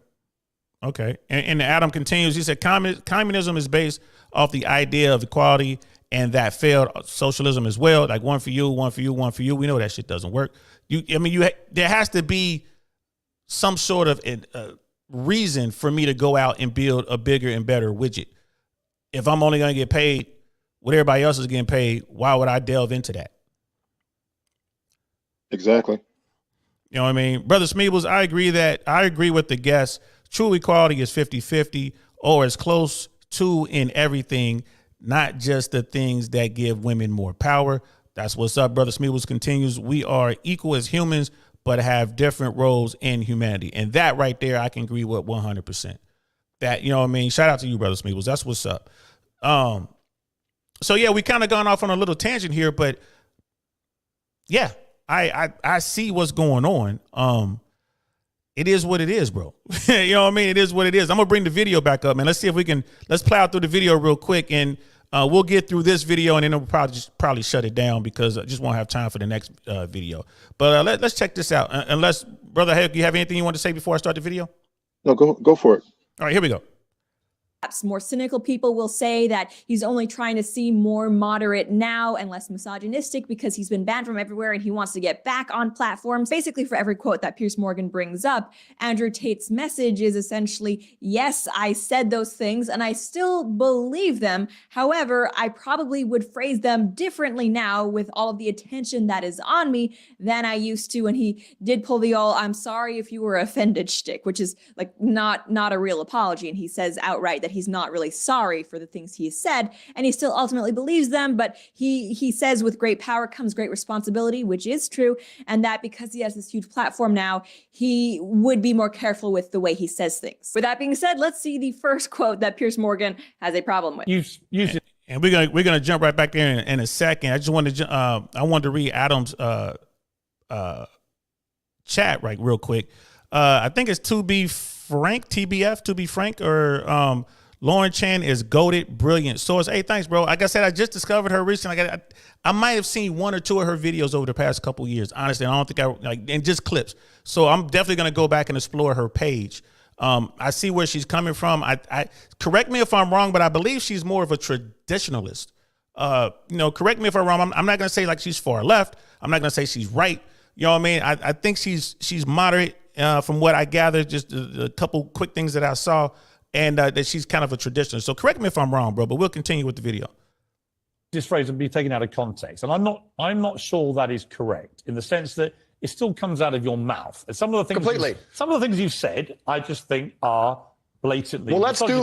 Speaker 1: And Adam continues, he said, communism is based off the idea of equality, and that failed. Socialism as well, like one for you, one for you, one for you. We know that shit doesn't work. There has to be some sort of reason for me to go out and build a bigger and better widget. If I'm only going to get paid what everybody else is getting paid, why would I delve into that?
Speaker 13: Exactly.
Speaker 1: You know what I mean? Brother Smeebles, I agree with the guest. True equality is 50-50 or as close to in everything, not just the things that give women more power. That's what's up. Brother Smeebles continues. We are equal as humans, but have different roles in humanity. And that right there, I can agree with 100%. That, you know what I mean? Shout out to you, Brother Smeebles. That's what's up. So yeah, we kind of gone off on a little tangent here, but yeah, I see what's going on. It is what it is, bro. You know what I mean? It is what it is. I'm gonna bring the video back up, man. Let's see if we can, let's plow through the video real quick, and we'll get through this video, and then we'll probably shut it down because I just won't have time for the next video. But let's check this out. Unless, Brother Hayek, you have anything you want to say before I start the video?
Speaker 13: No, go for it.
Speaker 1: All right, here we go.
Speaker 12: Perhaps more cynical people will say that he's only trying to seem more moderate now and less misogynistic because he's been banned from everywhere and he wants to get back on platforms. Basically, for every quote that Piers Morgan brings up, Andrew Tate's message is essentially, yes, I said those things and I still believe them. However, I probably would phrase them differently now with all of the attention that is on me than I used to. And he did pull the I'm sorry if you were offended shtick, which is like not a real apology. And he says outright that he's not really sorry for the things he has said, and he still ultimately believes them, but he says with great power comes great responsibility, which is true, and that because he has this huge platform now, he would be more careful with the way he says things. With that being said, let's see the first quote that Piers Morgan has a problem with.
Speaker 1: And we're gonna jump right back there in a second. I just wanted to read Adam's chat right real quick. I think it's TBF, to be frank, or Lauren Chan is goated, brilliant source. Hey, thanks, bro. Like I said, I just discovered her recently. I might have seen one or two of her videos over the past couple of years. Honestly, I don't think and just clips. So I'm definitely gonna go back and explore her page. I see where she's coming from. I correct me if I'm wrong, but I believe she's more of a traditionalist. Correct me if I'm wrong. I'm not gonna say like she's far left. I'm not gonna say she's right. You know what I mean? I think she's moderate from what I gathered. Just a couple quick things that I saw. And that she's kind of a traditionalist. So correct me if I'm wrong, bro, but we'll continue with the video.
Speaker 2: This phrase will be taken out of context. And I'm not sure that is correct in the sense that it still comes out of your mouth. And some of the things some of the things you've said, I just think are blatantly.
Speaker 14: Well, let's do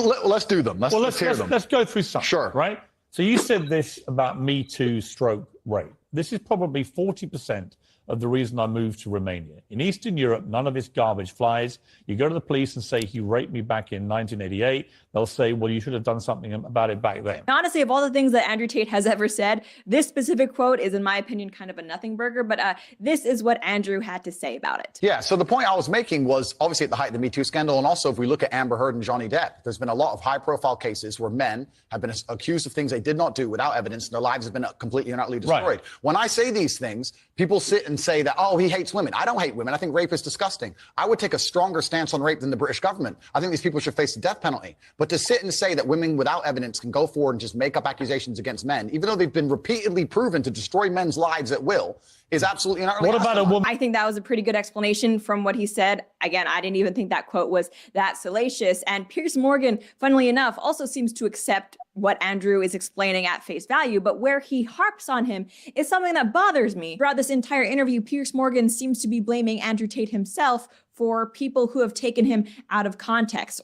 Speaker 14: them. Let's hear them.
Speaker 2: Let's go through some.
Speaker 14: Sure.
Speaker 2: Right? So you said this about Me Too / rape. This is probably 40% of the reason I moved to Romania. In Eastern Europe, none of this garbage flies. You go to the police and say, he raped me back in 1988. They'll say, well, you should have done something about it back then.
Speaker 12: Honestly, of all the things that Andrew Tate has ever said, this specific quote is, in my opinion, kind of a nothing burger, but this is what Andrew had to say about it.
Speaker 14: Yeah, so the point I was making was obviously at the height of the Me Too scandal, and also if we look at Amber Heard and Johnny Depp, there's been a lot of high-profile cases where men have been accused of things they did not do without evidence, and their lives have been completely and utterly destroyed.
Speaker 2: Right.
Speaker 14: When I say these things, people sit and and say that, oh, he hates women. I don't hate women. I think rape is disgusting. I would take a stronger stance on rape than the British government. I think these people should face the death penalty. But to sit and say that women without evidence can go forward and just make up accusations against men, even though they've been repeatedly proven to destroy men's lives at will, is absolutely and utterly.
Speaker 2: What about a woman?
Speaker 12: I think that was a pretty good explanation from what he said. Again, I didn't even think that quote was that salacious. And Piers Morgan, funnily enough, also seems to accept what Andrew is explaining at face value. But where he harps on him is something that bothers me. Throughout this entire interview, Piers Morgan seems to be blaming Andrew Tate himself for people who have taken him out of context.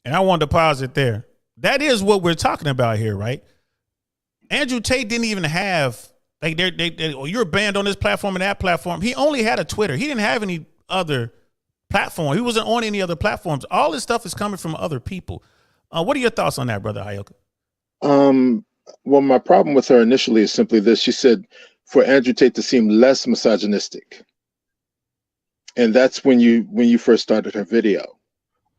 Speaker 1: And I wanted to pause it there. That is what we're talking about here, right? Andrew Tate didn't even have, like, you're banned on this platform and that platform. He only had a Twitter. He didn't have any other platform. He wasn't on any other platforms. All this stuff is coming from other people. What are your thoughts on that, brother Hayoka?
Speaker 13: Well, my problem with her initially is simply this. She said for Andrew Tate to seem less misogynistic. And that's when you first started her video.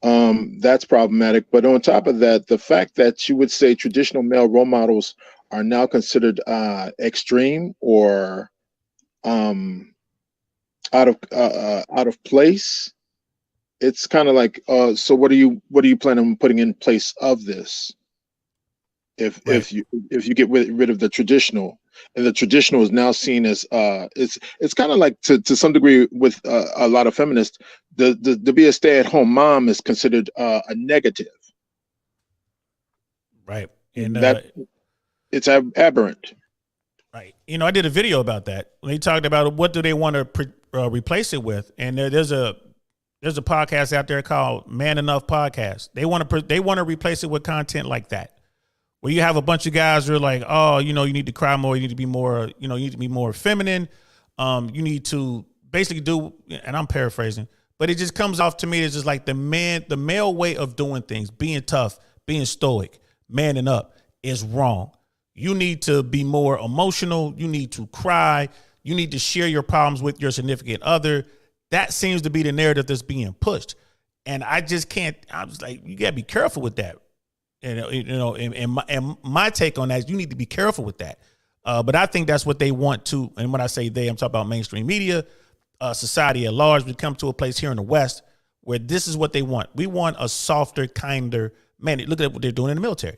Speaker 13: That's problematic. But on top of that, the fact that she would say traditional male role models are now considered extreme or out of place. It's kind of like, so what are you planning on putting in place of this? If you get rid of the traditional, and the traditional is now seen as it's kind of like to some degree with a lot of feminists, to be a stay-at-home mom is considered a negative.
Speaker 1: Right, and
Speaker 13: that it's aberrant.
Speaker 1: Right. You know, I did a video about that. They talked about what do they want to replace it with, and there's a podcast out there called Man Enough Podcast. They want to replace it with content like that, where you have a bunch of guys who are like, oh, you know, you need to cry more, you need to be more, you know, you need to be more feminine. You need to basically do, and I'm paraphrasing, but it just comes off to me as just like the male way of doing things, being tough, being stoic, manning up is wrong. You need to be more emotional. You need to cry. You need to share your problems with your significant other. That seems to be the narrative that's being pushed. And I just can't, I was like, you gotta be careful with that. And my take on that is you need to be careful with that. But I think that's what they want to, and when I say they, I'm talking about mainstream media, society at large. We come to a place here in the West where this is what they want. We want a softer, kinder man. Look at what they're doing in the military.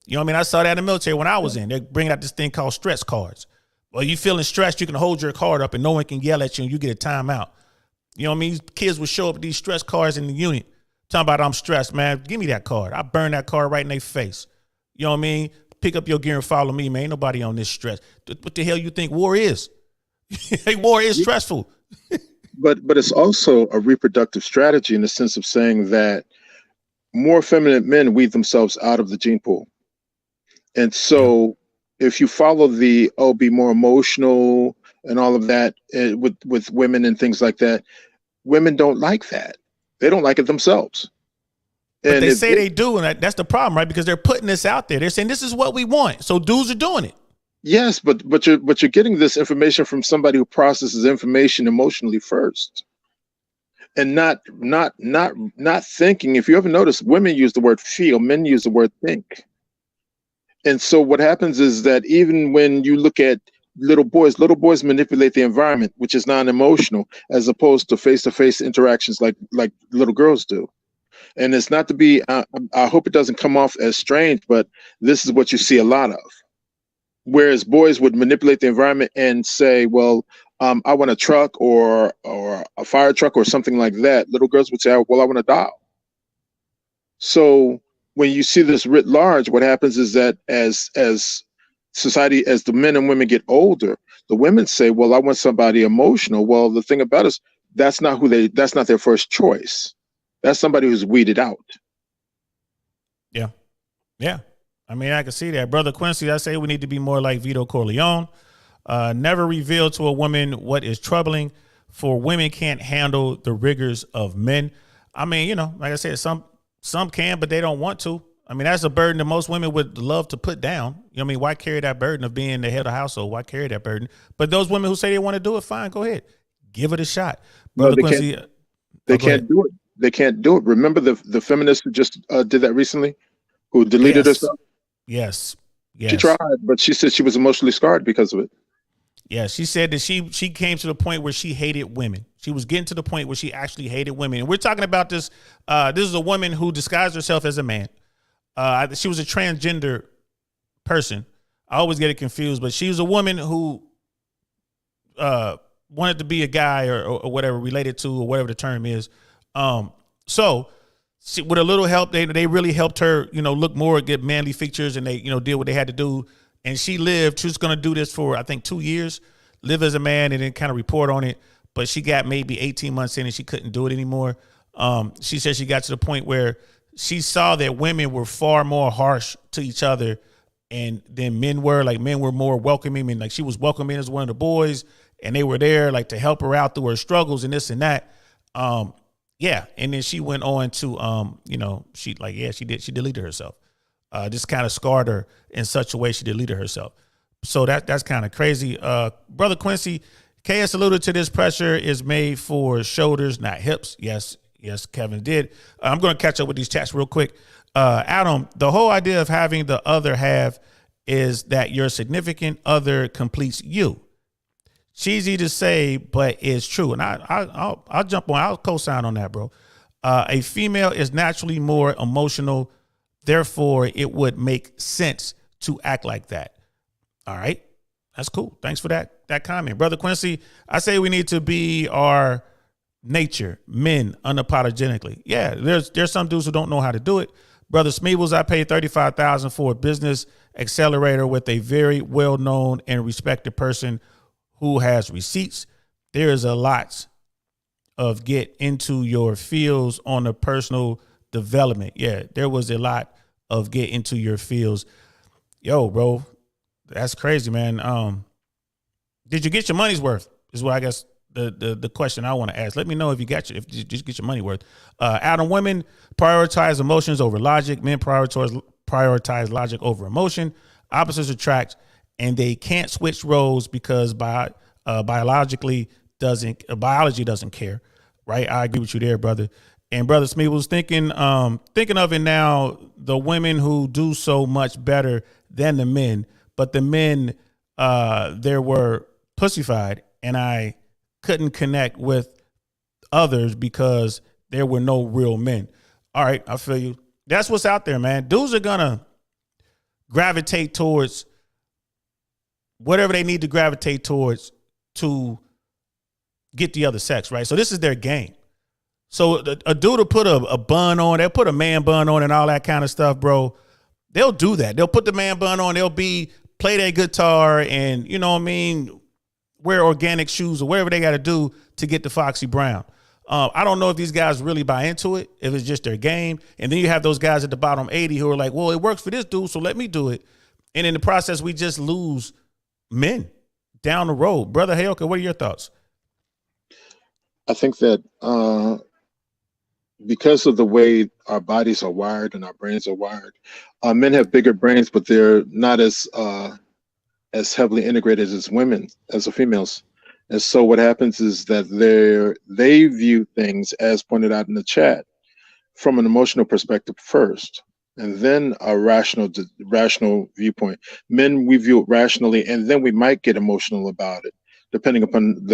Speaker 1: You know what I mean? I saw that in the military when I was in. They're bringing out this thing called stress cards. Well, you feeling stressed, you can hold your card up and no one can yell at you and you get a timeout. You know what I mean? Kids would show up with these stress cards in the unit. Talking about I'm stressed, man. Give me that card. I burn that card right in their face. You know what I mean? Pick up your gear and follow me, man. Ain't nobody on this stress. What the hell you think war is? War is stressful.
Speaker 13: But it's also a reproductive strategy in the sense of saying that more feminine men weed themselves out of the gene pool. And so if you follow the, be more emotional and all of that with women and things like that, women don't like that. They don't like it themselves.
Speaker 1: But they say they do, and that's the problem, right? Because they're putting this out there. They're saying this is what we want. So dudes are doing it.
Speaker 13: Yes, but you're getting this information from somebody who processes information emotionally first. And not thinking. If you ever notice, women use the word feel, men use the word think. And so what happens is that even when you look at little boys manipulate the environment, which is non-emotional, as opposed to face-to-face interactions like little girls do. And it's not to be, I hope it doesn't come off as strange, but this is what you see a lot of. Whereas boys would manipulate the environment and say, well, I want a truck or a fire truck or something like that. Little girls would say, well, I want a doll. So when you see this writ large, what happens is that as society, as the men and women get older, the women say, well, I want somebody emotional. Well, the thing about it is that's not their first choice. That's somebody who's weeded out.
Speaker 1: Yeah. Yeah. I mean, I can see that. Brother Quincy, I say we need to be more like Vito Corleone. Never reveal to a woman what is troubling, for women can't handle the rigors of men. I mean, you know, like I said, some can, but they don't want to. I mean, that's a burden that most women would love to put down. You know what I mean? Why carry that burden of being the head of the household? Why carry that burden? But those women who say they want to do it, fine, go ahead. Give it a shot. Brother Quincy.
Speaker 13: They can't do it. They can't do it. Remember the feminist who just did that recently, who deleted herself?
Speaker 1: Yes.
Speaker 13: She tried, but she said she was emotionally scarred because of it.
Speaker 1: Yeah, she said that she came to the point where she hated women. She was getting to the point where she actually hated women. And we're talking about this. This is a woman who disguised herself as a man. She was a transgender person. I always get it confused, but she was a woman who wanted to be a guy or whatever, related to, or whatever the term is. So with a little help, they really helped her, look more, get manly features, and they, did what they had to do. And she was going to do this for, I think, 2 years, live as a man and then kind of report on it. But she got maybe 18 months in and she couldn't do it anymore. She said she got to the point where she saw that women were far more harsh to each other than men were. Like, men were more welcoming, and like she was welcoming as one of the boys, and they were there like to help her out through her struggles and this and that. Yeah. And then she went on to, she deleted herself. Just kind of scarred her in such a way she deleted herself. So that's kind of crazy. Brother Quincy, KS alluded to this pressure is made for shoulders, not hips. Yes, Kevin did. I'm going to catch up with these chats real quick. Adam, the whole idea of having the other half is that your significant other completes you. Cheesy to say, but it's true. And I'll jump on. I'll co-sign on that, bro. A female is naturally more emotional. Therefore, it would make sense to act like that. All right. That's cool. Thanks for that comment. Brother Quincy, I say we need to be our nature, men, unapologetically. Yeah, there's some dudes who don't know how to do it. Brother Smeebles, I paid $35,000 for a business accelerator with a very well-known and respected person who has receipts. There is a lot of get into your fields on the personal development. Yeah, there was a lot of get into your fields. Yo, bro, that's crazy, man. Did you get your money's worth? Is what I guess the question I want to ask. Let me know if you just get your money worth. Adam, women prioritize emotions over logic. Men prioritize logic over emotion. Opposites attract, and they can't switch roles because biology doesn't care. Right? I agree with you there, brother. And Brother Smith was thinking of it now, the women who do so much better than the men, but the men, there were pussified, and I couldn't connect with others because there were no real men. All right, I feel you. That's what's out there, man. Dudes are going to gravitate towards whatever they need to gravitate towards to get the other sex, right? So this is their game. So a dude will put a bun on, they'll put a man bun on and all that kind of stuff, bro. They'll do that. They'll put the man bun on. They'll play their guitar and, you know what I mean, wear organic shoes or whatever they got to do to get the Foxy Brown. I don't know if these guys really buy into it, if it's just their game. And then you have those guys at the bottom 80 who are like, well, it works for this dude, so let me do it. And in the process, we just lose men down the road. Brother Hayoka, what are your thoughts?
Speaker 13: I think that because of the way our bodies are wired and our brains are wired, men have bigger brains, but they're not as heavily integrated as women, as the females. And so what happens is that they view things, as pointed out in the chat, from an emotional perspective first, and then a rational viewpoint. Men, we view it rationally, and then we might get emotional about it, depending upon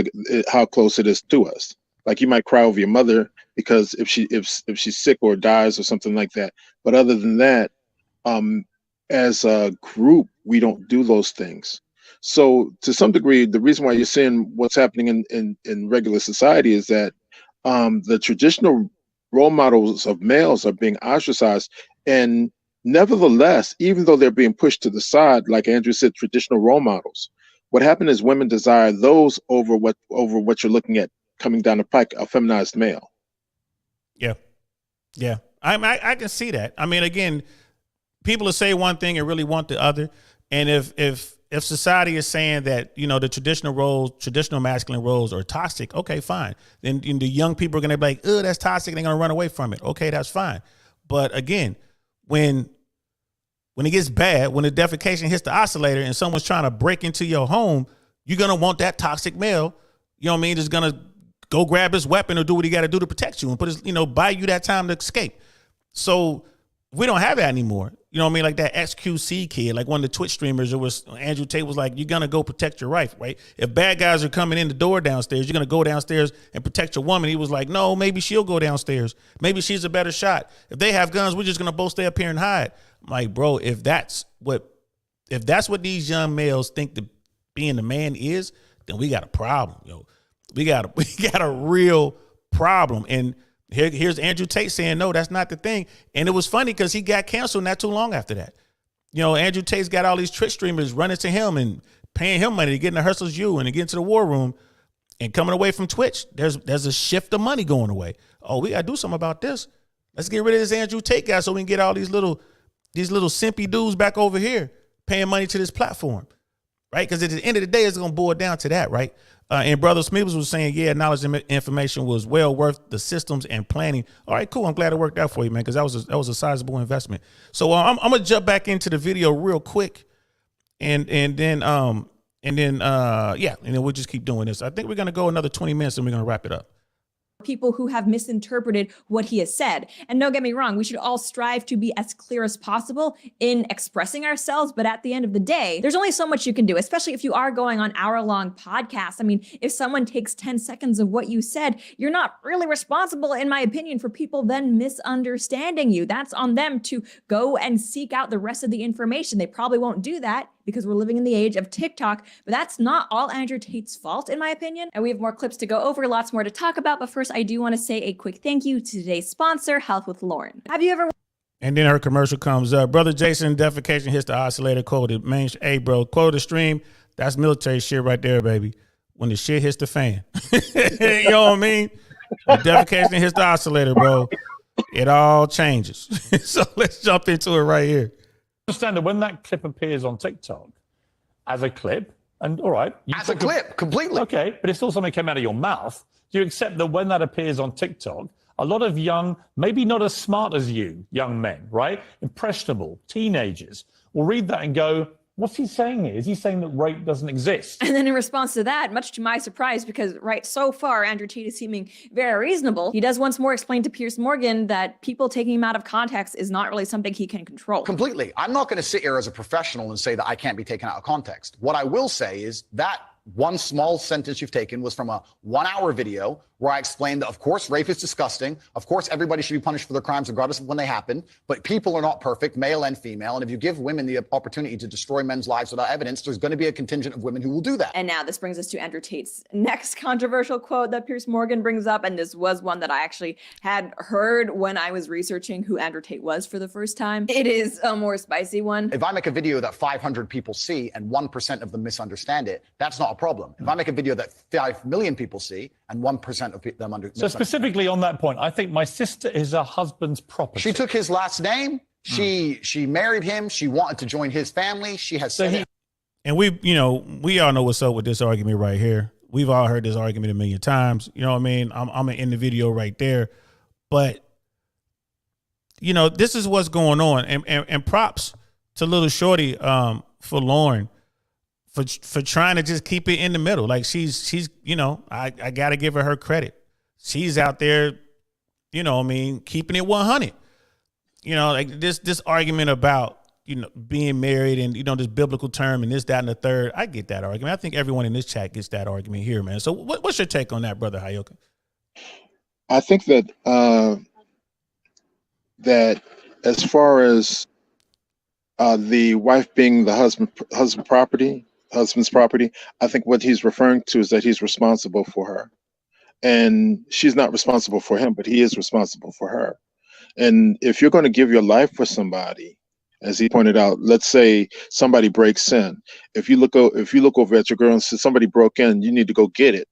Speaker 13: how close it is to us. Like, you might cry over your mother because if she's sick or dies or something like that. But other than that, as a group, we don't do those things. So to some degree, the reason why you're seeing what's happening in regular society is that the traditional role models of males are being ostracized. And nevertheless, even though they're being pushed to the side, like Andrew said, traditional role models, what happened is women desire those over what you're looking at coming down the pike, a feminized male.
Speaker 1: Yeah. I can see that. I mean, again, people will say one thing and really want the other. And if society is saying that, you know, the traditional masculine roles are toxic, okay, fine. Then the young people are going to be like, oh, that's toxic. And they're going to run away from it. Okay, that's fine. But again, when it gets bad, when the defecation hits the oscillator and someone's trying to break into your home, you're going to want that toxic male, you know what I mean, just going to go grab his weapon or do what he got to do to protect you and buy you that time to escape. So we don't have that anymore. You know what I mean? Like that XQC kid, like one of the Twitch streamers, it was Andrew Tate was like, you're going to go protect your wife, right? If bad guys are coming in the door downstairs, you're going to go downstairs and protect your woman. He was like, no, maybe she'll go downstairs. Maybe she's a better shot. If they have guns, we're just going to both stay up here and hide. I'm like, bro, if that's what these young males think that being the man is, then we got a problem, yo. We got a real problem. And here's Andrew Tate saying, no, that's not the thing. And it was funny because he got canceled not too long after that. You know, Andrew Tate's got all these Twitch streamers running to him and paying him money to get in the Hustler's U and to get into the war room and coming away from Twitch. There's a shift of money going away. Oh, we got to do something about this. Let's get rid of this Andrew Tate guy so we can get all these little simpy dudes back over here paying money to this platform, right? Because at the end of the day, it's going to boil down to that, right? And Brother Smithers was saying, yeah, knowledge and information was well worth the systems and planning. All right, cool. I'm glad it worked out for you, man, because that was a sizable investment. So I'm gonna jump back into the video real quick, and then we'll just keep doing this. I think we're gonna go another 20 minutes and we're gonna wrap it up.
Speaker 12: People who have misinterpreted what he has said. And don't get me wrong, we should all strive to be as clear as possible in expressing ourselves. But at the end of the day, there's only so much you can do, especially if you are going on hour-long podcasts. I mean, if someone takes 10 seconds of what you said, you're not really responsible, in my opinion, for people then misunderstanding you. That's on them to go and seek out the rest of the information. They probably won't do that because we're living in the age of TikTok, but that's not all Andrew Tate's fault, in my opinion. And we have more clips to go over, lots more to talk about. But first, I do want to say a quick thank you to today's sponsor, Health with Lauren. Have you ever...
Speaker 1: And then her commercial comes up. Brother Jason, defecation hits the oscillator, quoted. Man, hey, bro, quote the stream. That's military shit right there, baby. When the shit hits the fan. You know what I mean? The defecation hits the oscillator, bro. It all changes. So let's jump into it right here.
Speaker 2: Understand that when that clip appears on TikTok as a clip, and all right,
Speaker 14: as a clip, completely
Speaker 2: okay, but it's still something that came out of your mouth. Do you accept that when that appears on TikTok, a lot of young, maybe not as smart as you, young men, right, impressionable teenagers, will read that and go, what's he saying here? Is he saying that rape doesn't exist?
Speaker 12: And then in response to that, much to my surprise, because right so far, Andrew Tate is seeming very reasonable, he does once more explain to Piers Morgan that people taking him out of context is not really something he can control.
Speaker 14: Completely. I'm not going to sit here as a professional and say that I can't be taken out of context. What I will say is that one small sentence you've taken was from a 1-hour video where I explained that, of course, rape is disgusting. Of course, everybody should be punished for their crimes regardless of when they happen. But people are not perfect, male and female. And if you give women the opportunity to destroy men's lives without evidence, there's going to be a contingent of women who will do that.
Speaker 12: And now this brings us to Andrew Tate's next controversial quote that Piers Morgan brings up. And this was one that I actually had heard when I was researching who Andrew Tate was for the first time. It is a more spicy one.
Speaker 14: If I make a video that 500 people see and 1% of them misunderstand it, that's not a problem. If I make a video that 5 million people see and 1% of them understand.
Speaker 2: So specifically on that point, I think my sister is her husband's property.
Speaker 14: She took his last name. She married him. She wanted to join his family. She has said it.
Speaker 1: And we all know what's up with this argument right here. We've all heard this argument a million times. You know what I mean? I'm in the video right there. But, you know, this is what's going on. And props to little shorty for Lauren for trying to just keep it in the middle. Like she's you know, I got to give her credit. She's out there, you know what I mean, keeping it 100. You know, like this argument about, you know, being married and, you know, this biblical term and this, that, and the third. I get that argument. I think everyone in this chat gets that argument here, man. So what's your take on that, Brother Hayoka?
Speaker 13: I think that that as far as the wife being the husband's property, I think what he's referring to is that he's responsible for her. And she's not responsible for him, but he is responsible for her. And if you're going to give your life for somebody, as he pointed out, let's say somebody breaks in. If you look over at your girl and say somebody broke in, you need to go get it.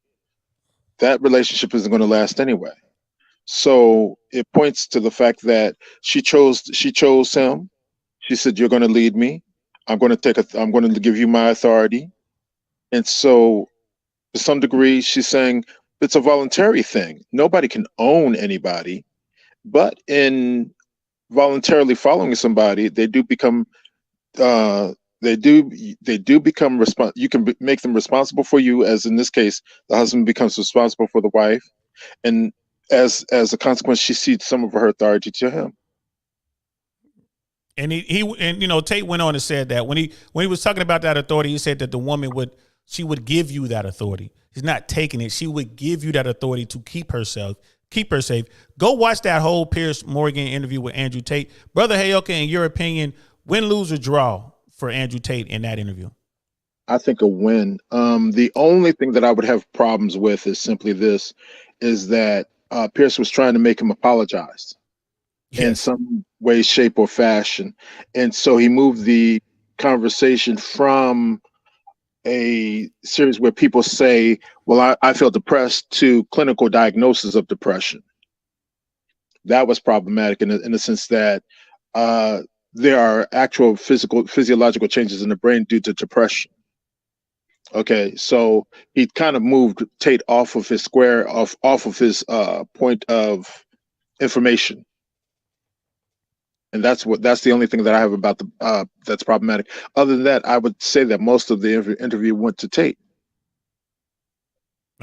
Speaker 13: That relationship isn't going to last anyway. So it points to the fact that she chose him. She said, "You're going to lead me. I'm going to give you my authority." And so to some degree, she's saying it's a voluntary thing. Nobody can own anybody, but in voluntarily following somebody, they do become responsible. You can make them responsible for you, as in this case, the husband becomes responsible for the wife, and as a consequence, she cedes some of her authority to him.
Speaker 1: And and Tate went on and said that when he was talking about that authority, he said that the woman would give you that authority. He's not taking it. She would give you that authority to keep her safe. Go watch that whole Piers Morgan interview with Andrew Tate. Brother Hayoka, in your opinion, win, lose, or draw for Andrew Tate in that interview?
Speaker 13: I think a win. The only thing that I would have problems with is simply this, is that Piers was trying to make him apologize in some way, shape, or fashion. And so he moved the conversation from a series where people say, well, I feel depressed, to clinical diagnosis of depression. That was problematic in the sense that there are actual physiological changes in the brain due to depression. Okay, so he kind of moved Tate off of his off of his point of information. And that's the only thing that I have about that's problematic. Other than that, I would say that most of the interview went to Tate.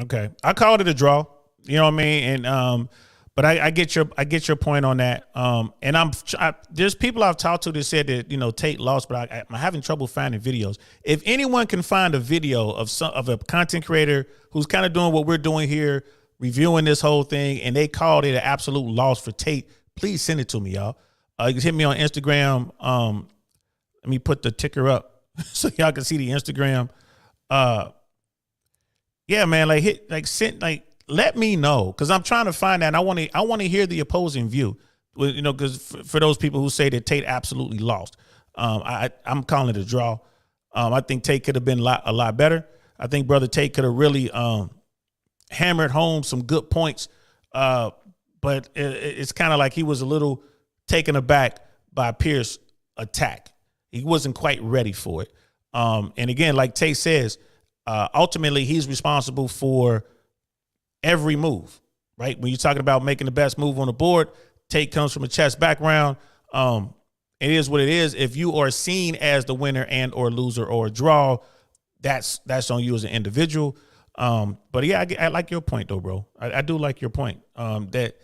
Speaker 1: Okay, I called it a draw. You know what I mean? And but I get your point on that. And there's people I've talked to that said that Tate lost, but I'm having trouble finding videos. If anyone can find a video of a content creator who's kind of doing what we're doing here, reviewing this whole thing, and they called it an absolute loss for Tate, please send it to me, y'all. You can hit me on Instagram. Let me put the ticker up so y'all can see the Instagram. Yeah, man, let me know, because I'm trying to find that. And I want to hear the opposing view. Because for those people who say that Tate absolutely lost, I'm calling it a draw. I think Tate could have been a lot better. I think Brother Tate could have really hammered home some good points, but it's kind of like he was a little taken aback by Piers' attack. He wasn't quite ready for it. And again, like Tate says, ultimately he's responsible for every move, right? When you're talking about making the best move on the board, Tate comes from a chess background. It is what it is. If you are seen as the winner and or loser or a draw, that's on you as an individual. But yeah, I like your point though, bro. I do like your point. That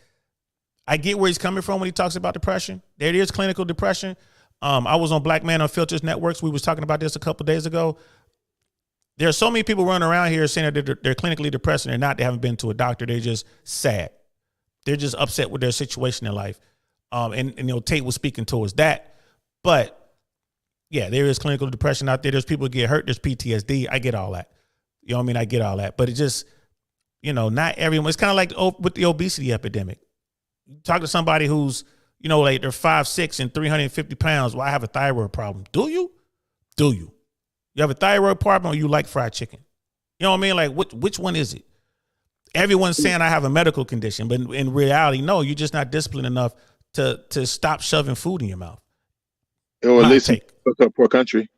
Speaker 1: I get where he's coming from when he talks about depression. There is clinical depression. I was on Black Man Unfiltered Networks. We was talking about this a couple days ago. There are so many people running around here saying that they're clinically depressed, and they're not. They haven't been to a doctor. They're just sad. They're just upset with their situation in life. And Tate was speaking towards that. But yeah, there is clinical depression out there. There's people who get hurt. There's PTSD. I get all that. You know what I mean? I get all that. But it just, not everyone. It's kind of like with the obesity epidemic. You talk to somebody who's, like they're 5'6" and 350 pounds. Well, I have a thyroid problem. Do you? You have a thyroid problem, or you like fried chicken? You know what I mean? Like, which one is it? Everyone's saying I have a medical condition, but in reality, no, you're just not disciplined enough to stop shoving food in your mouth.
Speaker 13: Or at least in a poor country,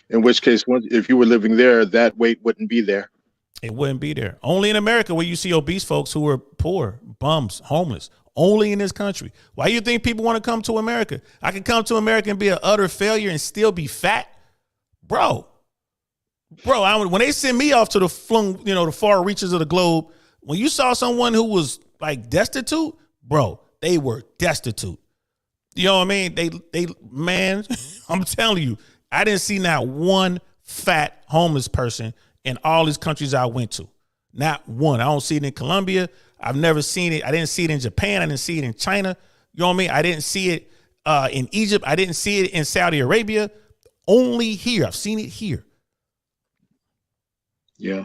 Speaker 13: in which case, if you were living there, that weight wouldn't be there.
Speaker 1: It wouldn't be there. Only in America where you see obese folks who are poor, bums, homeless. Only in this country. Why do you think people want to come to America? I can come to America and be an utter failure and still be fat, bro. When they send me off to the far reaches of the globe, when you saw someone who was like destitute, bro, they were destitute. You know what I mean? They man, I'm telling you, I didn't see not one fat homeless person in all these countries I went to. Not one. I don't see it in Colombia. I've never seen it. I didn't see it in Japan. I didn't see it in China. You know what I mean? I didn't see it in Egypt. I didn't see it in Saudi Arabia. Only here. I've seen it here.
Speaker 13: Yeah.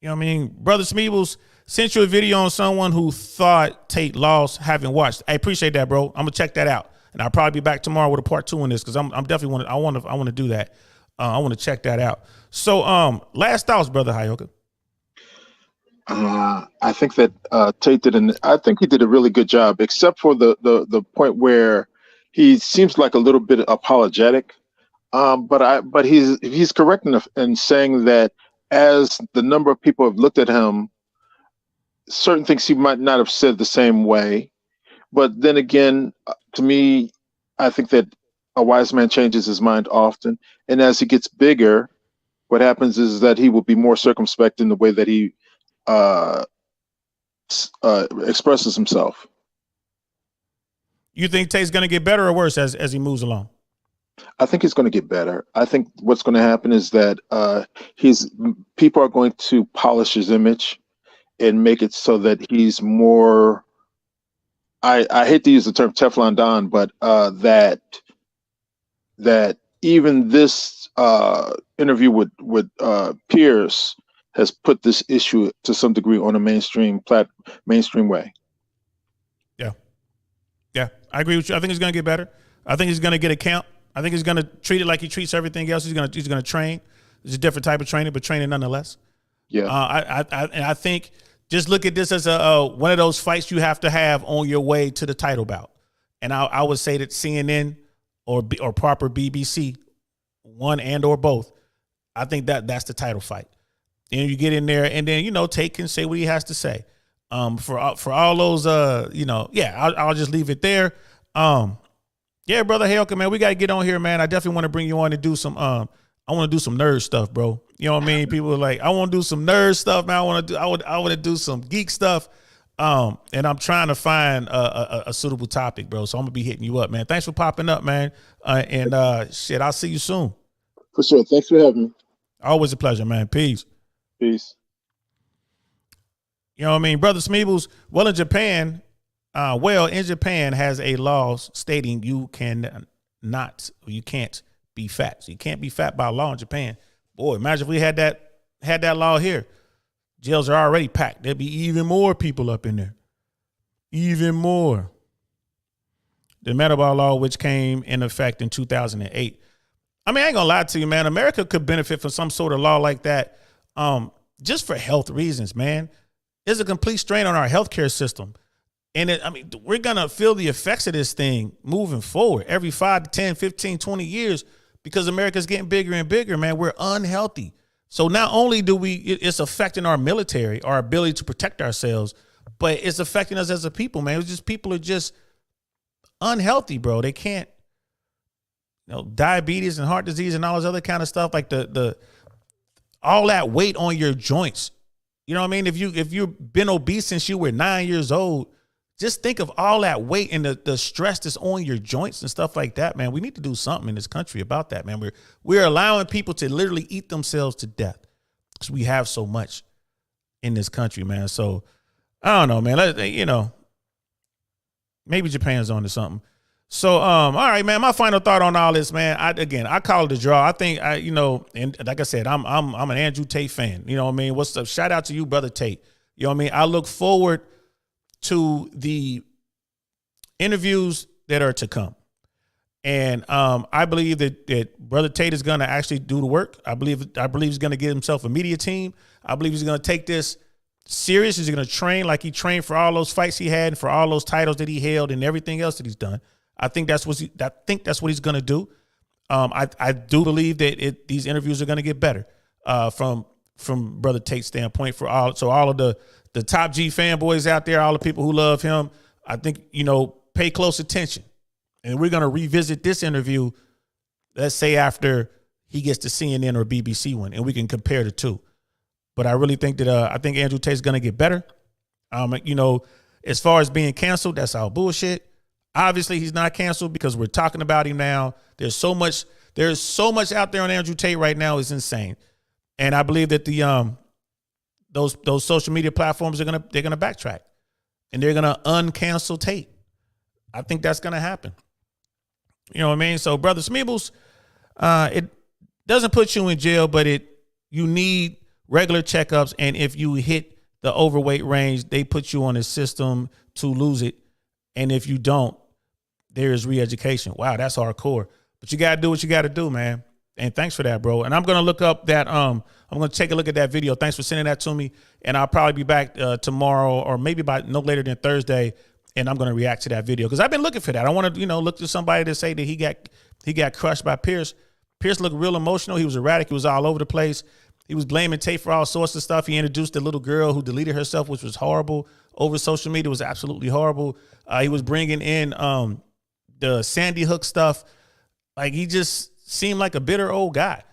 Speaker 1: You know what I mean? Brother Smeebles sent you a video on someone who thought Tate lost, haven't watched. I appreciate that, bro. I'm gonna check that out, and I'll probably be back tomorrow with a part 2 on this, because I'm definitely I want to do that. I want to check that out. So, last thoughts, brother Hayoka.
Speaker 13: I think that Tate I think he did a really good job, except for the point where he seems like a little bit apologetic. But he's correct enough in saying that as the number of people have looked at him, certain things he might not have said the same way. But then again, to me, I think that a wise man changes his mind often. And as he gets bigger, what happens is that he will be more circumspect in the way that he expresses himself.
Speaker 1: You think Tate's going to get better or worse as he moves along?
Speaker 13: I think it's going to get better. I think what's going to happen is that people are going to polish his image and make it so that he's more. I hate to use the term Teflon Don, but that even this interview with Piers has put this issue to some degree on a mainstream way.
Speaker 1: Yeah, I agree with you. I think he's going to get better. I think he's going to get a count. I think he's going to treat it like he treats everything else. He's going to train. It's a different type of training, but training nonetheless.
Speaker 13: Yeah.
Speaker 1: I think just look at this as one of those fights you have to have on your way to the title bout. And I would say that CNN or proper BBC, one and or both, I think that's the title fight. And you get in there, and then Tate can say what he has to say. For all those, I'll just leave it there. Yeah, brother Helka, man, we gotta get on here, man. I definitely want to bring you on and do some. I want to do some nerd stuff, bro. You know what I mean? People are like, I want to do some nerd stuff, man. I want to do some geek stuff. And I'm trying to find a suitable topic, bro. So I'm gonna be hitting you up, man. Thanks for popping up, man. Shit, I'll see you soon.
Speaker 13: For sure. Thanks for having me.
Speaker 1: Always a pleasure, man. Peace.
Speaker 13: Peace.
Speaker 1: You know what I mean? Brother Smeebles, in Japan, in Japan has a law stating you can't be fat. So you can't be fat by law in Japan. Boy, imagine if we had that law here. Jails are already packed. There'd be even more people up in there. Even more. The metabolic law, which came in effect in 2008. I mean, I ain't gonna lie to you, man. America could benefit from some sort of law like that, just for health reasons, man. There's a complete strain on our healthcare system. And we're going to feel the effects of this thing moving forward every 5 to 10, 15, 20 years because America's getting bigger and bigger, man. We're unhealthy. So not only it's affecting our military, our ability to protect ourselves, but it's affecting us as a people, man. It's just people are just unhealthy, bro. They can't, diabetes and heart disease and all this other kind of stuff, like the all that weight on your joints. You know what I mean? If you've been obese since you were 9 years old, just think of all that weight and the stress that's on your joints and stuff like that, man. We need to do something in this country about that, man. We're allowing people to literally eat themselves to death because we have so much in this country, man. So I don't know, man. Maybe Japan's on to something. So, all right, man. My final thought on all this, man. I call it a draw. I think and like I said, I'm an Andrew Tate fan. You know what I mean? What's up? Shout out to you, brother Tate. You know what I mean? I look forward to the interviews that are to come, and I believe that brother Tate is going to actually do the work. I believe he's going to get himself a media team. I believe he's going to take this serious. He's going to train like he trained for all those fights he had and for all those titles that he held and everything else that he's done. I think that's what he's going to do. I do believe that these interviews are going to get better from brother Tate's standpoint for all of the top G fanboys out there, all the people who love him. I think, pay close attention, and we're going to revisit this interview. Let's say after he gets the CNN or BBC one, and we can compare the two. But I really think that I think Andrew Tate's going to get better. As far as being canceled, that's all bullshit. Obviously, he's not canceled because we're talking about him now. There's so much out there on Andrew Tate right now. It's insane. And I believe that those social media platforms they're gonna backtrack and they're gonna uncancel Tate. I think that's gonna happen. You know what I mean? So, brother Smeebles, it doesn't put you in jail, but you need regular checkups, and if you hit the overweight range, they put you on a system to lose it. And if you don't, there is re-education. Wow, that's hardcore. But you got to do what you got to do, man. And thanks for that, bro. And I'm going to look up that, I'm going to take a look at that video. Thanks for sending that to me. And I'll probably be back tomorrow or maybe by no later than Thursday. And I'm going to react to that video because I've been looking for that. I want to, look to somebody to say that he got crushed by Piers. Piers looked real emotional. He was erratic. He was all over the place. He was blaming Tate for all sorts of stuff. He introduced a little girl who deleted herself, which was horrible. Over social media, it was absolutely horrible. He was bringing in the Sandy Hook stuff. Like, he just seemed like a bitter old guy.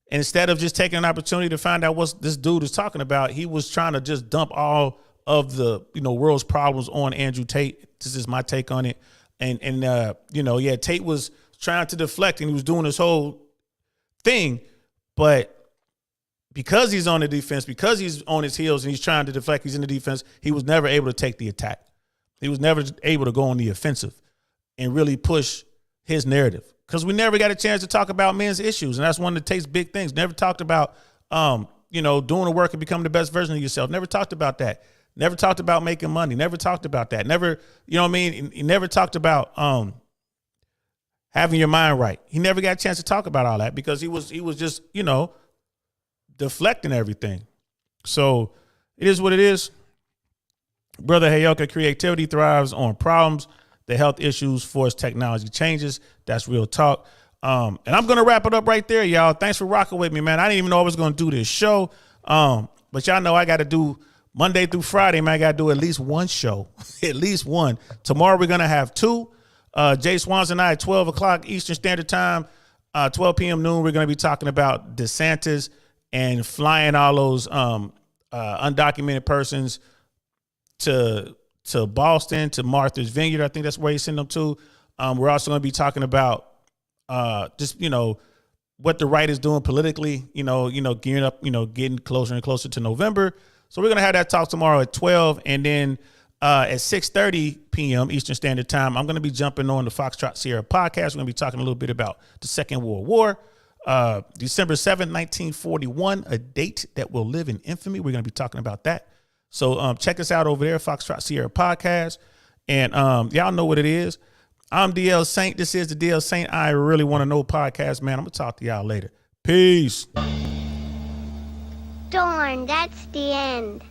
Speaker 1: And instead of just taking an opportunity to find out what this dude is talking about, he was trying to just dump all of the world's problems on Andrew Tate. This is my take on it. And Tate was trying to deflect and he was doing his whole thing, but because he's on the defense, because he's on his heels and he's trying to deflect, he's in the defense, he was never able to take the attack. He was never able to go on the offensive and really push his narrative, because we never got a chance to talk about men's issues. And that's one of Tate's big things. Never talked about, doing the work and becoming the best version of yourself. Never talked about that. Never talked about making money. Never talked about that. Never, He never talked about having your mind right. He never got a chance to talk about all that because he was just, deflecting everything. So it is what it is. Brother Hayoka, creativity thrives on problems. The health issues force technology changes. That's real talk. And I'm going to wrap it up right there, y'all. Thanks for rocking with me, man. I didn't even know I was going to do this show. But y'all know I got to do Monday through Friday, man. I got to do at least one show, at least one. Tomorrow we're going to have two. Jay Swans and I at 12 o'clock Eastern Standard Time, 12 p.m. noon. We're going to be talking about DeSantis and flying all those undocumented persons to Boston, to Martha's Vineyard. I think that's where you send them to. We're also going to be talking about what the right is doing politically, gearing up, getting closer and closer to November. So we're going to have that talk tomorrow at 12. And then at 6:30 p.m. Eastern Standard Time, I'm going to be jumping on the Foxtrot Sierra podcast. We're going to be talking a little bit about the Second World War. December 7th, 1941, a date that will live in infamy. We're going to be talking about that. So check us out over there, Foxtrot Sierra podcast. And y'all know what it is. I'm DL Saint. This is the DL Saint I Really Want to Know podcast, man. I'm going to talk to y'all later. Peace.
Speaker 15: Darn, that's the end.